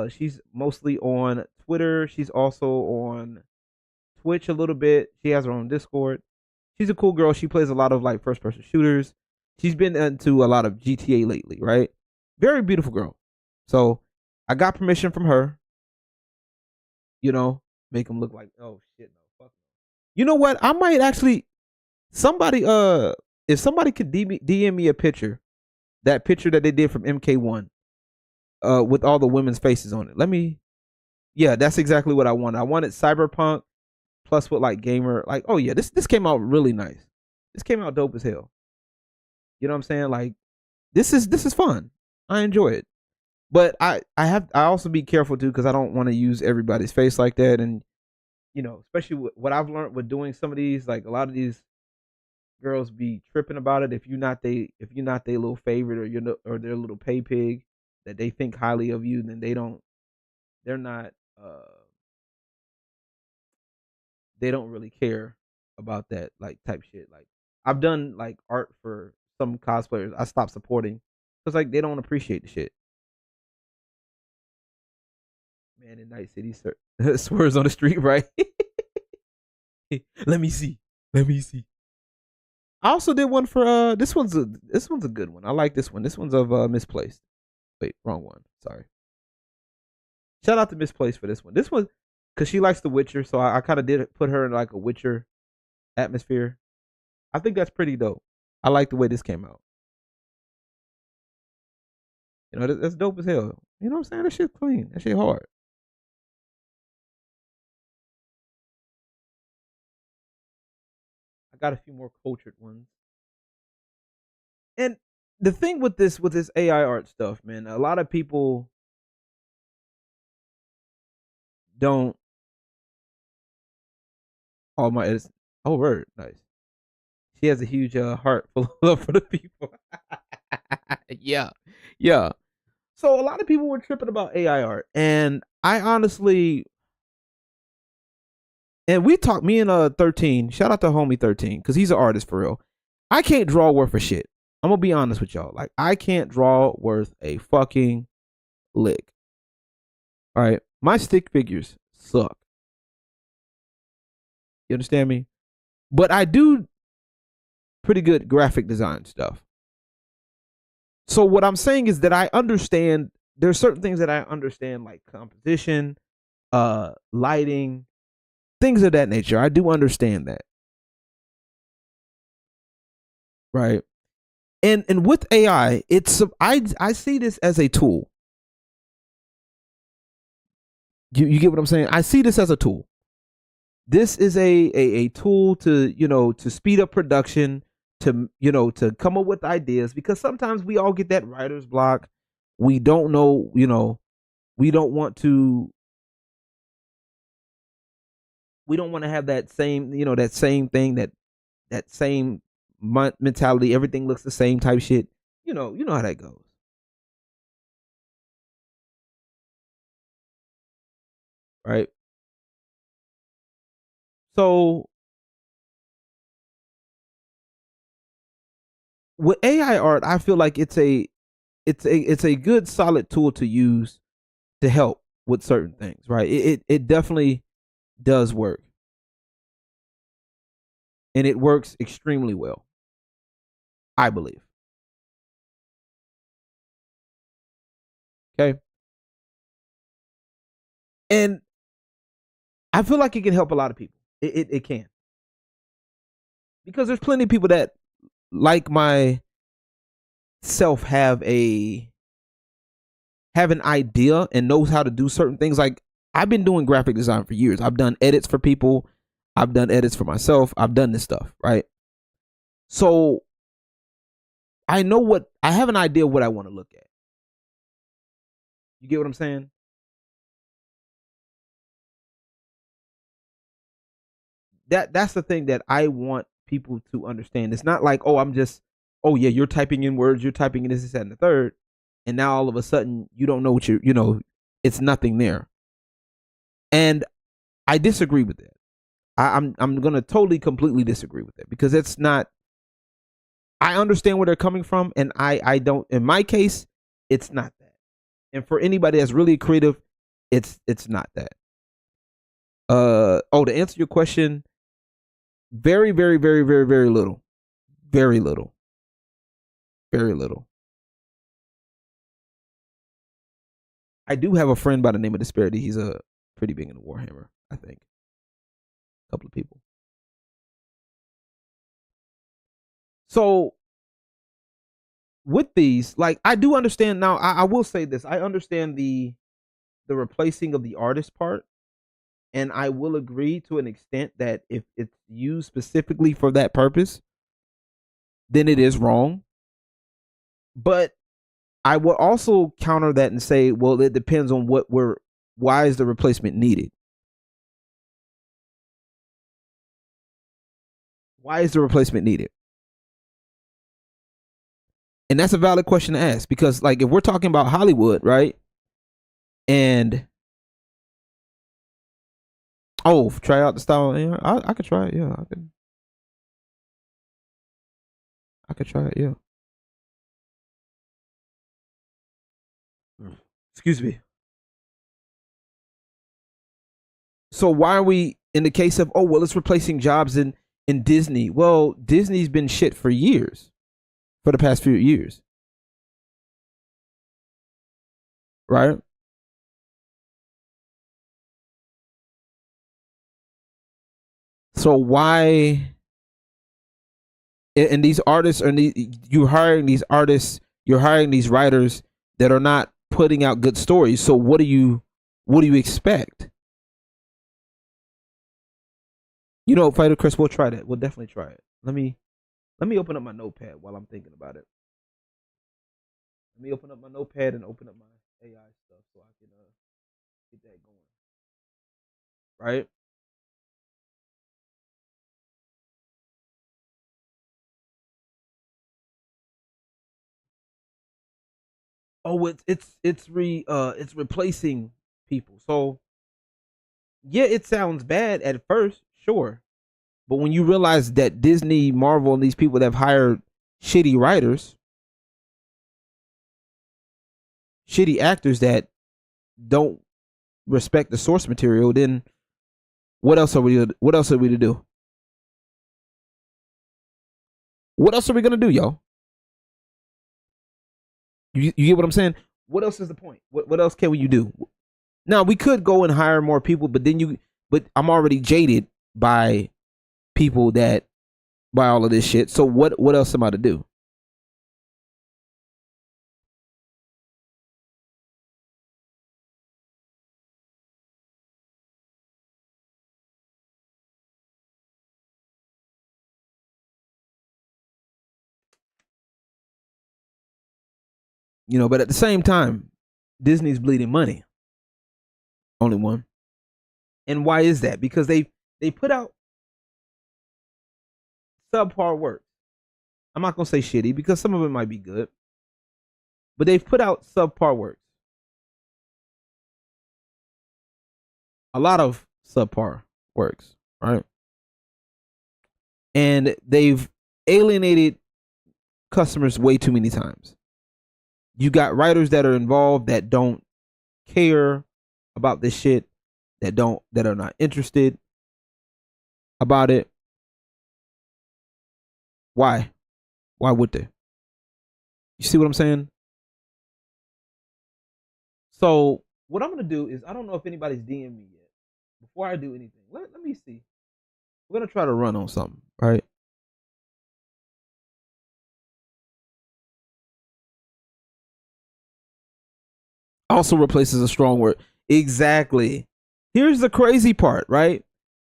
She's mostly on Twitter. She's also on Twitch a little bit. She has her own Discord. She's a cool girl. She plays a lot of like first person shooters. She's been into a lot of GTA lately, right? Very beautiful girl. So I got permission from her. You know, make them look like, oh shit, no, fuck. You know what? I might actually somebody if somebody could DM me a picture, that picture that they did from MK1, with all the women's faces on it. Let me. Yeah, that's exactly what I wanted. I wanted cyberpunk plus with like gamer. Like, oh yeah, this came out really nice. This came out dope as hell. You know what I'm saying? Like, this is fun. I enjoy it. But I also be careful too because I don't want to use everybody's face like that. And especially what I've learned with doing some of these, like a lot of these girls be tripping about it. If you're not they little favorite or their little pay pig that they think highly of you, then they're not they don't really care about that like type shit. Like I've done like art for some cosplayers. I stopped supporting because like they don't appreciate the shit. Man in Night City swears on the street, right? Let me see. Let me see. I also did one for this one's a good one. I like this one. This one's of Misplaced. Wait, wrong one. Sorry. Shout out to Misplaced for this one. This one because she likes The Witcher, so I kind of did put her in like a Witcher atmosphere. I think that's pretty dope. I like the way this came out. That's dope as hell. You know what I'm saying? That shit clean. That shit hard. I got a few more cultured ones. And the thing with this AI art stuff, man, a lot of people don't. All my edits. Oh, word, nice. She has a huge heart full of love for the people. Yeah, yeah. So a lot of people were tripping about AI art, and I honestly, and we talked. Me and 13. Shout out to homie 13 because he's an artist for real. I can't draw worth a shit. I'm gonna be honest with y'all. Like I can't draw worth a fucking lick. All right, my stick figures suck. You understand me? But I do pretty good graphic design stuff. So what I'm saying is that I understand there's certain things that I understand like composition, lighting, things of that nature. I do understand that. Right? And with AI, I see this as a tool. You get what I'm saying? I see this as a tool. This is a tool to speed up production, to come up with ideas because sometimes we all get that writer's block. We don't know, we don't want to have that same, that same thing, that same mentality, everything looks the same type shit. You know how that goes. Right? So with AI art, I feel like it's a good solid tool to use to help with certain things, right? It definitely does work. And it works extremely well, I believe. Okay? And I feel like it can help a lot of people. It can. Because there's plenty of people that like myself have an idea and knows how to do certain things. Like I've been doing graphic design for years. I've done edits for people. I've done edits for myself. I've done this stuff, right? So I have an idea what I want to look at. You get what I'm saying? That's the thing that I want people to understand. It's not like, oh yeah, you're typing in words, you're typing in this, that, and the third, and now all of a sudden you don't know what it's nothing there. And I disagree with that. I'm gonna totally completely disagree with that because it's not. I understand where they're coming from, and I don't. In my case, it's not that. And for anybody that's really creative, it's not that. To answer your question, very, very, very, very, very little, very little, very little. I do have a friend by the name of Disparity. He's a pretty big into Warhammer, I think. A couple of people. So with these, like I do understand now. I will say this: I understand the replacing of the artist part, and I will agree to an extent that if it's used specifically for that purpose, then it is wrong. But I will also counter that and say, well, it depends on why is the replacement needed? Why is the replacement needed? And that's a valid question to ask because, like, if we're talking about Hollywood, right? And try out the style. Yeah, I could try it. Yeah, I could try it. Yeah. Excuse me. So why are we in the case of it's replacing jobs in Disney? Well, Disney's been shit for years, for the past few years, right? So why? And these artists are you're hiring these artists, you're hiring these writers that are not putting out good stories. So what do you expect? You know, Fighter Chris, we'll try that. We'll definitely try it. Let me open up my notepad while I'm thinking about it. Let me open up my notepad and open up my AI stuff so I can get that going. Right? Oh, it's replacing people. So yeah, it sounds bad at first, sure. But when you realize that Disney, Marvel, and these people that have hired shitty writers, shitty actors that don't respect the source material, then what else are we to do? What else are we gonna do, y'all? You get what I'm saying? What else is the point? What else can you do? Now we could go and hire more people, but I'm already jaded by people that buy all of this shit. So what else am I to do? You know, but at the same time, Disney's bleeding money. Only one. And why is that? Because they put out subpar work. I'm not gonna say shitty because some of it might be good, but they've put out subpar works. A lot of subpar works, right? And they've alienated customers way too many times. You got writers that are involved that don't care about this shit, that are not interested about it. Why? Why would they? You see what I'm saying? So what I'm gonna do is I don't know if anybody's DM me yet. Before I do anything, let me see. We're gonna try to run on something, right? Also replaces a strong word. Exactly. Here's the crazy part, right?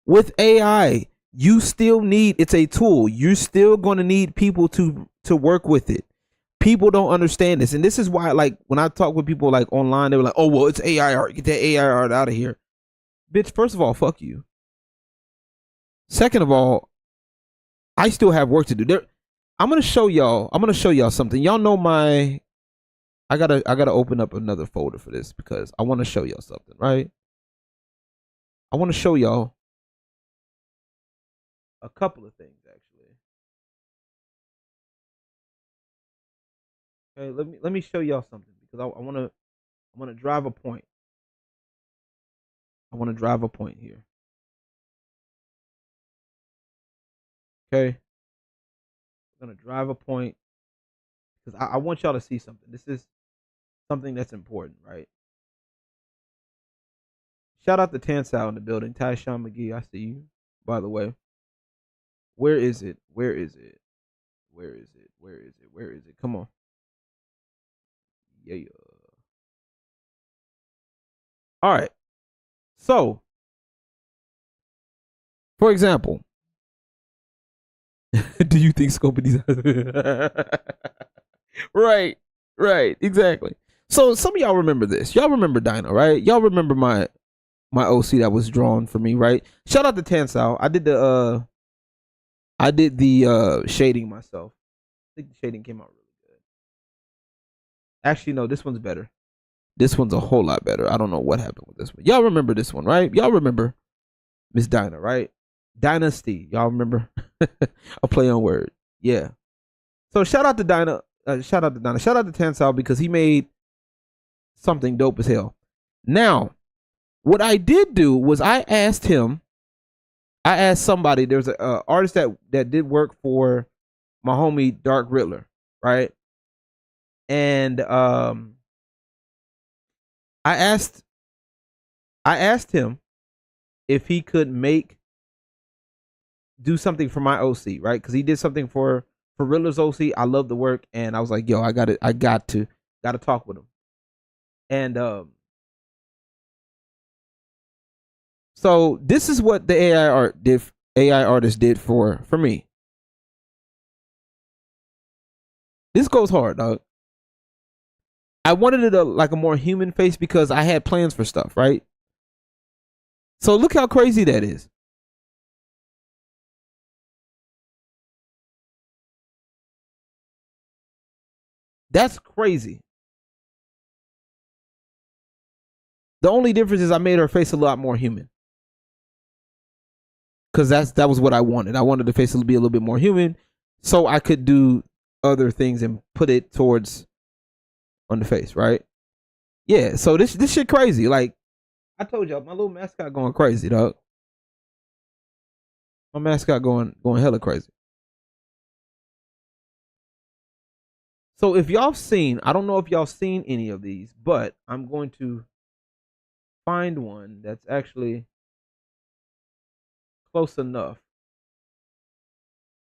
With AI, you still need it's a tool. You're still going to need people to work with it. People don't understand this, and this is why, like, when I talk with people like online, they were like, "Oh, well, it's AI art. Get that AI art out of here, bitch." First of all, fuck you. Second of all, I still have work to do. I'm gonna show y'all something. Y'all know my I gotta open up another folder for this because I want to show y'all something, right? I want to show y'all a couple of things actually. Okay, let me show y'all something because I wanna drive a point. I want to drive a point here. Okay, I'm gonna drive a point because I want y'all to see something. This is something that's important, right? Shout out to Tansal in the building. Tyshawn McGee, I see you. By the way, where is it? Where is it? Where is it? Where is it? Where is it? Come on. Yeah. All right. So, for example, do you think Scopity? Right. Right. Exactly. So some of y'all remember this. Y'all remember Dino, right? Y'all remember my OC that was drawn for me, right? Shout out to Tansal. I did the shading myself. I think the shading came out really good. Actually, no, this one's better. This one's a whole lot better. I don't know what happened with this one. Y'all remember this one, right? Y'all remember Miss Dinah, right? Dynasty. Y'all remember? A play on word. Yeah. So shout out to Dinah. Shout out to Dinah. Shout out to Tansal because he made something dope as hell. Now, what I did do was I asked somebody, there's an artist that did work for my homie Dark Riddler, right? And I asked him if he could do something for my OC, right? Because he did something for Riddler's OC. I love the work, and I was like, yo, I got to talk with him. And so this is what the AI artist did for me. This goes hard, dog. I wanted it like a more human face because I had plans for stuff, right? So look how crazy that is. That's crazy. The only difference is I made her face a lot more human. Because that was what I wanted. I wanted the face to be a little bit more human so I could do other things and put it towards on the face, right? Yeah, so this shit crazy. Like I told y'all, my little mascot going crazy, dog. My mascot going hella crazy. So if y'all seen, I don't know if y'all seen any of these, but I'm going to find one that's actually close enough.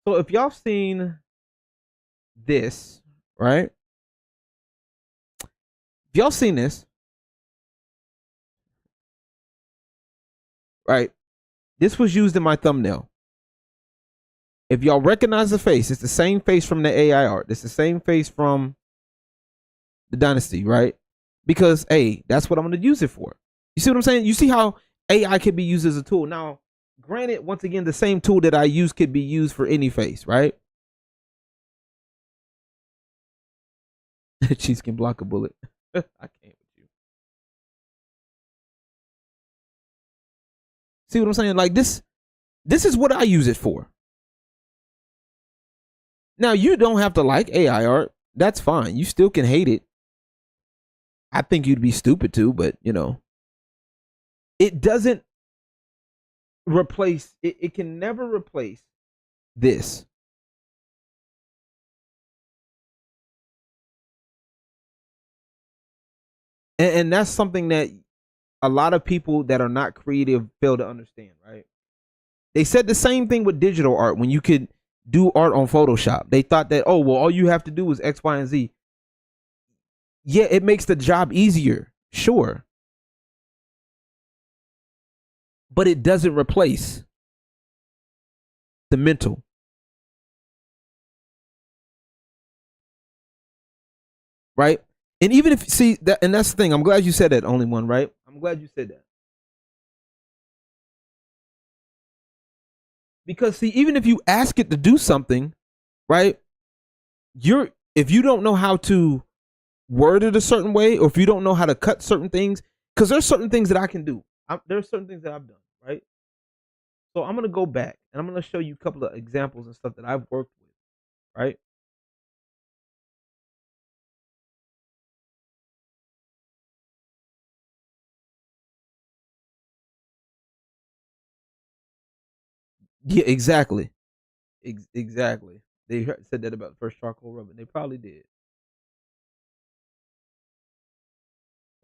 So if y'all seen this, right? If y'all seen this, right? This was used in my thumbnail. If y'all recognize the face, it's the same face from the AI art. It's the same face from the Dynasty, right? Because, hey, that's what I'm going to use it for. You see what I'm saying? You see how AI can be used as a tool. Now, granted, once again, the same tool that I use could be used for any face, right? Cheese can block a bullet. I can't with you. See what I'm saying? Like this is what I use it for. Now, you don't have to like AI art. That's fine. You still can hate it. I think you'd be stupid too, but you know, it doesn't replace, it can never replace this. And that's something that a lot of people that are not creative fail to understand, right? They said the same thing with digital art when you could do art on Photoshop. They thought that, oh, well, all you have to do is X, Y, and Z. Yeah, it makes the job easier, sure. But it doesn't replace the mental. Right? And even if, see, that, and that's the thing, I'm glad you said that, only one, right? I'm glad you said that. Because, see, even if you ask it to do something, right? If you don't know how to word it a certain way, or if you don't know how to cut certain things, because there's certain things that I can do. There's certain things that I've done, right? So I'm gonna go back and I'm gonna show you a couple of examples and stuff that I've worked with, right? Yeah, exactly. Exactly. They said that about the first charcoal rub, and they probably did.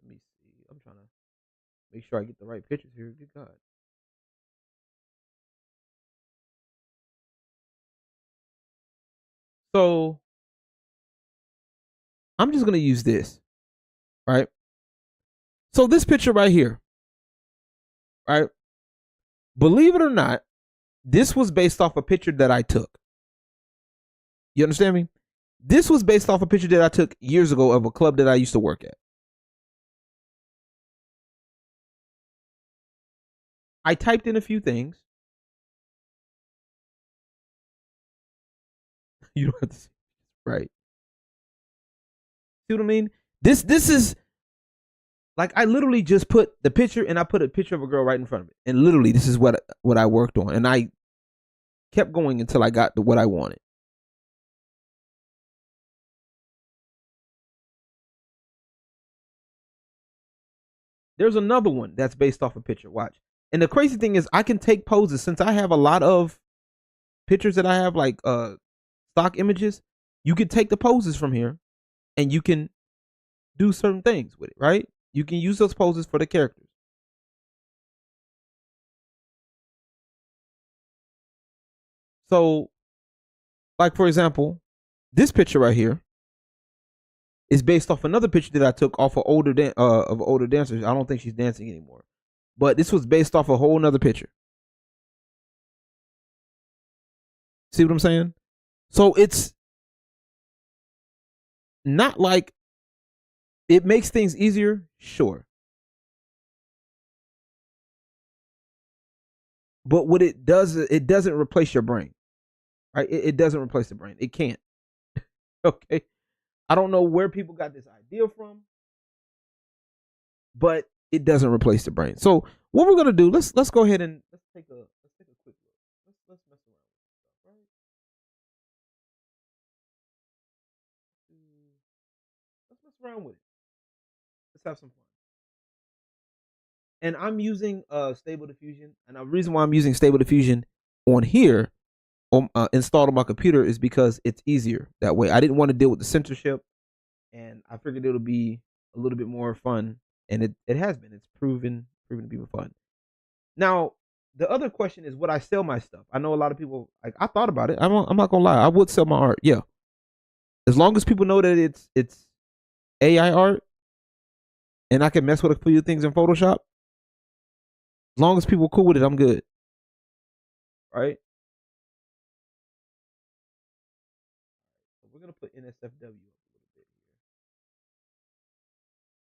Let me see. I'm trying to make sure I get the right pictures here. Good God. So I'm just gonna use this, right? So this picture right here, right? Believe it or not, this was based off a picture that I took. You understand me? This was based off a picture that I took years ago of a club that I used to work at. I typed in a few things. You don't have to see, right? See what I mean? This is like I literally just put the picture and I put a picture of a girl right in front of it, and literally this is what I worked on, and I kept going until I got to what I wanted. There's another one that's based off a picture. Watch. And the crazy thing is, I can take poses since I have a lot of pictures that I have like stock images. You can take the poses from here, and you can do certain things with it. Right? You can use those poses for the characters. So, like for example, this picture right here is based off another picture that I took off of older dancers. I don't think she's dancing anymore, but this was based off a whole nother picture. See what I'm saying? So it's not like it makes things easier, sure, but what it does, it doesn't replace your brain, right? It doesn't replace the brain. It can't. Okay, I don't know where people got this idea from, but it doesn't replace the brain. So what we're gonna do? Let's go ahead and let's take a quick look. Let's mess around with stuff, right? Let's mess around with it. Let's have some fun. And I'm using Stable Diffusion, and the reason why I'm using Stable Diffusion on here installed on my computer is because it's easier that way. I didn't want to deal with the censorship, and I figured it'll be a little bit more fun, and it has been. It's proven to be fun. Now, the other question is, would I sell my stuff? I know a lot of people like. I thought about it. I'm not gonna lie. I would sell my art. Yeah, as long as people know that it's AI art, and I can mess with a few things in Photoshop. As long as people are cool with it, I'm good. Right? So we're gonna put NSFW up a little bit here.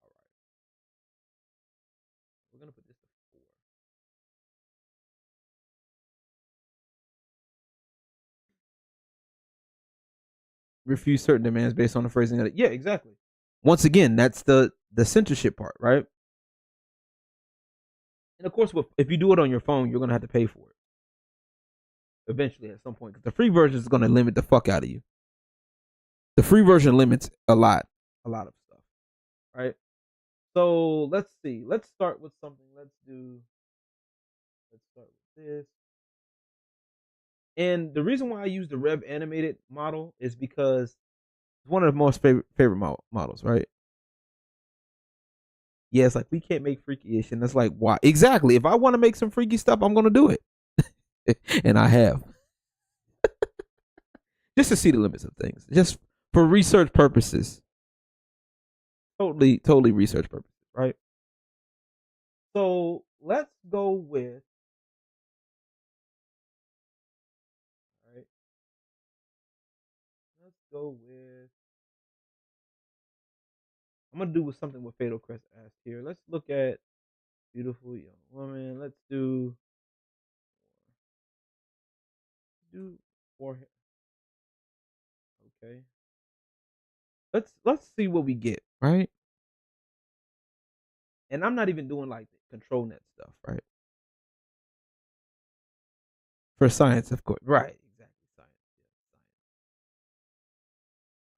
All right. We're gonna put this to 4. Refuse certain demands based on the phrasing of it. Yeah, exactly. Once again, that's the censorship part, right? And of course, if you do it on your phone, you're gonna have to pay for it eventually at some point because the free version is gonna limit the fuck out of you. The free version limits a lot of stuff, right? So let's see. Let's start with something. Let's start with this. And the reason why I use the Rev animated model is because it's one of the most favorite models, right? Yeah, it's like we can't make freaky ish, and that's like why exactly. If I want to make some freaky stuff, I'm gonna do it, and I have just to see the limits of things, just for research purposes. Totally research purposes, right? So let's go with all right. Let's go with. I'm gonna do with something with Fatal Crest asked here. Let's look at beautiful young woman. Let's do forehead. Okay. Let's see what we get, right? And I'm not even doing like the control net stuff, right? For science, of course. Right, exactly. Science. Yeah,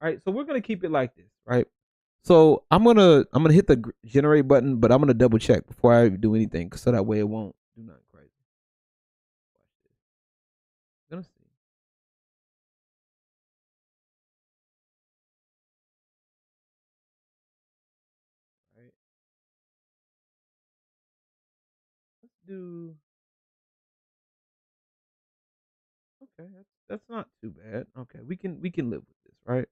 science. All right, so we're gonna keep it like this, right? So I'm gonna hit the generate button, but I'm gonna double check before I do anything, so that way it won't do nothing crazy. Watch this. Gonna see. Right. Let's do. Okay, that's not too bad. Okay, we can live with this, right?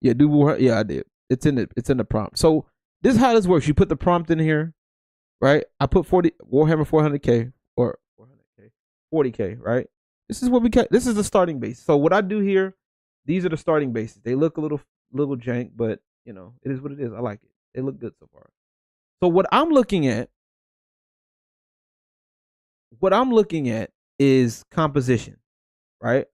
Yeah, do more. Yeah, I did. It's in the prompt. So this is how this works. You put the prompt in here, right? I put 40 Warhammer 400K or 400K, 40K, right? This is what we got. This is the starting base. So what I do here, these are the starting bases. They look a little jank, but it is what it is. I like it. They look good so far. So what I'm looking at is composition, right?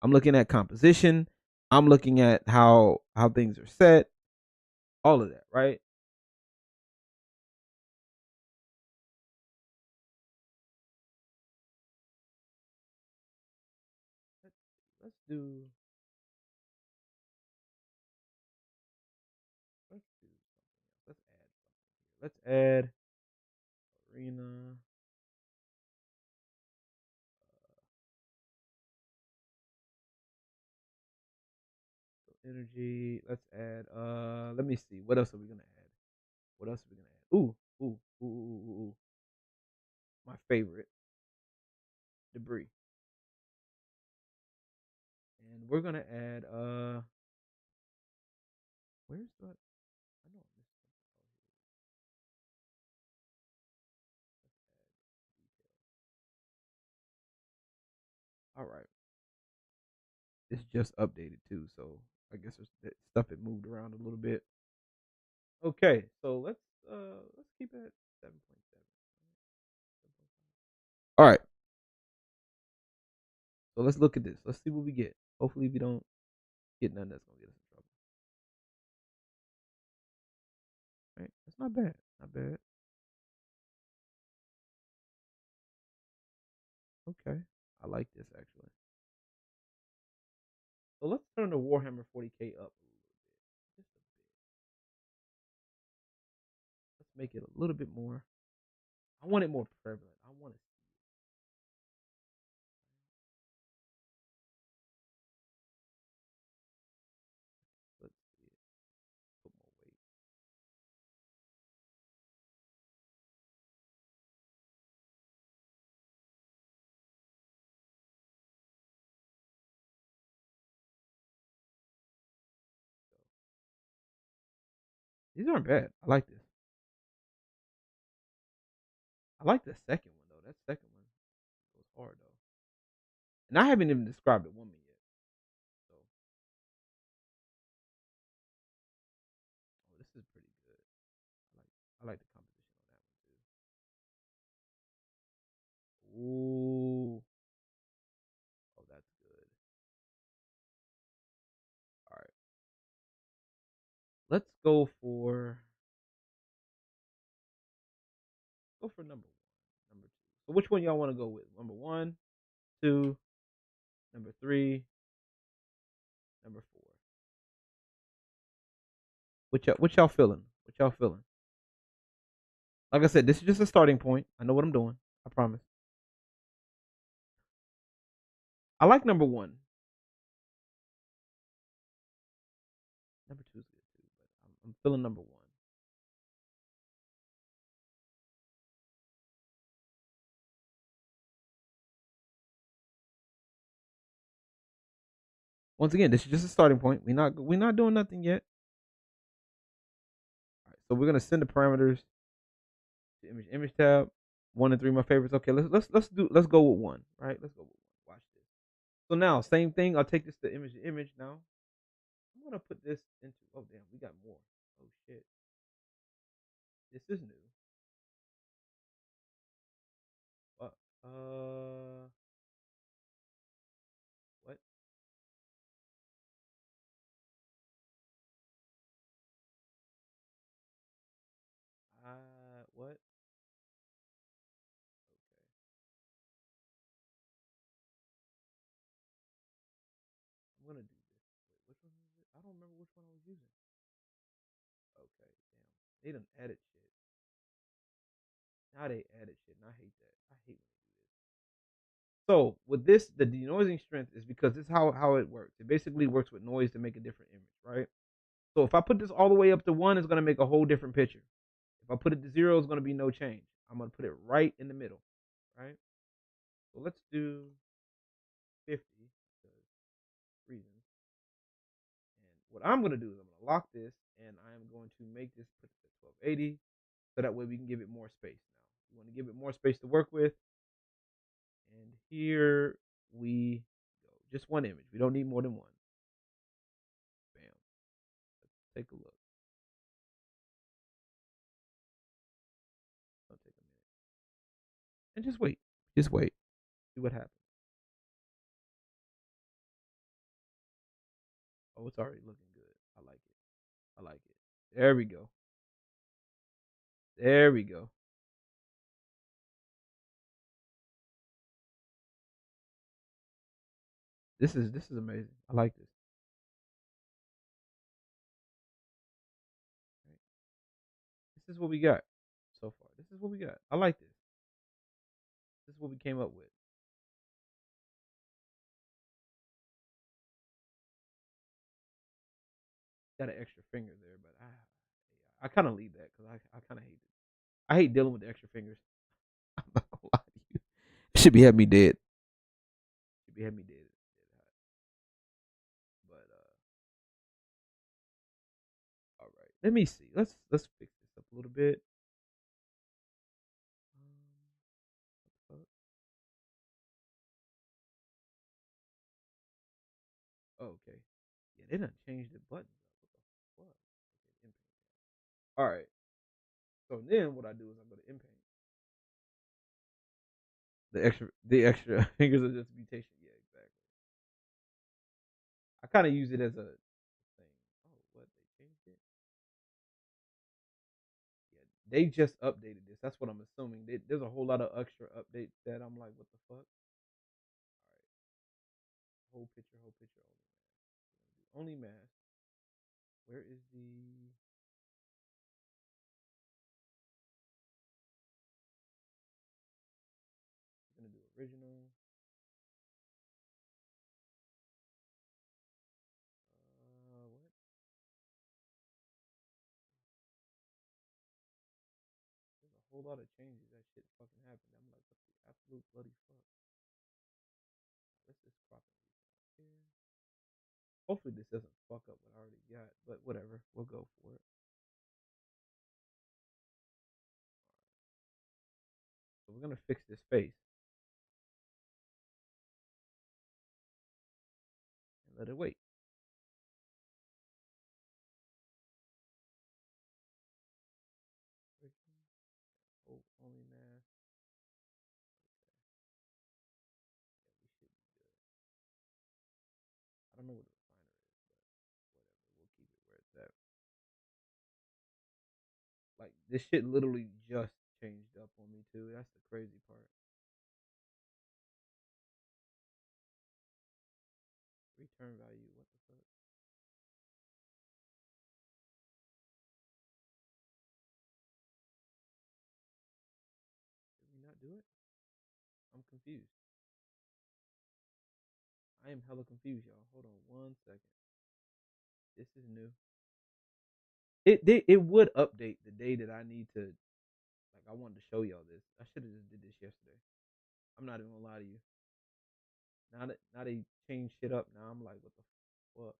I'm looking at composition. I'm looking at how things are set, all of that, right? Let's, let's do let's do something else. Let's add arena energy. Let's add let me see. What else are we gonna add? What else are we gonna add? Ooh. My favorite, debris. And we're gonna add where's the I know I missed something. All right. It's just updated too, so I guess there's that stuff it moved around a little bit. Okay, so let's keep it at 7.7. All right, so let's look at this. Let's see what we get. Hopefully, we don't get nothing that's gonna get us in trouble. Right, that's not bad. Not bad. Okay, I like this actually. So let's turn the Warhammer 40K up a little bit. Just a bit. Let's make it a little bit more. I want it more prevalent. I want to see it. Let's see it. Put more weight. So these aren't bad. I like this. I like the second one though. That second one goes hard though. And I haven't even described the woman yet. So this is pretty good. I like the composition on that one too. Ooh. Oh, that's good. All right. Let's go for number one. Number two. So which one y'all want to go with? Number one, two, number three, number four. What y'all feeling? What y'all feeling? Like I said, this is just a starting point. I know what I'm doing. I promise. I like number one. Number two is good too, but I'm feeling number one. Once again, this is just a starting point. We're not doing nothing yet. All right, so we're gonna send the parameters to image tab. One and three, my favorites. Okay, let's go with one. Right, let's go with one. Watch this. So now, same thing. I'll take this to image now. I'm gonna put this into. Oh damn, we got more. Oh shit, this is new. Uh, uh what? What? Okay. I'm gonna do this. Wait, which one is it? I don't remember which one I was using. Okay, damn. They done added shit. Now they added shit, and I hate that. I hate when they do this. So with this, the denoising strength is because this is how it works. It basically works with noise to make a different image, right? So if I put this all the way up to 1, it's gonna make a whole different picture. If I put it to 0, it's gonna be no change. I'm gonna put it right in the middle, right? So let's do 50 because reasons. And what I'm gonna do is I'm gonna lock this, and I am going to make this put this at 1280, so that way we can give it more space. Now we want to give it more space to work with, and here we go. Just one image. We don't need more than one. Bam. Let's take a look. It'll take a minute, and just wait. Just wait. See what happens. Oh, it's already looking good. I like it. I like it. There we go. There we go. This is amazing. I like this. Right. This is what we got so far. This is what we got. I like this. This is what we came up with. Got an extra finger there, but I kind of leave that because I kind of hate it. I hate dealing with the extra fingers. I'm not gonna lie to you. It should be having me dead. Should be having me dead. But all right. Let me see. Let's fix this up a little bit. What the fuck? Oh, okay. Yeah, they done changed the buttons up. What the fuck? Okay, inpaint. All right. So then what I do is I go to inpaint. The extra fingers of just mutation. Yeah, exactly. I kind of use it as a thing. Oh, what they changed it? Yeah, they just updated this. That's what I'm assuming. There's a whole lot of extra updates that I'm like, what the fuck? All right, whole picture, only mask. Where is the? I'm gonna do original. What? There's a whole lot of changes. That shit fucking happened. I'm like, what the absolute bloody fuck? Let's just crop it here. Hopefully this doesn't fuck up what I already got, but whatever. We'll go for it. So we're gonna fix this face and let it wait. Oh, only mask. Yeah, we should be good. I don't know what the refiner is, but whatever. We'll keep it where it's at. Like this shit literally just changed up on me too. That's the crazy part. Return value. What the fuck? Did we not do it? I'm confused. I am hella confused, y'all. Hold on 1 second. This is new. It would update the day that I need to. Like I wanted to show y'all this. I should have just did this yesterday. I'm not even gonna lie to you. Now they changed shit up. Now I'm like, what the fuck?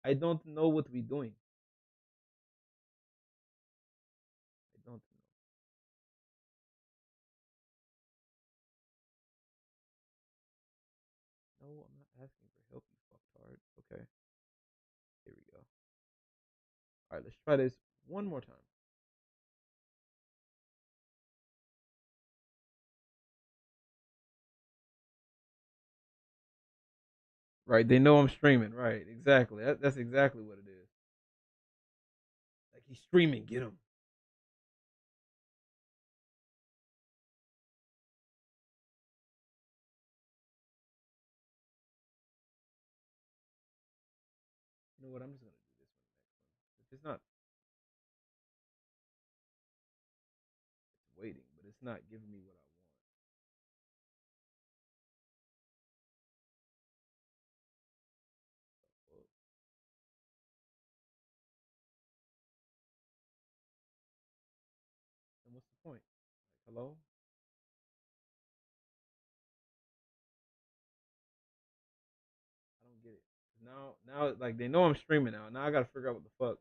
I don't know what we doing. I don't know. No, I'm not asking for help, you fucktard. Okay, here we go. All right, let's try this one more time. Right, they know I'm streaming. Right, exactly. That's exactly what it is. Like he's streaming. Get him. You know what? I'm just gonna do this one next one. If it's not, it's waiting, but it's not giving me what I want. Well, then what's the point? Like, hello? I don't get it. Now, like they know I'm streaming now. Now I gotta figure out what the fuck.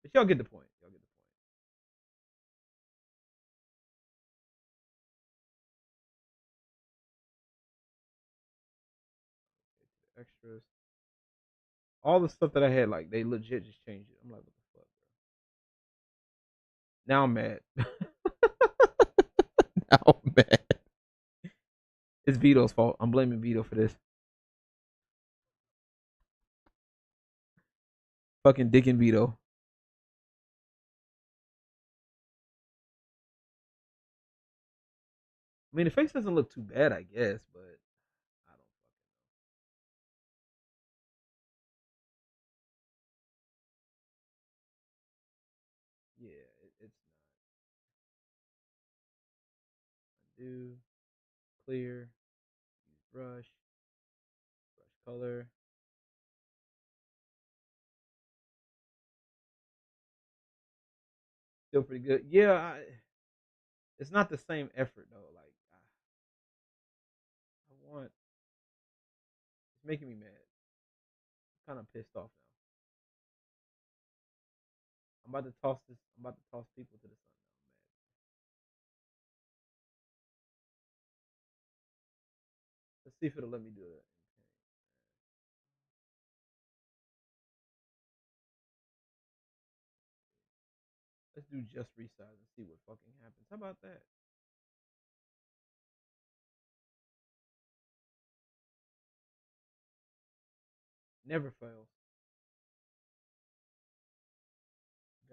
But y'all get the point. Y'all get the point. Okay, to the extras. All the stuff that I had, like they legit just changed it. I'm like, what the fuck, bro? Now I'm mad. Now I'm mad. It's Vito's fault. I'm blaming Vito for this. Fucking Dick and Vito. I mean, the face doesn't look too bad, I guess, but I don't fucking know. Yeah, it's not. Undo, clear, use brush, brush color. Still pretty good. Yeah, it's not the same effort though. Like I want. It's making me mad. I'm kind of pissed off now. I'm about to toss this. I'm about to toss people to the sun now. I'm mad. Let's see if it'll let me do it. Let's do just resize and see what fucking happens. How about that? Never fails.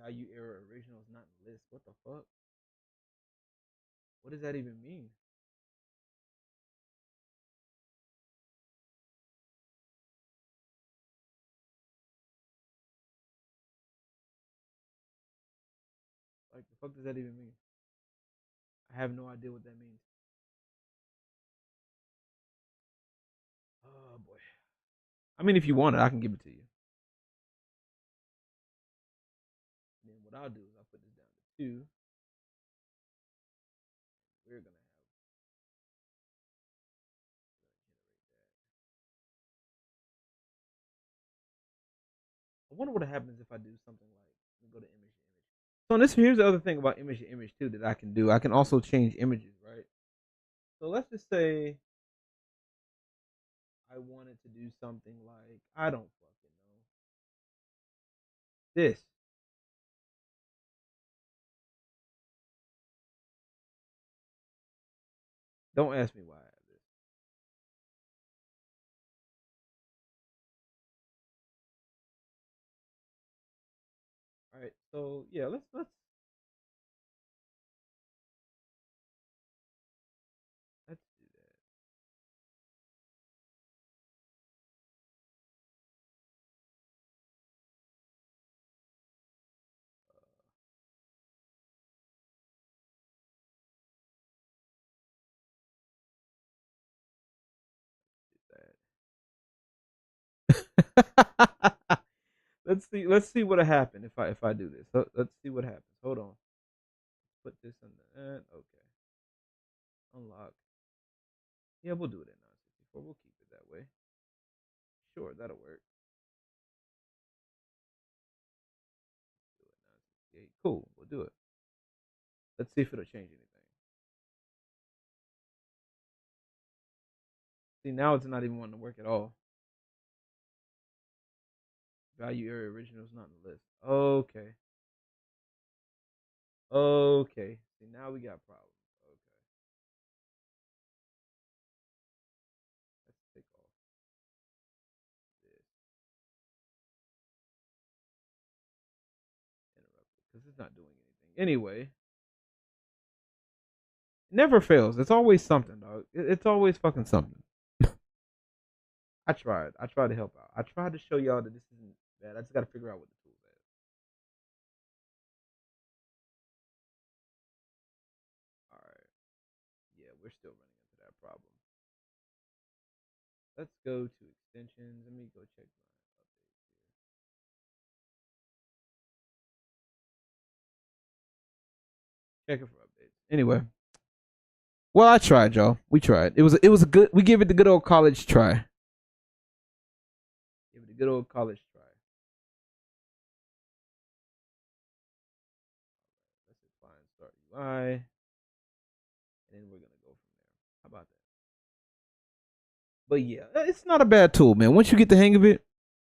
Value error original is not in the list. What the fuck? What does that even mean? Like the fuck does that even mean? I have no idea what that means. Oh boy. I mean, if you want it, I can give it to you. And then what I'll do is I'll put this down to two. We're gonna have I wonder what happens if I do something like let me go to image to image. So this here's the other thing about image to image too that I can do. I can also change images, right? So let's just say I wanted to do something like I don't fucking know this. Don't ask me why I have this. All right, so yeah, let's do that. Do that. Let's see what'll happen if I do this. Let's see what happens. Hold on. Put this in the end. Okay. Unlock. Yeah, we'll do it at 964. We'll keep it that way. Sure, that'll work. Do it 968. Cool. We'll do it. Let's see if it'll change anything. See, now it's not even wanting to work at all. Value area original is not in the list. Okay. Okay. See, now we got problems. Okay. Let's take off this interrupted because it's not doing anything. Anyway, it never fails. It's always something, dog. It's always fucking something. I tried. I tried to help out. I tried to show y'all that this isn't bad. I just got to figure out what the tools are. All right. Yeah, we're still running into that problem. Let's go to extensions. Let me go check my updates here. Checking for updates. Anyway, well, I tried, y'all. We tried. It was a good. We gave it the good old college try. Give it a good old college try. Let's just find start UI, and then we're gonna go from there. How about that? But yeah, it's not a bad tool, man. Once you get the hang of it,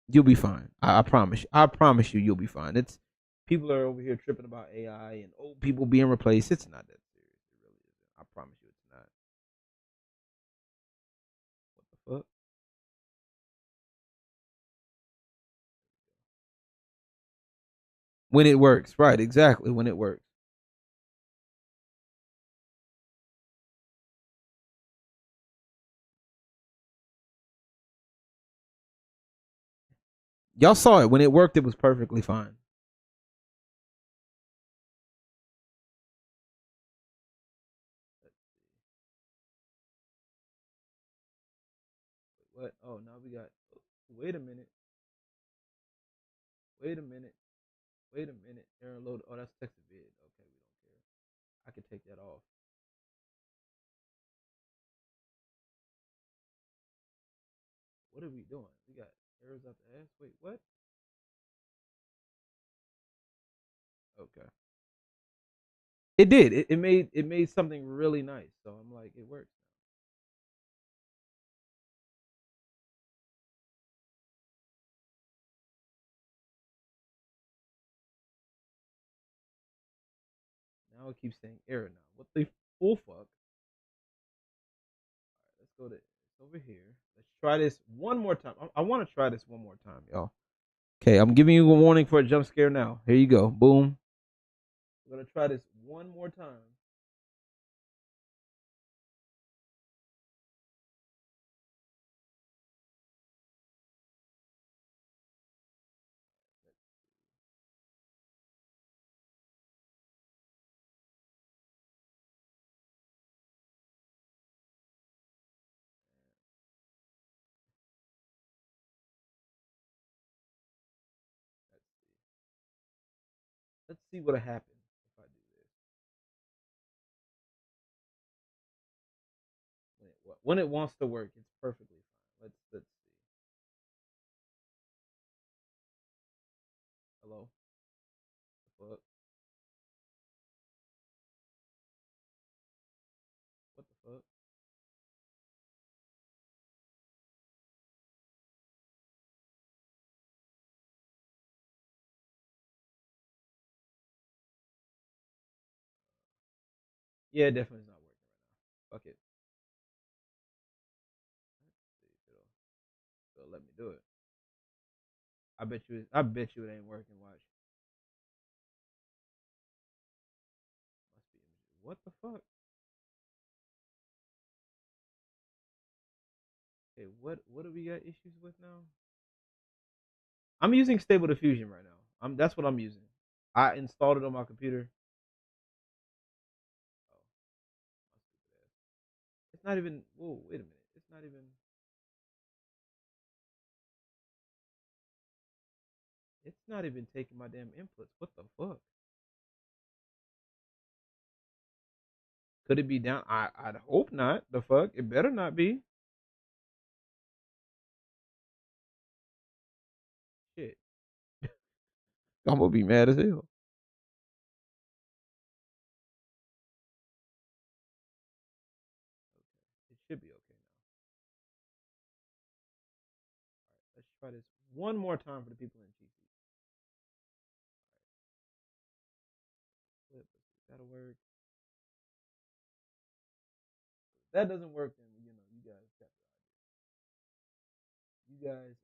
you'll be fine. I promise. I promise you, you'll be fine. It's people are over here tripping about AI and old people being replaced. It's not that serious. It really isn't. I promise you, it's not. What the fuck? When it works, right? Exactly. When it works. Y'all saw it when it worked. It was perfectly fine. What? Oh, now we got. Wait a minute. Wait a minute. Wait a minute. Error load. Oh, that's text to vid. Okay, we don't care. I can take that off. What are we doing? We got errors out the ass. Wait, what? Okay. It did. It made something really nice. So I'm like, it works. Now it keeps saying error now. What the full fuck? Let's go to it's over here. Let's try this one more time. I want to try this one more time, y'all. Okay, I'm giving you a warning for a jump scare now. Here you go. Boom. We're gonna try this one more time. Let's see. Let's see what happens if I do this. When it wants to work, it's perfectly fine. Let's see. Hello. What the fuck? What the fuck? Yeah, it definitely is not working right now. Fuck it. Let's see if it'll let me do it. I bet you. I bet you it ain't working. Watch. Must be. What the fuck? Okay, what do we got issues with now? I'm using Stable Diffusion right now. That's what I'm using. I installed it on my computer. Oh, my stupid ass. It's not even. Whoa, wait a minute. It's not even. It's not even taking my damn inputs. What the fuck? Could it be down? I'd hope not. The fuck? It better not be. Shit. I'm gonna be mad as hell. Okay. It should be okay now. All right, let's try this one more time for the people in GC. Let's see if that'll work. If that doesn't work, then you guys got the idea. You guys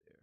there.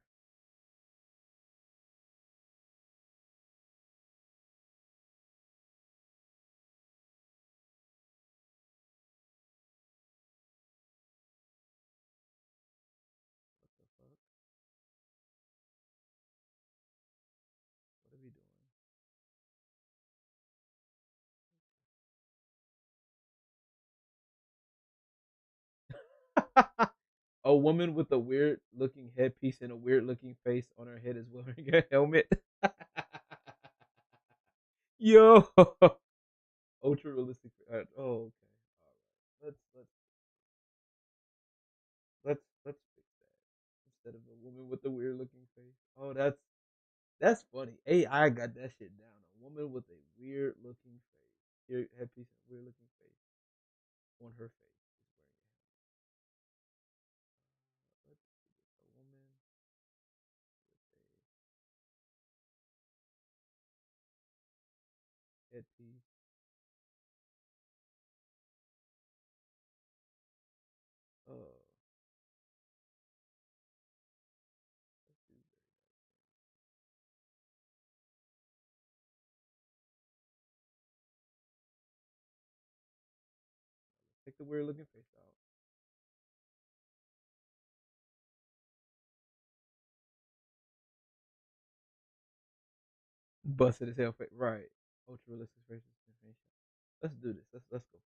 A woman with a weird looking headpiece and a weird looking face on her head is wearing a helmet. Yo, ultra realistic. Oh, okay. All right. Let's fix that instead of a woman with a weird looking face. Oh, that's funny. AI got that shit down. A woman with a weird looking face, weird headpiece, and weird looking face on her face is wearing a helmet. Let's do this. A woman with a headpiece. Oh, let's do very nice. Take the weird looking face out. Busted his hell face. Right. Ultra realistic facial stimulation. Let's do this. Let's go for this.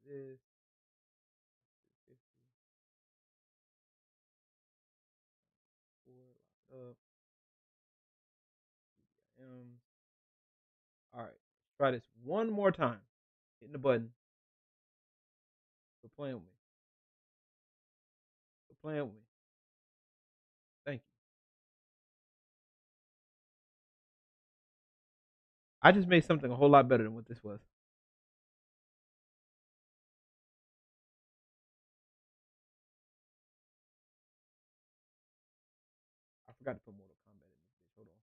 Let's do this. Let's do 50. Four. Lock it up. CDIM. All right. Let's try this one more time. Hitting the button. Quit playing with me. Quit playing with me. Thank you. I just made something a whole lot better than what this was. I forgot to put Mortal Kombat in this bitch. Hold on.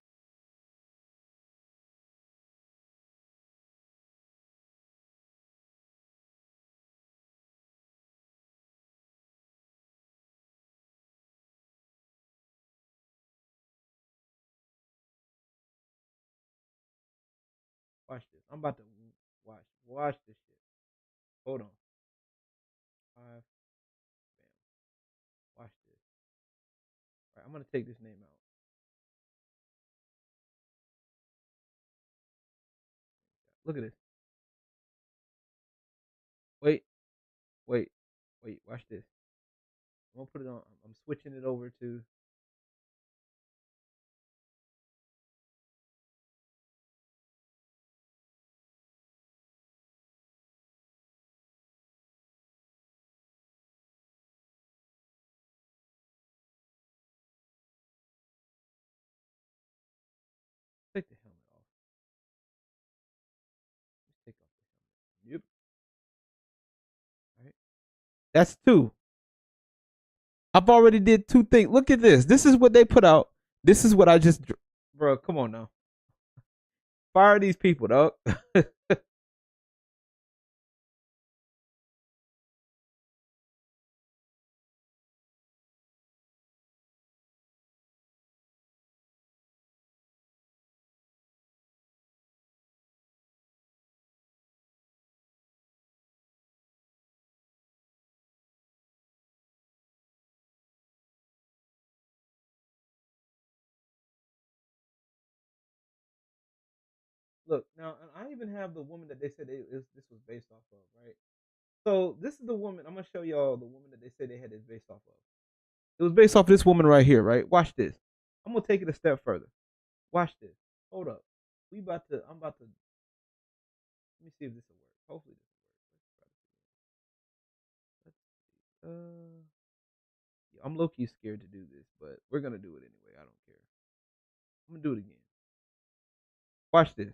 Watch this. I'm about to watch this shit. Hold on. Five. Bam. Watch this. All right. I'm gonna take this name out. Look at this. Wait. Wait. Wait. Watch this. I'm gonna put it on. I'm switching it over to. Take the helmet off. Let's take off the helmet. Yep. All right. That's two. I've already did two things. Look at this. This is what they put out. This is what I just, bro. Come on now. Fire these people, dog. Look now, and I even have the woman that they said this was based off of, right? So this is the woman. I'm gonna show y'all the woman that they said they had this based off of. It was based off this woman right here, right? Watch this. I'm gonna take it a step further. Watch this. Hold up. We about to. I'm about to. Let me see if this will work. Hopefully this will work. Let's try to see. Let's see. Yeah, I'm low key scared to do this, but we're gonna do it anyway. I don't care. I'm gonna do it again. Watch this.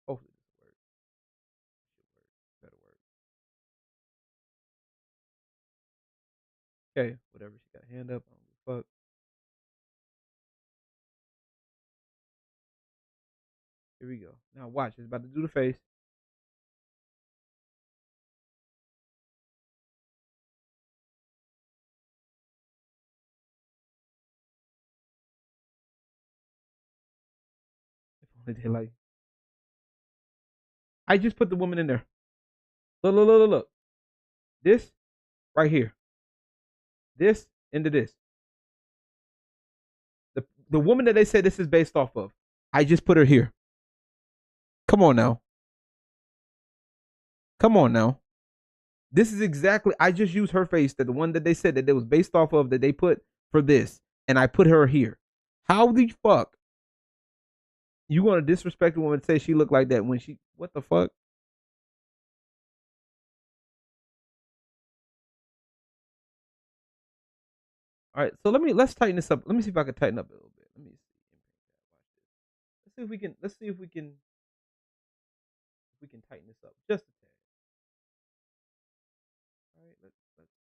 Hopefully this will work. Should work. Better work. Okay. Whatever. She got a hand up. I don't give a fuck. Here we go. Now watch. It's about to do the face. If only they like. I just put the woman in there. Look, look, look, look, look. This right here. This into this. The woman that they said this is based off of. I just put her here. Come on now. Come on now. This is exactly. I just used her face, that the one that they said that it was based off of, that they put for this, and I put her here. How the fuck you gonna disrespect a woman and say she looked like that when she? What the fuck? All right, so let's tighten this up. Let me see if I can tighten up a little bit. Let me see. Let's see if we can. Let's see if we can. If we can tighten this up just a tad. All right, let's. I think it's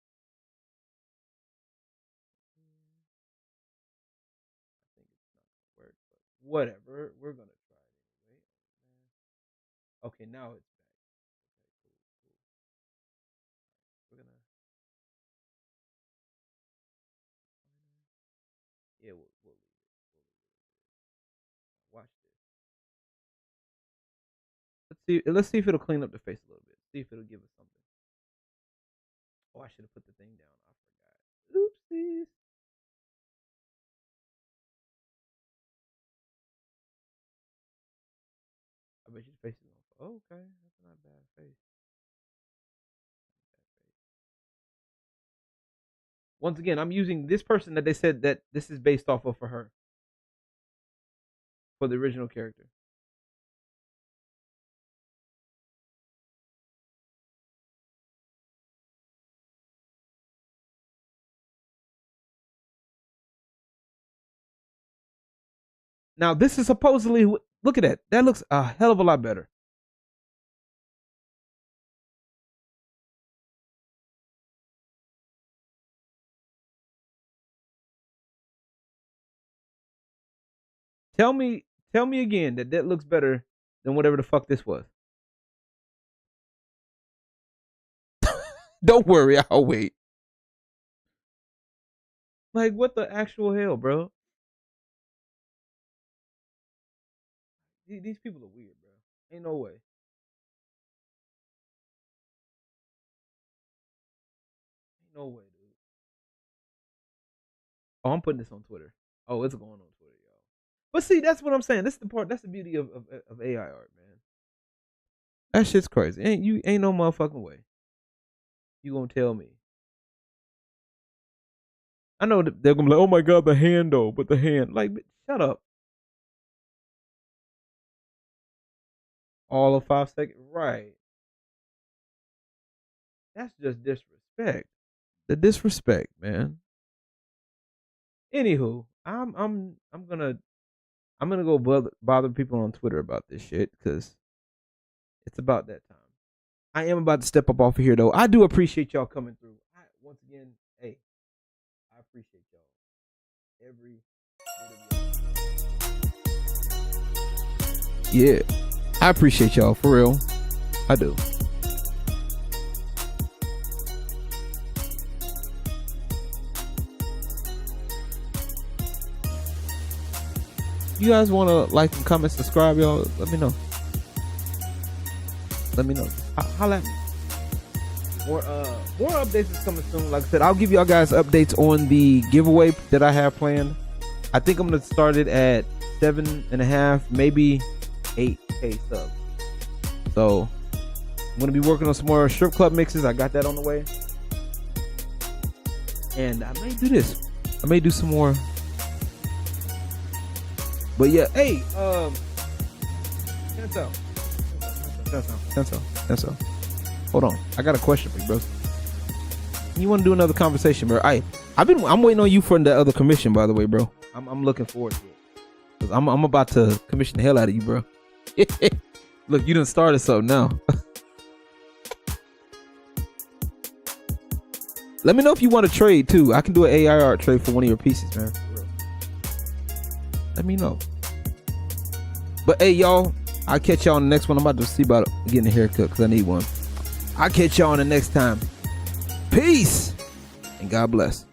not gonna work, but whatever. We're gonna try it anyway. Okay, now it's back. Okay, cool, cool. We're gonna. Yeah, we'll leave it. We'll leave it. Watch this. Let's see. Let's see if it'll clean up the face a little bit. See if it'll give us something. Oh, I should have put the thing down. I forgot. Oopsies. I bet your face is on. Oh, okay, that's not a bad face. Once again, I'm using this person that they said that this is based off of for her, for the original character. Now, this is supposedly, look at that. That looks a hell of a lot better. Tell me again that that looks better than whatever the fuck this was. Don't worry, I'll wait. Like, what the actual hell, bro? These people are weird, bro. Ain't no way. Ain't no way, dude. Oh, I'm putting this on Twitter. Oh, it's going on Twitter, y'all. But see, that's what I'm saying. This is the part. That's the beauty of AI art, man. That shit's crazy. Ain't no motherfucking way you gonna tell me. I know that they're gonna be like, oh my god, the hand though, but the hand, like, shut up. All of 5 seconds, right? That's just disrespect. The disrespect, man. Anywho, I'm gonna go bother people on Twitter about this shit because it's about that time. I am about to step up off of here though. I do appreciate y'all coming through. Once again, hey, I appreciate y'all. Every bit of y'all. Yeah, I appreciate y'all for real. I do. You guys want to like and comment, subscribe, y'all? Let me know. Let me know. Holla at me. More updates is coming soon. Like I said, I'll give y'all guys updates on the giveaway that I have planned. I think I'm gonna start it at 7.5, maybe 8K subs. So I'm gonna be working on some more strip club mixes. I got that on the way, and I may do this. I may do some more. But yeah, hey, Cancel. Hold on, I got a question for you, bro. You want to do another conversation, bro? I'm waiting on you for the other commission, by the way, bro. I'm looking forward to it. Cause I'm about to commission the hell out of you, bro. Look, you done started something now. Let me know if you want to trade too. I can do an AI art trade for one of your pieces, man. Let me know. But hey, y'all, I'll catch y'all on the next one. I'm about to see about getting a haircut because I need one. I'll catch y'all on the next time. Peace and God bless.